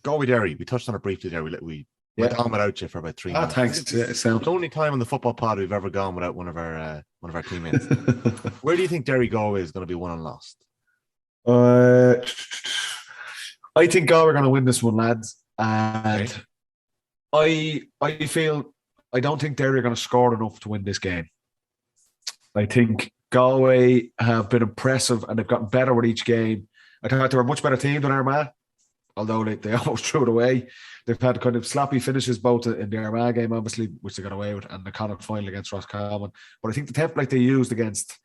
Galway-Derry. We touched on it briefly there. We went on without you for about 3 minutes. Thanks. It's the only time on the football pod we've ever gone without one of our teammates. Where do you think Derry-Galway is going to be won and lost? I think Galway are going to win this one, lads. And I don't think Derry are going to score enough to win this game. I think Galway have been impressive and they've gotten better with each game. I thought they were a much better team than Armagh, although they almost threw it away. They've had kind of sloppy finishes both in the Armagh game, obviously, which they got away with, and the Connacht final against Roscommon. But I think the template they used against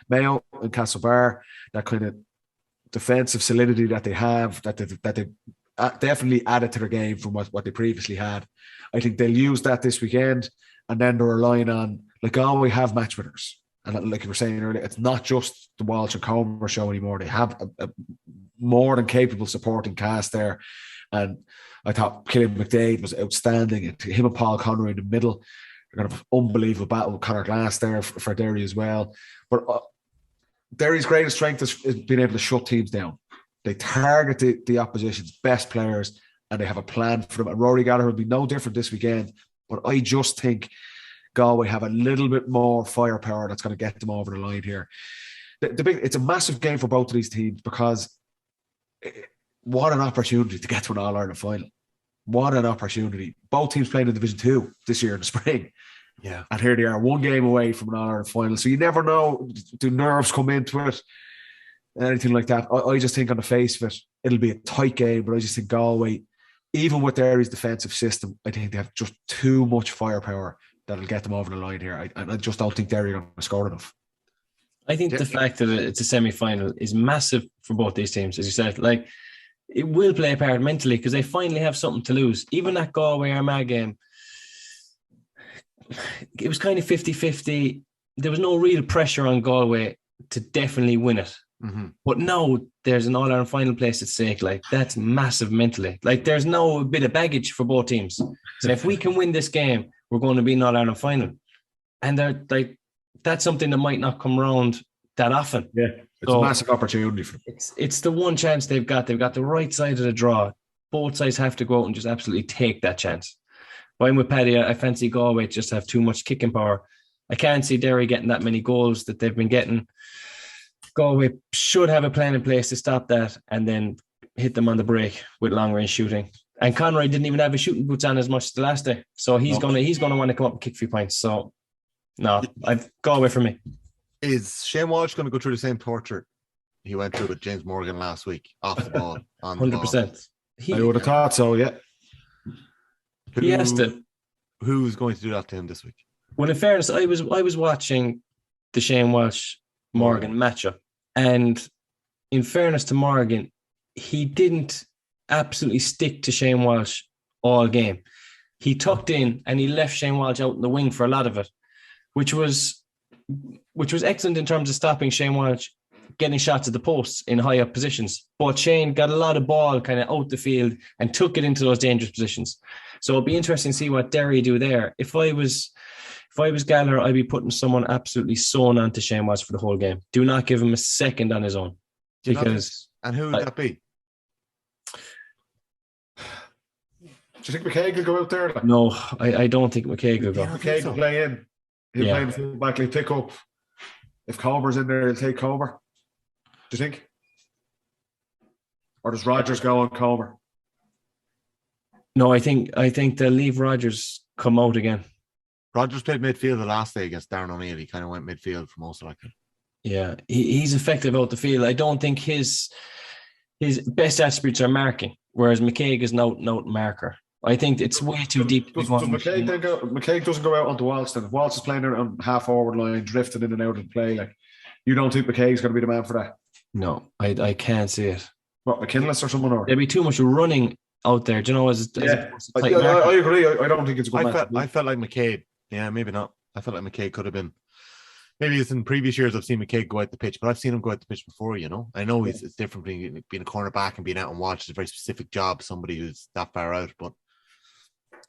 Mayo and Castlebar, that kind of defensive solidity that they have, that they definitely added to their game from what they previously had. I think they'll use that this weekend, and then they're relying on, like, Galway have match winners. And like you were saying earlier, it's not just the Walsh and Comer show anymore. They have a more than capable supporting cast there. And I thought Killian McDade was outstanding. Him and Paul Conroy in the middle. They're going to have an unbelievable battle with Conor Glass there for Derry as well. But Derry's greatest strength is being able to shut teams down. They target the opposition's best players and they have a plan for them. And Rory Gallagher will be no different this weekend. But I just think Galway have a little bit more firepower that's going to get them over the line here. It's a massive game for both of these teams because what an opportunity to get to an All-Ireland final. What an opportunity. Both teams playing in Division 2 this year in the spring. Yeah. And here they are, one game away from an All-Ireland final. So you never know, do nerves come into it? Anything like that. I just think on the face of it, it'll be a tight game, but I just think Galway, even with Derry's defensive system, I think they have just too much firepower that'll get them over the line here. I just don't think Derry are going to score enough. I think the fact that it's a semi-final is massive for both these teams, as you said. Like, it will play a part mentally because they finally have something to lose. Even that Galway-Armagh game, it was kind of 50-50. There was no real pressure on Galway to definitely win it. Mm-hmm. But now there's an All-Ireland final place at stake. Like, that's massive mentally. Like, there's no bit of baggage for both teams. So if we can win this game, we're going to be in All-Ireland final. And they're like, that's something that might not come around that often. Yeah, it's a massive opportunity for them. It's the one chance they've got. They've got the right side of the draw. Both sides have to go out and just absolutely take that chance. But I'm with Paddy. I fancy Galway just have too much kicking power. I can't see Derry getting that many goals that they've been getting. Galway should have a plan in place to stop that and then hit them on the break with long range shooting. And Conroy didn't even have his shooting boots on as much the last day, so he's gonna want to come up and kick a few points. So no, I've Galway for me. Is Shane Walsh going to go through the same torture he went through with James Morgan last week off the ball? 100%. I would have thought so. Yeah. He has to. Who's going to do that to him this week? Well, in fairness, I was watching the Shane Walsh Morgan matchup, and in fairness to Morgan, he didn't absolutely stick to Shane Walsh all game. He tucked in and he left Shane Walsh out in the wing for a lot of it, which was excellent in terms of stopping Shane Walsh getting shots at the posts in high up positions. But Shane got a lot of ball kind of out the field and took it into those dangerous positions. So it'll be interesting to see what Derry do there. If I was Gallagher, I'd be putting someone absolutely sewn onto Shane Walsh for the whole game. Do not give him a second on his own. And who would that be? Do you think McKaig will go out there? No, I don't think McKaig will go. McKaig will play in. He'll play in the full back. He'll pick up. If Comer's in there, he'll take Comer. Do you think? Or does Rodgers go on Comer? No, I think they'll leave Rodgers come out again. Rodgers played midfield the last day against Darren O'Neill. He kind of went midfield for most of that. Yeah, he's effective out the field. I don't think his best attributes are marking, whereas McKaig is no marker. I think it's way too deep. Does McKaig then go? McKaig doesn't go out onto Walsh then. If Walsh is playing on half forward line, drifting in and out of the play, like, you don't think McKaig's going to be the man for that? No, I can't see it. What, McKinless or someone? Or there'd be too much running out there. Do you know? I agree. I don't think it's a good match. I felt like McKaig. Yeah, maybe not. I felt like McKaig could have been. Maybe it's in previous years I've seen McKaig go out the pitch, but I've seen him go out the pitch before, you know. I know it's different being a cornerback and being out and watch. It's a very specific job, somebody who's that far out, but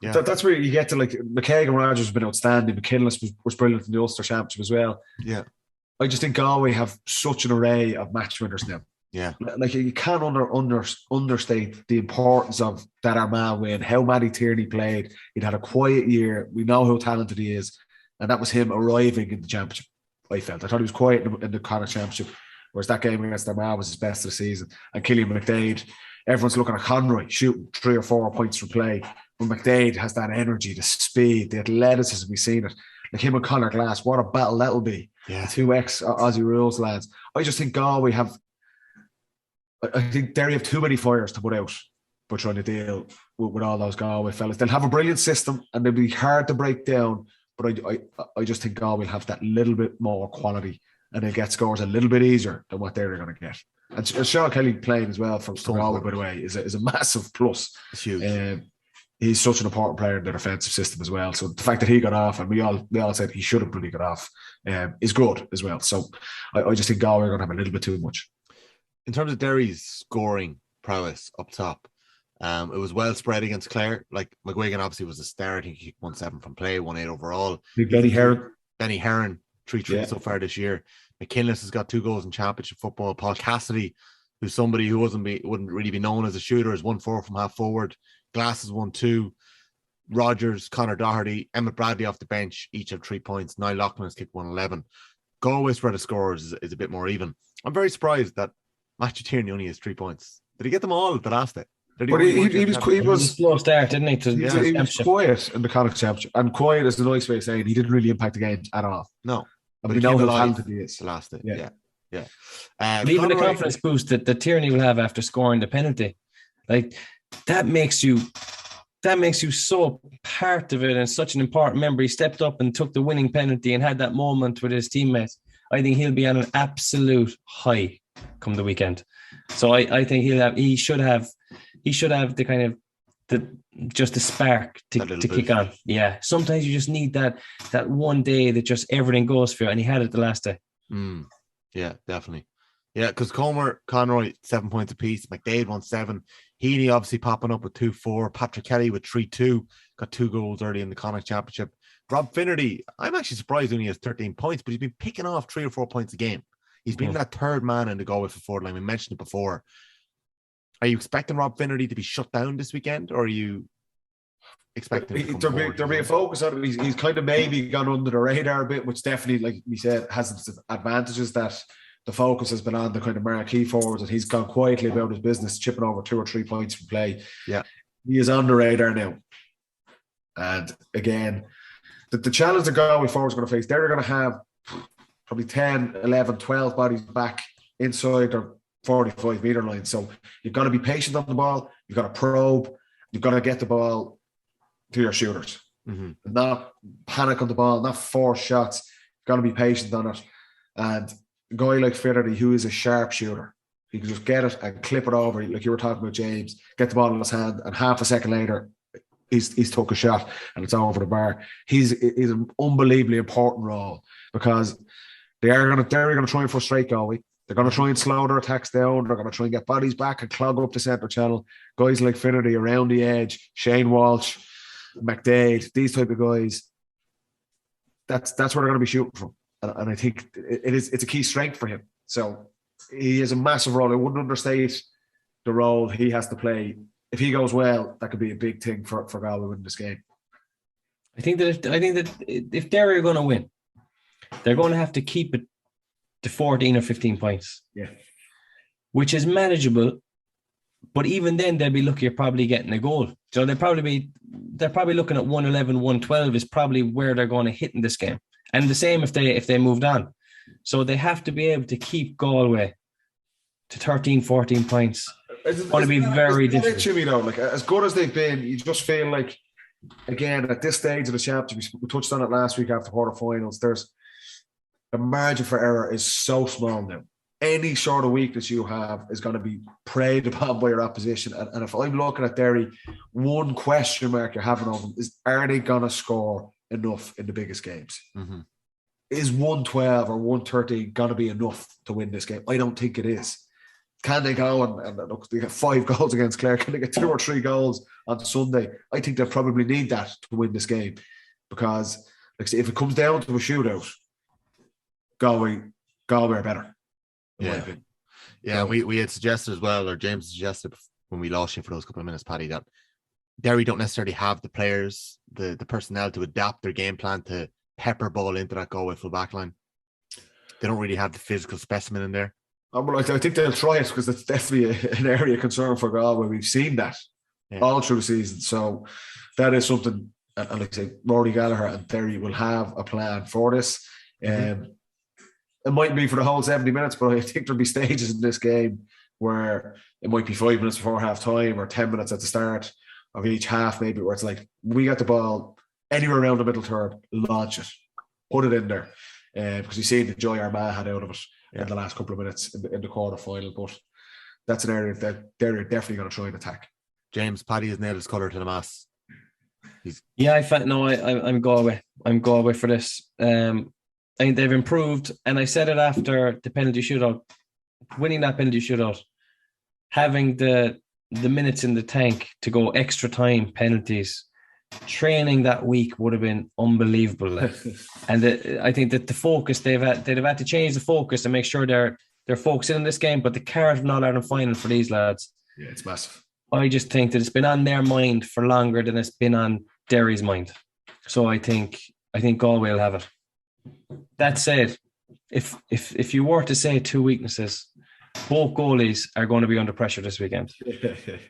yeah. That's where you get to, like, McKaig and Rodgers have been outstanding. McKinless was brilliant in the Ulster Championship as well. Yeah. I just think Galway have such an array of match winners now. Yeah. Like, you can't understate the importance of that Armagh win, how Matty Tierney played. He'd had a quiet year. We know how talented he is. And that was him arriving in the championship, I felt. I thought he was quiet in the Connacht Championship, whereas that game against Armagh was his best of the season. And Killian McDade, everyone's looking at Conroy shooting 3 or 4 points from play. But McDade has that energy, the speed, the athleticism. We've seen it. Like him and Conor Glass, what a battle that'll be. Yeah. 2 ex-Aussie rules lads. I just think Galway have... I think Derry have too many fires to put out by trying to deal with all those Galway fellas. They'll have a brilliant system and they'll be hard to break down, but I just think Galway will have that little bit more quality and they'll get scores a little bit easier than what they're going to get. And Sean Kelly playing as well from Galway, by the way, is a massive plus. It's huge. He's such an important player in their defensive system as well. So the fact that he got off, and we all said he should have really got off, is good as well. So I just think Galway are going to have a little bit too much. In terms of Derry's scoring prowess up top, it was well spread against Clare. Like, McGuigan obviously was a star. I think he kicked 1-7 from play, 1-8 overall. Benny Heron, 3-3 so far this year. McKinless has got 2 goals in championship football. Paul Cassidy, who's somebody who wouldn't really be known as a shooter, is 1-4 from half forward. Glass is 1-2. Rodgers, Conor Doherty, Emmett Bradley off the bench, each have 3 points. Niall Loughlin has kicked 1-11. Galway spread of scores is a bit more even. I'm very surprised that Matthew Tierney only has 3 points. Did he get them all the last day? But he was a slow start, didn't he? He was quiet in the Connacht Championship, and quiet is a nice way of saying he didn't really impact the game at all. No, but we know how talented he is. The last day, yeah. Even the confidence boost that Tierney will have after scoring the penalty, like that makes you so part of it and such an important member. He stepped up and took the winning penalty and had that moment with his teammates. I think he'll be on an absolute high come the weekend. So I think he should have the kind of the spark to kick on. Yeah. Sometimes you just need that one day that just everything goes for you, and he had it the last day. Yeah, definitely. Yeah, because Comer, Conroy, 7 points apiece. McDade won 7. Heaney obviously popping up with 2-4. Patrick Kelly with 3-2. Got 2 goals early in the Connacht Championship. Rob Finnerty, I'm actually surprised only has 13 points, but he's been picking off 3 or 4 points a game. He's been that third man in the Galway for forward line. We mentioned it before. Are you expecting Rob Finnerty to be shut down this weekend, or are you expecting him to there be a focus on it? He's kind of maybe gone under the radar a bit, which definitely, like we said, has its advantages that the focus has been on the kind of marquee forwards, and he's gone quietly about his business, chipping over 2 or 3 points from play. Yeah. He is on the radar now. And again, the challenge the Galway forwards are going to face, they're going to have probably 10, 11, 12 bodies back inside their 45-metre line. So you've got to be patient on the ball. You've got to probe. You've got to get the ball to your shooters. Not panic on the ball, not force shots. You've got to be patient on it. And a guy like Finnerty, who is a sharp shooter, he can just get it and clip it over, like you were talking about, James, get the ball in his hand, and half a second later, he's took a shot and it's over the bar. He's an unbelievably important role, because they're going to try and frustrate Galway. They're going to try and slow their attacks down. They're going to try and get bodies back and clog up the centre channel. Guys like Finnerty around the edge, Shane Walsh, McDade, these type of guys. That's where they're going to be shooting from. And I think it's a key strength for him. So he has a massive role. I wouldn't understate the role he has to play. If he goes well, that could be a big thing for Galway winning this game. I think that if Derry are going to win, they're going to have to keep it to 14 or 15 points. Yeah. Which is manageable. But even then, they'll be lucky at probably getting a goal. So they're probably looking at 111, 112 is probably where they're going to hit in this game. And the same if they moved on. So they have to be able to keep Galway to 13, 14 points. It's going to be very difficult. Jimmy, though, like, as good as they've been, you just feel like, again, at this stage of the championship, we touched on it last week after quarterfinals, the margin for error is so small now. Any sort of weakness you have is going to be preyed upon by your opposition. And if I'm looking at Derry, one question mark you're having on them is, are they going to score enough in the biggest games? Is 112 or 113 going to be enough to win this game? I don't think it is. Can they go and look, they get 5 goals against Clare? Can they get 2 or 3 goals on Sunday? I think they'll probably need that to win this game, because, like I say, if it comes down to a shootout, Galway are better. Yeah. We had suggested as well, or James suggested when we lost you for those couple of minutes, Paddy, that Derry don't necessarily have the players, the personnel to adapt their game plan to pepper ball into that Galway full back line. They don't really have the physical specimen in there. I think they'll try it, because it's definitely an area of concern for Galway. We've seen that all through the season. So that is something, and like I say, Rory Gallagher and Derry will have a plan for this. It might be for the whole 70 minutes, but I think there'll be stages in this game where it might be 5 minutes before half time or 10 minutes at the start of each half, maybe, where it's like, we got the ball anywhere around the middle third, launch it, put it in there. Because you see the joy Armagh had out of it in the last couple of minutes in the quarter final. But that's an area that they're definitely going to try and attack. James, Paddy has nailed his colour to the mass. I'm Galway. I'm Galway for this. I think they've improved, and I said it after the penalty shootout, winning that penalty shootout, having the minutes in the tank to go extra time, penalties, training that week would have been unbelievable. And I think that the focus they'd have had to change the focus and make sure they're focusing on this game. But the Cardiff and All-Ireland final for these lads, it's massive. I just think that it's been on their mind for longer than it's been on Derry's mind. So I think Galway will have it. That said, if you were to say 2 weaknesses, both goalies are going to be under pressure this weekend.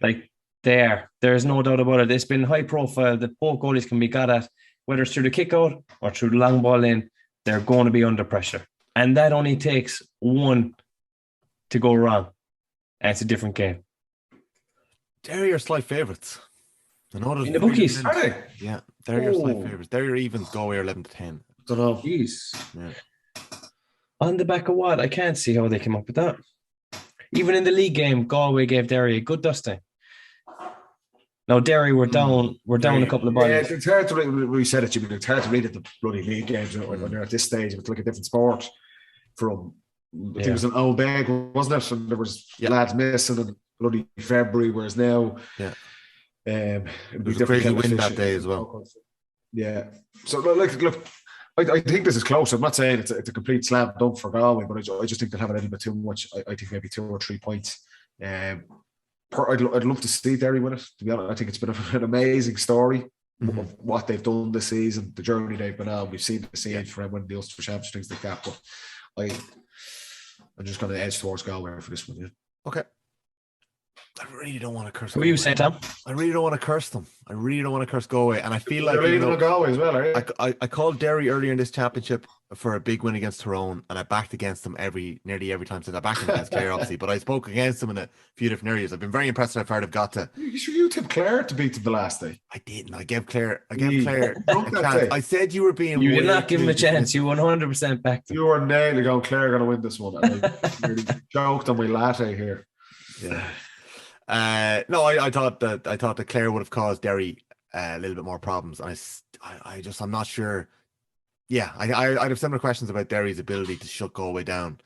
Like, there's no doubt about it. It's been high profile that both goalies can be got at, whether it's through the kick out or through the long ball in. They're going to be under pressure, and that only takes one to go wrong, and it's a different game. Derry are slight favourites. In the bookies, are they? Yeah, Derry are slight favourites. Derry are evens. Galway are 11-10. Don't know. Jeez. Yeah. On the back of what? I can't see how they came up with that. Even in the league game, Galway gave Derry a good dusting. No, Derry, we're down a couple of bodies. Yeah, it's hard to read. We said it, Jimmy. It's hard to read at the bloody league games when they're at this stage. It's like a different sport from. I think it was an old bag, wasn't it? And there was lads missing in bloody February, whereas now, it was a crazy win that day as well. Yeah. So look, I think this is close. I'm not saying it's a complete slam dunk for Galway, but I just think they'll have a little bit too much. I think maybe 2 or 3 points. I'd love to see Derry win it. To be honest, I think it's been an amazing story of what they've done this season, the journey they've been on. We've seen the same for winning the Ulster Championship, things like that. But I'm just going to edge towards Galway for this one. Yeah. Okay. I really don't want to curse. What were you saying, Tom? I really don't want to curse them. I really don't want to curse Galway, and I feel like Galway as well. Are you? I called Derry earlier in this championship for a big win against Tyrone, and I backed against them nearly every time since. I backed them against Clare, obviously, but I spoke against them in a few different areas. I've been very impressed how far they've got to. You tipped Clare to beat them the last day. I didn't. I gave Clare a chance. I said you were being. You did not give him a chance. You 100% backed them. You were nailing going. Clare are going to win this one. And I really joked on my latte here. Yeah. No, I thought that Clare would have caused Derry a little bit more problems. And I'm not sure. Yeah, I'd have similar questions about Derry's ability to shut Galway down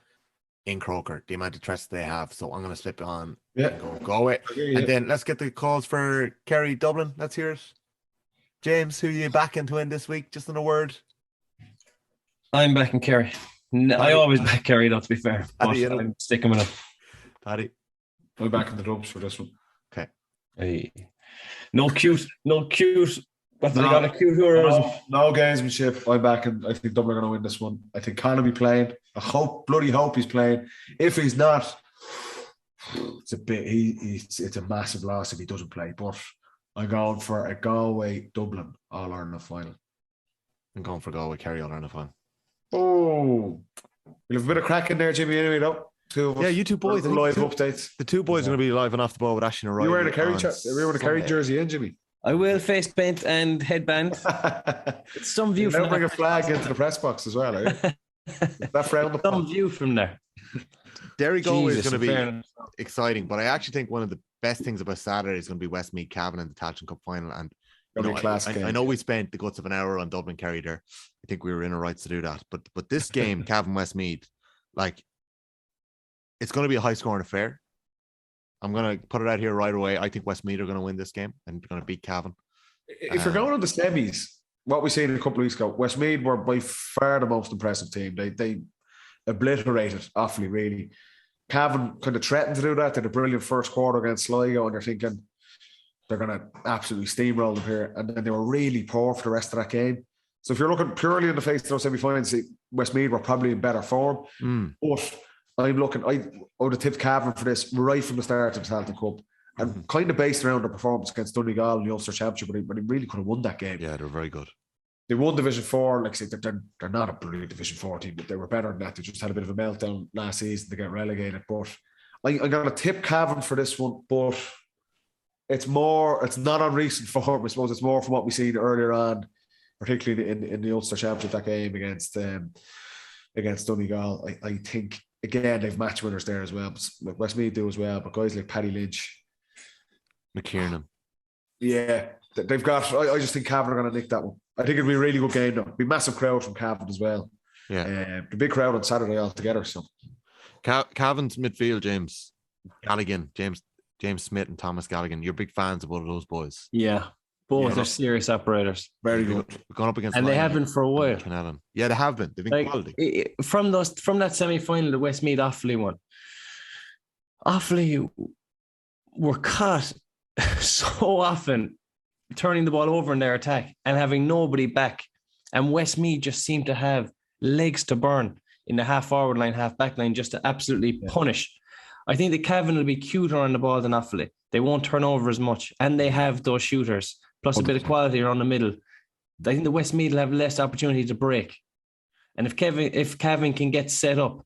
in Croker, the amount of threats they have. So I'm going to slip it on and go Galway. And then let's get the calls for Kerry Dublin. Let's hear it. James, who are you backing to win this week? Just in a word. I'm backing Kerry. I always back Kerry, though, to be fair. But I'm sticking with it. Paddy. I'm back in the Dubs for this one. Okay. Hey. No cute. What they got a cute heroism? No gamesmanship. I'm back, and I think Dublin are going to win this one. I think Conor will be playing. I bloody hope he's playing. If he's not, it's a massive loss if he doesn't play. But I'm going for a Galway-Dublin All-Ireland final. I'm going for Galway-Kerry All-Ireland final. Oh, we'll have a bit of crack in there, Jimmy. Anyway, though. Yeah, you two boys. Live updates. The two boys are going to be live and off the ball with Ashton and Ryan. You wearing a Kerry jersey in, Jimmy? I will face paint and headband. It's some view from there. Bring a flag into the press box as well, are you? That frowned upon. Some view from there. Derry Galway is going to be exciting, but I actually think one of the best things about Saturday is going to be Westmeath Cavan in the Tailteann Cup Final. And I know we spent the guts of an hour on Dublin-Kerry there. I think we were in our rights to do that. But this game, Cavan-Westmeath, it's going to be a high-scoring affair. I'm going to put it out here right away. I think Westmeath are going to win this game and they're going to beat Cavan. If you're going on the semis, what we seen a couple of weeks ago, Westmeath were by far the most impressive team. They obliterated Offaly, really. Cavan kind of threatened to do that. They had a brilliant first quarter against Sligo, and you're thinking they're going to absolutely steamroll them here. And then they were really poor for the rest of that game. So if you're looking purely in the face of those semi-finals, Westmeath were probably in better form. But I'm looking, I would have tipped Cavan for this right from the start of the Tailteann Cup, and kind of based around their performance against Donegal in the Ulster Championship, but they really could have won that game. Yeah, they're very good. They won Division 4. Like I said, they're not a brilliant Division 4 team, but they were better than that. They just had a bit of a meltdown last season to get relegated. But I'm going to tip Cavan for this one, but it's not on recent form. I suppose it's more from what we've seen earlier on, particularly in the Ulster Championship, that game against Donegal. I think, again, they've match winners there as well. But Westmeath do as well. But guys like Paddy Lynch, McKiernan. Yeah, they've got. I just think Cavan are going to nick that one. I think it'll be a really good game, though. It'll be a massive crowd from Cavan as well. Yeah. The big crowd on Saturday altogether. So, Cavan's midfield, James Galligan, James Smith and Thomas Galligan. You're big fans of both of those boys. Yeah. Both are serious operators. Very good. We've gone up against and they have been for a while. Yeah, they have been. They've been quality. From that semi-final, the Westmeath Offaly one. Offaly were caught so often turning the ball over in their attack and having nobody back. And Westmeath just seemed to have legs to burn in the half forward line, half back line, just to absolutely punish. I think the Cavan will be cuter on the ball than Offaly. They won't turn over as much, and they have those shooters, plus a bit of quality around the middle. I think the Westmeath will have less opportunity to break. And if Cavan can get set up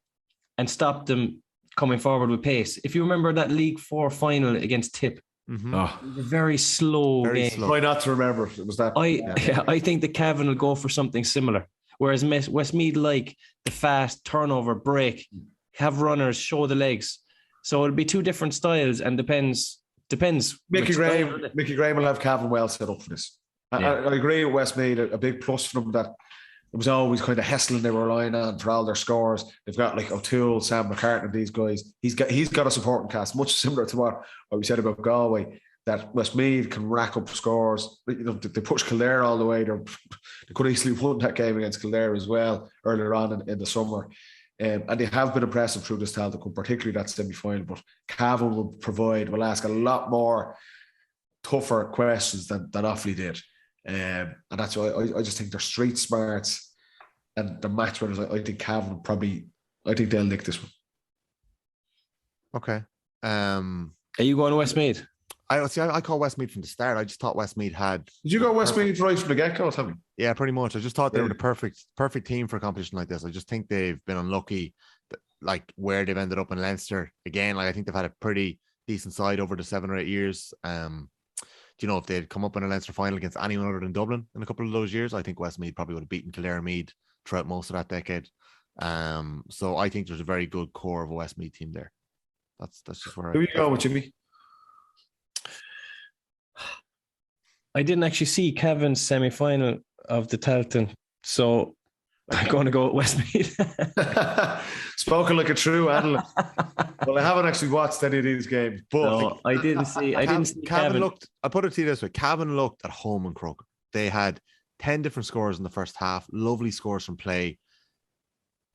and stop them coming forward with pace. If you remember that League 4 final against Tip, it was a very slow game. Try not to remember it was that. I think the Cavan will go for something similar. Whereas Westmeath like the fast turnover, break, have runners, show the legs. So it'll be two different styles, and depends Depends. Mickey Graham will have Cavan well set up for this. I agree with Westmeath. A big plus for them that it was always kind of Heslin they were relying on for all their scores. They've got like O'Toole, Sam McCartney, these guys. He's got a supporting cast, much similar to what we said about Galway, that Westmeath can rack up scores. You know, they pushed Kildare all the way. They could easily won that game against Kildare as well earlier on in the summer. And they have been impressive through this Tailteann Cup, particularly that semi-final. But Cavan will ask a lot more tougher questions than Offaly did. And that's why I just think they're street smarts and the match winners. I think Cavan I think they'll nick this one. Okay. Are you going to Westmeath? I call Westmeath from the start. I just thought Westmeath had. Did you go Westmeath right from the get-go, Tommy? Yeah, pretty much. I just thought they were the perfect team for a competition like this. I just think they've been unlucky, like where they've ended up in Leinster again. Like I think they've had a pretty decent side over the 7 or 8 years. Do you know if they'd come up in a Leinster final against anyone other than Dublin in a couple of those years? I think Westmeath probably would have beaten Kildare Meath throughout most of that decade. So I think there's a very good core of a Westmeath team there. That's just where. Who are you going with, Jimmy? I didn't actually see Cavan's semi-final of the Tailteann, so I'm going to go with Westmeath. Spoken like a true analyst. Well, I haven't actually watched any of these games, but no, I didn't see Cavan looked. I put it to you this way: Cavan looked at home in Croker. They had 10 different scores in the first half, lovely scores from play,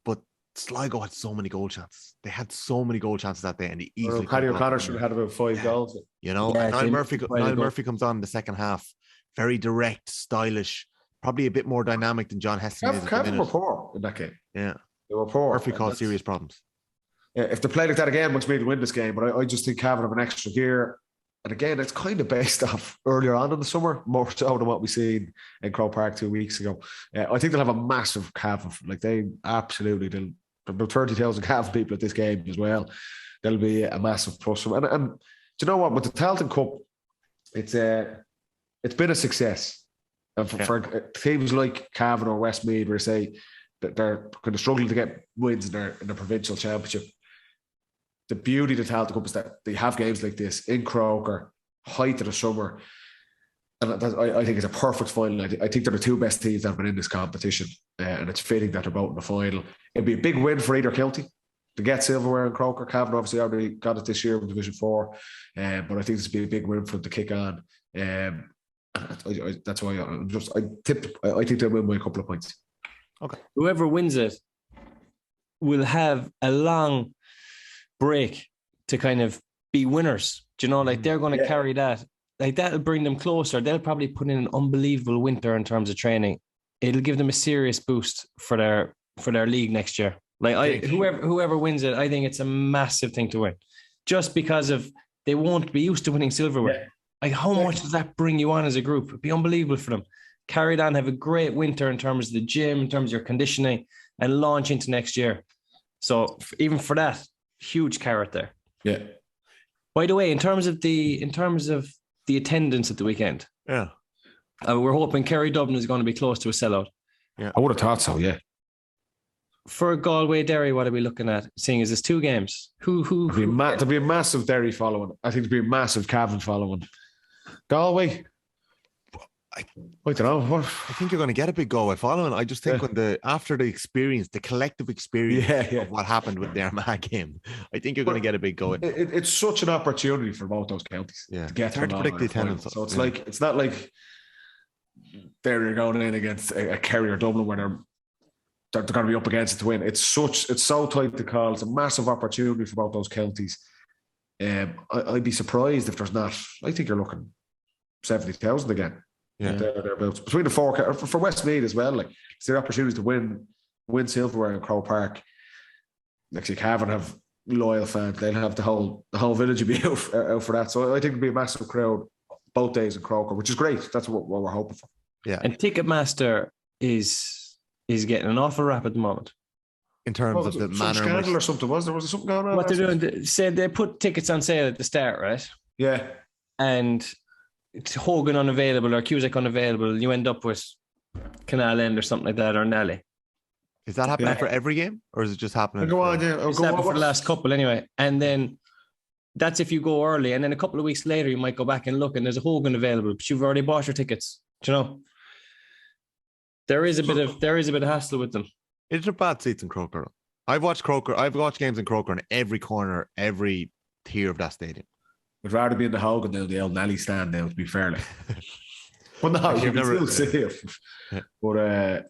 but Sligo had so many goal chances. They had so many goal chances that day, and they easily. Paddy O'Connor should have had about 5 goals. You know, Niall Murphy comes on in the second half, very direct, stylish, probably a bit more dynamic than John Heston is. Cavan were poor in that game. Yeah, they were poor. Murphy caused serious problems. Yeah, if they play like that again, much me to win this game. But I just think Cavan have an extra gear. And again, it's kind of based off earlier on in the summer, more so than what we seen in Croke Park 2 weeks ago. I think they'll have a massive Cavan. Like they'll about 30,000 Cavan people at this game as well. There'll be a massive plus for them. And do you know what? With the Tailteann Cup, it's been a success. And for teams like Cavan or Westmeath, where say that they're kind of struggling to get wins in the provincial championship, the beauty of the Tailteann Cup is that they have games like this in Croker, height of the summer. And I think it's a perfect final. I think they're the 2 best teams that have been in this competition. And it's fitting that they're both in the final. It'd be a big win for either county to get silverware in Croker. Cavan obviously already got it this year in Division 4. But I think this would be a big win for them to kick on. That's why I think they'll win by a couple of points. Okay. Whoever wins it will have a long break to kind of be winners. Do you know, like they're going to carry that. Like that'll bring them closer. They'll probably put in an unbelievable winter in terms of training. It'll give them a serious boost for their league next year. Like whoever wins it, I think it's a massive thing to win. Just because of they won't be used to winning silverware. Yeah. Like how much does that bring you on as a group? It'd be unbelievable for them. Carry on, have a great winter in terms of the gym, in terms of your conditioning, and launch into next year. So even for that, huge carrot there. Yeah. By the way, in terms of the attendance at the weekend, we're hoping Kerry Dublin is going to be close to a sellout. Yeah, I would have thought so. Yeah. For Galway-Derry, what are we looking at? Seeing as it's 2 games, there'll be a massive Derry following. I think there'll be a massive Cavan following. Galway. I don't know. I think you're going to get a big Galway following. I just think after the collective experience of what happened with the Armagh game, I think you're going to get a big Galway. It's such an opportunity for both those counties to get hard to predict the attendance. So it's not like Derry are going in against a Kerry or Dublin where they're going to be up against it to win. It's so tight to call. It's a massive opportunity for both those counties. I'd be surprised if there's not. I think you're looking 70,000 again. Yeah, thereabouts. Between the 4 for Westmeath as well. Like it's their opportunity to win silverware in Croke Park. Actually, Cavan have loyal fans. They'll have the whole village will be out for that. So I think it'll be a massive crowd both days in Croker, which is great. That's what we're hoping for. Yeah, and Ticketmaster is getting an awful rap at the moment. In terms of the manner, scandal or something was there something going on? What they're doing? They said they put tickets on sale at the start, right? Yeah, and it's Hogan unavailable or Cusack unavailable, you end up with Canal End or something like that, or Nelly. Is that happening for every game, or is it just happening? Go on, yeah. It's happened for the last couple anyway. And then that's if you go early, and then a couple of weeks later you might go back and look, and there's a Hogan available, but you've already bought your tickets. Do you know? There is a bit of hassle with them. It's a bad seats in Croker. I've watched games in Croker in every corner, every tier of that stadium. I'd rather be in the Hogan than the old Nelly stand now, to be fair. Like. But no, you can still see it. But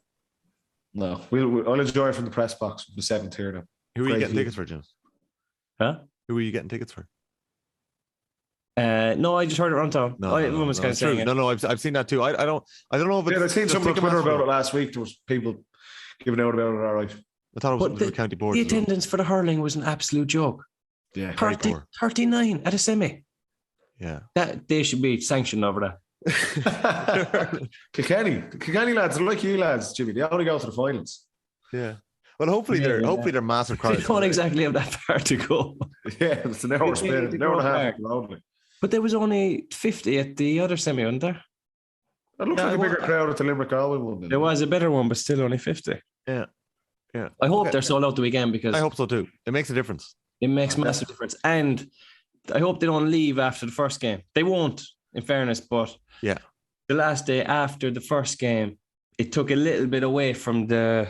no, I'll enjoy it from the press box, the 7th tier now. Who are you getting tickets for, Jim? Huh? Who are you getting tickets for? No, I just heard it around town. Everyone was kind of saying it. No, I've seen that too. I don't know if it's... I've seen someone on Twitter about it last week. There was people giving out about it, all right. I thought it was the county board. The attendance for the hurling was an absolute joke. Yeah, 39 at a semi. Yeah. That they should be sanctioned over that. Kilkenny lads are like you lads, Jimmy. They only go to the finals. Yeah. Well, hopefully they're massive crowds. They don't exactly have that far to go. Yeah, it's an hour spin, an hour and a half. But there was only 50 at the other semi, wasn't there? It looks like a bigger crowd at the Limerick Galway one. There was a better one, but still only 50. Yeah. Yeah. I hope they're sold out the weekend, because I hope so too. It makes a difference. It makes massive difference. And I hope they don't leave after the first game. They won't, in fairness, but yeah, the last day after the first game, it took a little bit away from the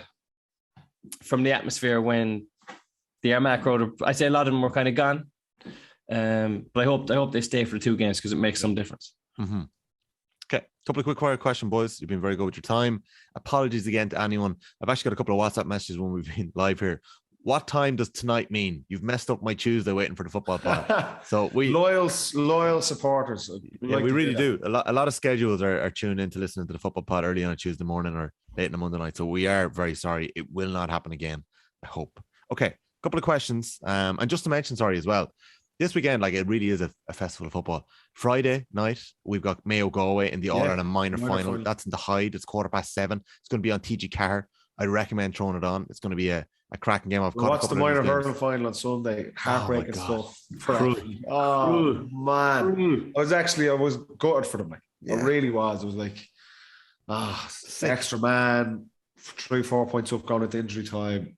atmosphere when the Armagh crowd, I'd say a lot of them were kind of gone. But I hope they stay for the 2 games, because it makes some difference. Mm-hmm. Okay, couple of quick fire questions, boys. You've been very good with your time. Apologies again to anyone. I've actually got a couple of WhatsApp messages when we've been live here. What time does tonight mean? You've messed up my Tuesday waiting for the football pod. So we loyal supporters. We really do. A lot of schedules are tuned in to listening to the football pod early on a Tuesday morning or late on a Monday night. So we are very sorry. It will not happen again, I hope. Okay, a couple of questions. And just to mention, sorry as well, this weekend, like, it really is a festival of football. Friday night, we've got Mayo Galway in the All-Ireland minor final. That's in the Hyde. It's 7:15. It's going to be on TG Carr. I'd recommend throwing it on. It's going to be a cracking game. What's the minor hurling final on Sunday? Heartbreaking stuff. Cruel. Man. I was gutted for them. Like. Yeah. I really was. It was like, extra man, 3-4 points up going into injury time.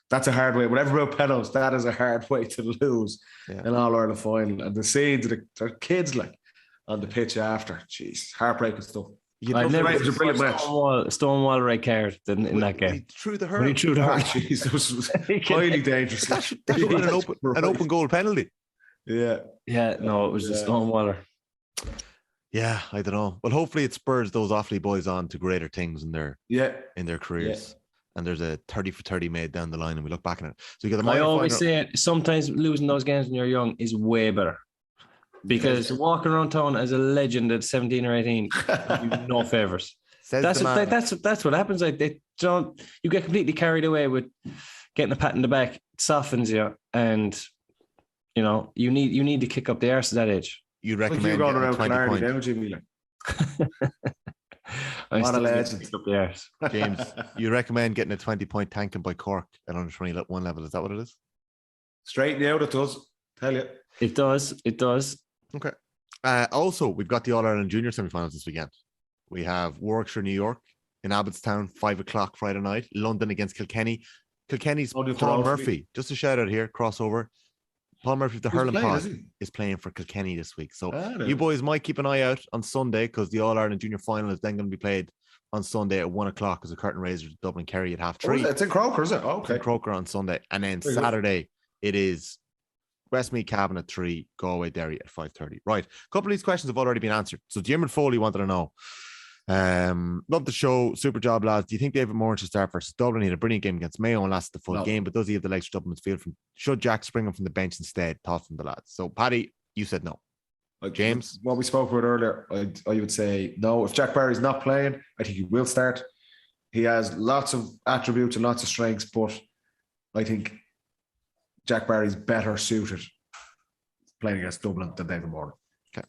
That's a hard way. Whatever about penalties, that is a hard way to lose in All-Ireland final. And the scenes of their kids like on the pitch after, jeez, heartbreaking stuff. I never was a brilliant match. Stonewall red card in that game. He threw the hurl. Jeez, it was highly dangerous. That should have been an open goal penalty. Yeah. Yeah, no, it was a Stonewaller. Yeah, I don't know. Well, hopefully it spurs those Offaly boys on to greater things in their careers. Yeah. And there's a 30 for 30 made down the line, and we look back on it. So you got I always say it, sometimes losing those games when you're young is way better. Because walking around town as a legend at 17 or 18, you do no favours. That's what happens. Like, you get completely carried away with getting a pat in the back. It softens you, and you need to kick up the arse at that age. You'd recommend going around 20 points. Now, Jimmy. What a legend. James, you recommend getting a 20-point tanking by Cork at under 21 level. Is that what it is? Straighten out, it does. Tell you. It does. Okay. Also, we've got the All-Ireland Junior semi-finals this weekend. We have Warwickshire, New York in Abbottstown, 5:00 Friday night. London against Kilkenny. Kilkenny's Paul Murphy. Just a shout out here, crossover. Paul Murphy of the hurling pod is playing for Kilkenny this week. So you boys might keep an eye out on Sunday, because the All-Ireland Junior final is then going to be played on Sunday at 1:00 as a curtain raiser to Dublin-Kerry at 3:30. It's in Croker, is it? Oh, okay. It's in Croker on Sunday. And then Saturday, it is Westmeath, Cavan at 3, Galway-Derry at 5:30. Right. A couple of these questions have already been answered. So Jim and Foley wanted to know. Love the show. Super job, lads. Do you think David Moran should start versus Dublin? He had a brilliant game against Mayo and lasted the full game, but does he have the legs for Dublin's field? Should Jack spring him from the bench instead? Thoughts from the lads. So, Paddy, you said no. James? What we spoke about earlier, I would say no. If Jack Barry's not playing, I think he will start. He has lots of attributes and lots of strengths, but I think Jack Barry's better suited playing against Dublin than David Moran. Okay.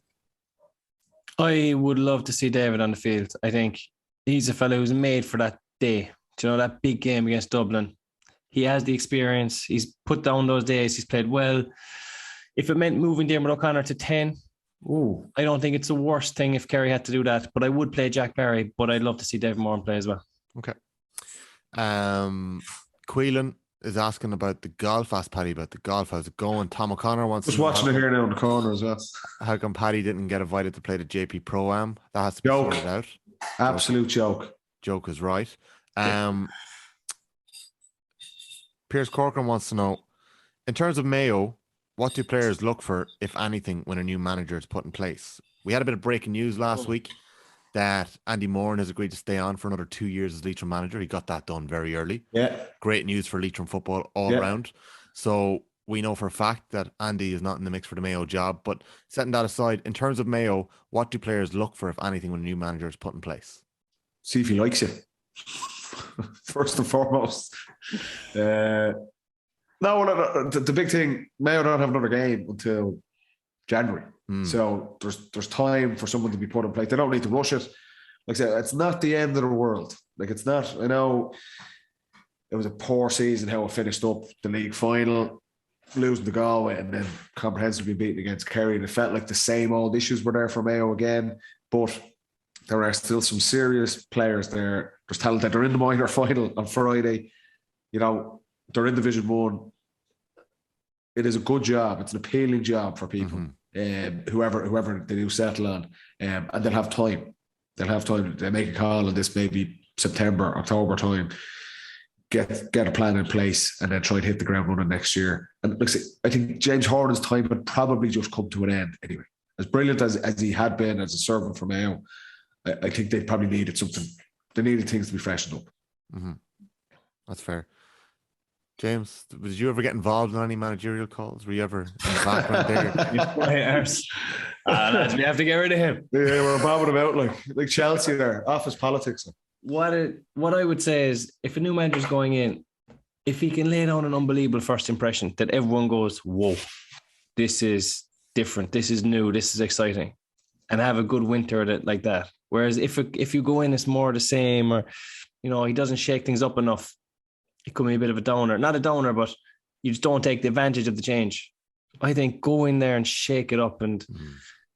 I would love to see David on the field. I think he's a fellow who's made for that day. Do you know, that big game against Dublin? He has the experience. He's put down those days. He's played well. If it meant moving Dermot O'Connor to 10, I don't think it's the worst thing if Kerry had to do that. But I would play Jack Barry, but I'd love to see David Moran play as well. Okay. Quelan is asking about the golf. Ask Paddy about the golf. How's it going? Tom O'Connor wants Just to know watching it here now in the corner as well. how come Paddy didn't get invited to play the JP Pro-Am? That has to be Joke. sorted out. Absolute joke. Joke is right. Piers Corcoran wants to know, in terms of Mayo, what do players look for, if anything, when a new manager is put in place? We had a bit of breaking news last week that Andy Moran has agreed to stay on for another 2 years as Leitrim manager. He got that done very early. Yeah. Great news for Leitrim football all round. So we know for a fact that Andy is not in the mix for the Mayo job. But setting that aside, in terms of Mayo, what do players look for, if anything, when a new manager is put in place? See if he likes you. First and foremost. The big thing, Mayo don't have another game until January. So there's time for someone to be put in place. They don't need to rush it. Like I said, it's not the end of the world. Like, it's not. I know it was a poor season how it finished up, the league final, losing to Galway and then comprehensively beaten against Kerry. And it felt like the same old issues were there for Mayo again. But there are still some serious players there. There's talent that are in the minor final on Friday. You know, they're in Division 1. It is a good job. It's an appealing job for people. Whoever they do settle on, and they'll have time. They make a call on this maybe September, October time. Get a plan in place, and then try and hit the ground running next year. And look, I think James Horner's time would probably just come to an end anyway. As brilliant as he had been as a servant for Mayo, I think they probably needed something. They needed things to be freshened up. That's fair. James, did you ever get involved in any managerial calls? Were you ever in the background there? Lads, we have to get rid of him. Yeah, we're bobbing about like Chelsea there, office politics. What I would say is, if a new manager's going in, if he can lay down an unbelievable first impression that everyone goes, whoa, this is different, this is new, this is exciting, and have a good winter at it like that. Whereas if you go in, it's more the same, or he doesn't shake things up enough, it could be a bit of a downer. Not a downer, but you just don't take the advantage of the change. I think go in there and shake it up and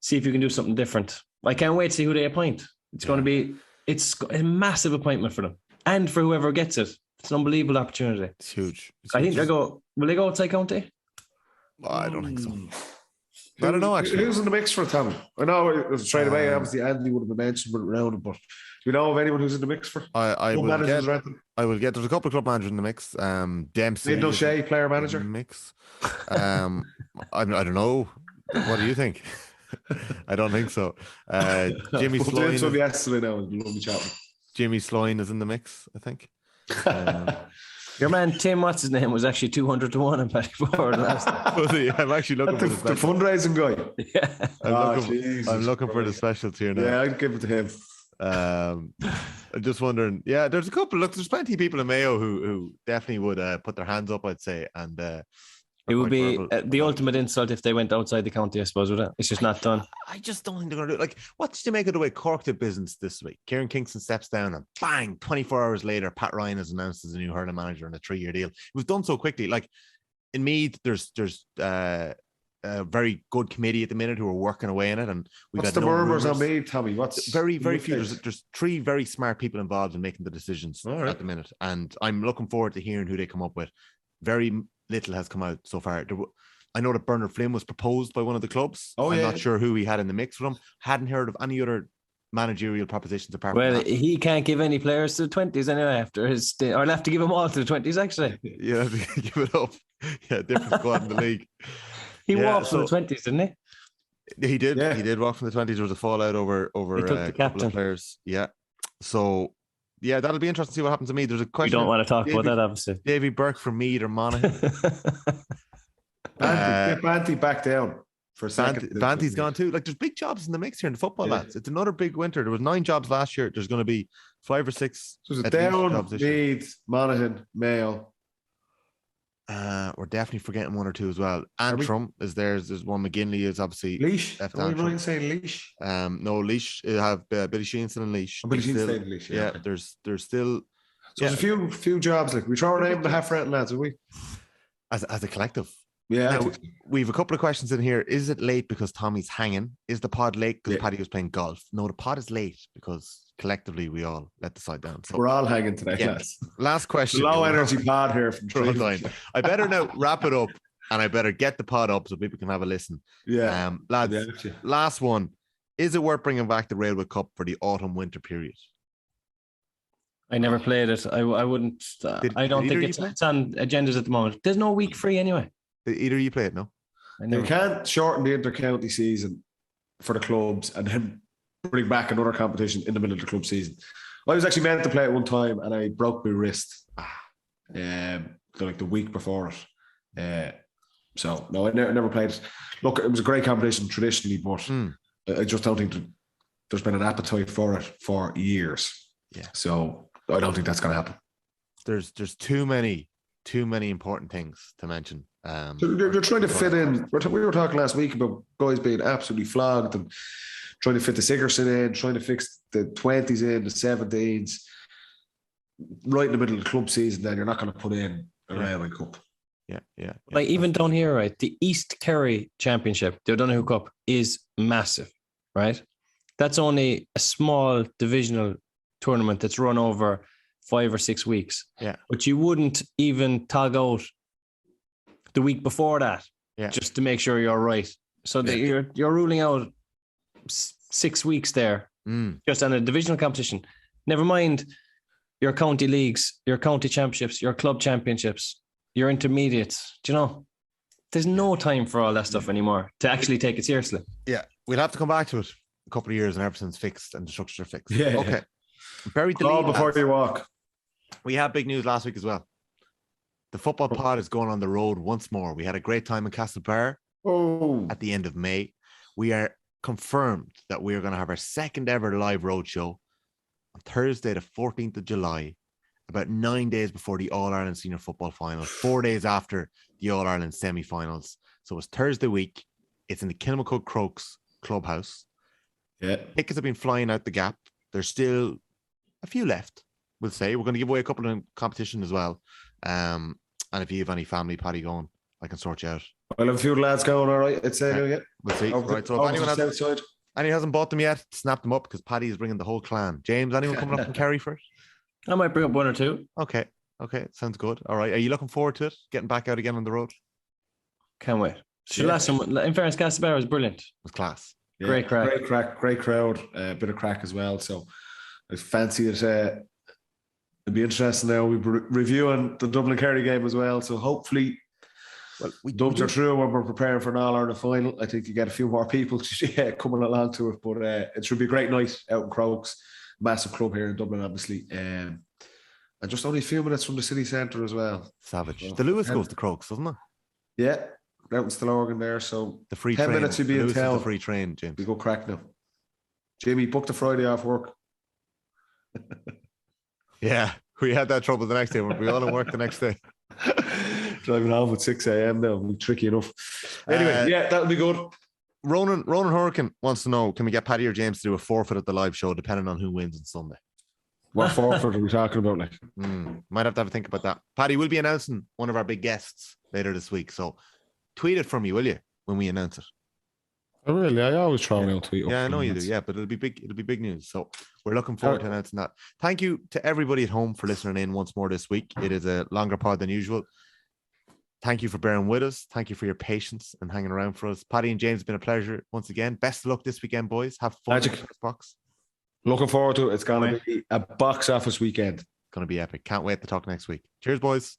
see if you can do something different. I can't wait to see who they appoint. It's going to be, it's a massive appointment for them. And for whoever gets it. It's an unbelievable opportunity. It's huge. I think will they go outside county? I don't think so. I don't know, actually. Who's in the mix for it, Tommy? I know it was straight away, obviously Andy would have been mentioned around it, but do you know of anyone who's in the mix for? I will get. There's a couple of club managers in the mix. Dempsey. Aidan O'Shea, player manager. In the mix. I don't know. What do you think? I don't think so. Jimmy Sloyne. Yesterday now. Lovely chatting. Jimmy Sloyne is in the mix, I think. Your man Tim, what's his name, was actually 200 to 1 in Paddy Ford last time. I'm actually looking for the fundraising guy. Yeah. I'm looking for the specials here now. Yeah, I'd give it to him. I'm just wondering. Yeah, there's a couple. Look, there's plenty of people in Mayo who definitely would put their hands up, I'd say, and it would be the ultimate insult if they went outside the county, I suppose, would it? It's just not done. I just don't think they're going to do it. Like, what did you make of the way Cork did business this week? Kieran Kingston steps down and bang, 24 hours later, Pat Ryan is announced as a new hurling manager on a 3-year deal. It was done so quickly. Like, in Meath, there's a very good committee at the minute who are working away in it. And we've what's had the murmurs on Meath, Tommy? What's very few. There's 3 very smart people involved in making the decisions at the minute. And I'm looking forward to hearing who they come up with. Very little has come out so far. I know that Bernard Flynn was proposed by one of the clubs. I'm not sure who he had in the mix with him. Hadn't heard of any other managerial propositions apart from that. He can't give any players to the 20s anyway after his stint. Or I'll have to give them all to the 20s, actually. Yeah, give it up. Yeah, different squad in the league. He walked from the 20s, didn't he? He did. Yeah. He did walk from the 20s. There was a fallout over he took the captain. Players. Yeah. So, yeah, that'll be interesting to see what happens to me. There's a question. We don't want to talk about that, obviously. Davy Burke from Meath or Monaghan. Get Banty back down for a second. Banty's gone too. Like, there's big jobs in the mix here in the football, lads. It's another big winter. There was 9 jobs last year. There's going to be 5 or 6. So it's Down, Meath, Monaghan, Mayo. We're definitely forgetting 1 or 2 as well. Antrim is there. There's one. McGinley is obviously Leash. left. Are you right saying Leash? No, Leash. Have Billy Sheenson and Leash. Billy Sheenson and Leash. Yeah. There's still. So there's a few jobs. Like, we throw our name in the half round, lads, are we? As a collective. Yeah. Now, we have a couple of questions in here. Is it late because Tommy's hanging? Is the pod late because Paddy was playing golf? No, the pod is late because collectively we all let the side down. So we're all hanging today, lads. Last question. Low energy pod here from Trolltime. I better now wrap it up, and I better get the pod up so people can have a listen. Yeah. Lads, last one. Is it worth bringing back the Railway Cup for the autumn-winter period? I never played it. I wouldn't. I don't think it's on agendas at the moment. There's no week free anyway. Did either of you play it? No. You can't shorten the inter-county season for the clubs and then bring back another competition in the middle of the club season. I was actually meant to play it one time and I broke my wrist like the week before it. So no, I never played it. Look, it was a great competition traditionally, but I just don't think there's been an appetite for it for years. Yeah. So I don't think that's going to happen. There's too many important things to mention. You're trying to fit in. We were talking last week about guys being absolutely flogged and trying to fit the Sigerson in, trying to fix the 20s in, the 17s. Right in the middle of the club season, then you're not going to put in a Railway Cup. Yeah. Like even down here, right? The East Kerry Championship, the O'Donoghue Cup, is massive, right? That's only a small divisional tournament that's run over 5 or 6 weeks. Yeah. But you wouldn't even tog out the week before that, just to make sure you're right. So that you're ruling out 6 weeks there, just on a divisional competition. Never mind your county leagues, your county championships, your club championships, your intermediates. Do you know? There's no time for all that stuff anymore to actually take it seriously. Yeah, we'll have to come back to it a couple of years and everything's fixed and the structure fixed. Yeah. Okay. Buried the all lead, before lads. you walk. We had big news last week as well. The football pod is going on the road once more. We had a great time in Castlebar at the end of May. We are confirmed that we are going to have our second ever live road show on Thursday, the 14th of July, about 9 days before the All-Ireland Senior Football Final, 4 days after the All-Ireland semi-finals. So it's Thursday week. It's in the Kilmacud Crokes Clubhouse. Yeah. Tickets have been flying out the gap. There's still a few left, we'll say. We're going to give away a couple in competition as well. And if you have any family, Paddy, going, I can sort you out. Well, I have a few lads going, all right. It's yeah. We'll see. Right. So if anyone hasn't bought them yet, snap them up because Paddy is bringing the whole clan. James, anyone coming up from Kerry for it? I might bring up one or two. Okay. Sounds good. All right. Are you looking forward to it? Getting back out again on the road? Can't wait. So last one, in fairness, Castlebar was brilliant. It was class. Yeah, great crack. Great crowd. A bit of crack as well. So I fancy it. It'd be interesting now. We'll be reviewing the Dublin-Kerry game as well. So hopefully, Dubs are through when we're preparing for an All-Ireland final. I think you get a few more people coming along to it. But it should be a great night out in Crokes. Massive club here in Dublin, obviously. And just only a few minutes from the city centre as well. Savage. So, the Lewis goes to Crokes, doesn't it? Yeah. Out in Stillorgan there. So the free 10 train. minutes you'll be in town. The free train, James. We go crack now. Jamie, book the Friday off work. Yeah. We had that trouble the next day. We all at work the next day. Driving home at 6 a.m. now. We'll be tricky enough. Anyway, that'll be good. Ronan Hurricane wants to know, can we get Paddy or James to do a forfeit at the live show depending on who wins on Sunday? What forfeit are we talking about? Like, might have to have a think about that. Paddy, we'll be announcing one of our big guests later this week. So tweet it for me, will you, when we announce it? Oh, really? I always try and tweet. Yeah, I know you do. Yeah, but it'll be big news. So we're looking forward to announcing that. Thank you to everybody at home for listening in once more this week. It is a longer pod than usual. Thank you for bearing with us. Thank you for your patience and hanging around for us. Paddy and James, it's been a pleasure once again. Best of luck this weekend, boys. Have fun. Magic. In the first box. Looking forward to it. It's going to be a box office weekend. Going to be epic. Can't wait to talk next week. Cheers, boys.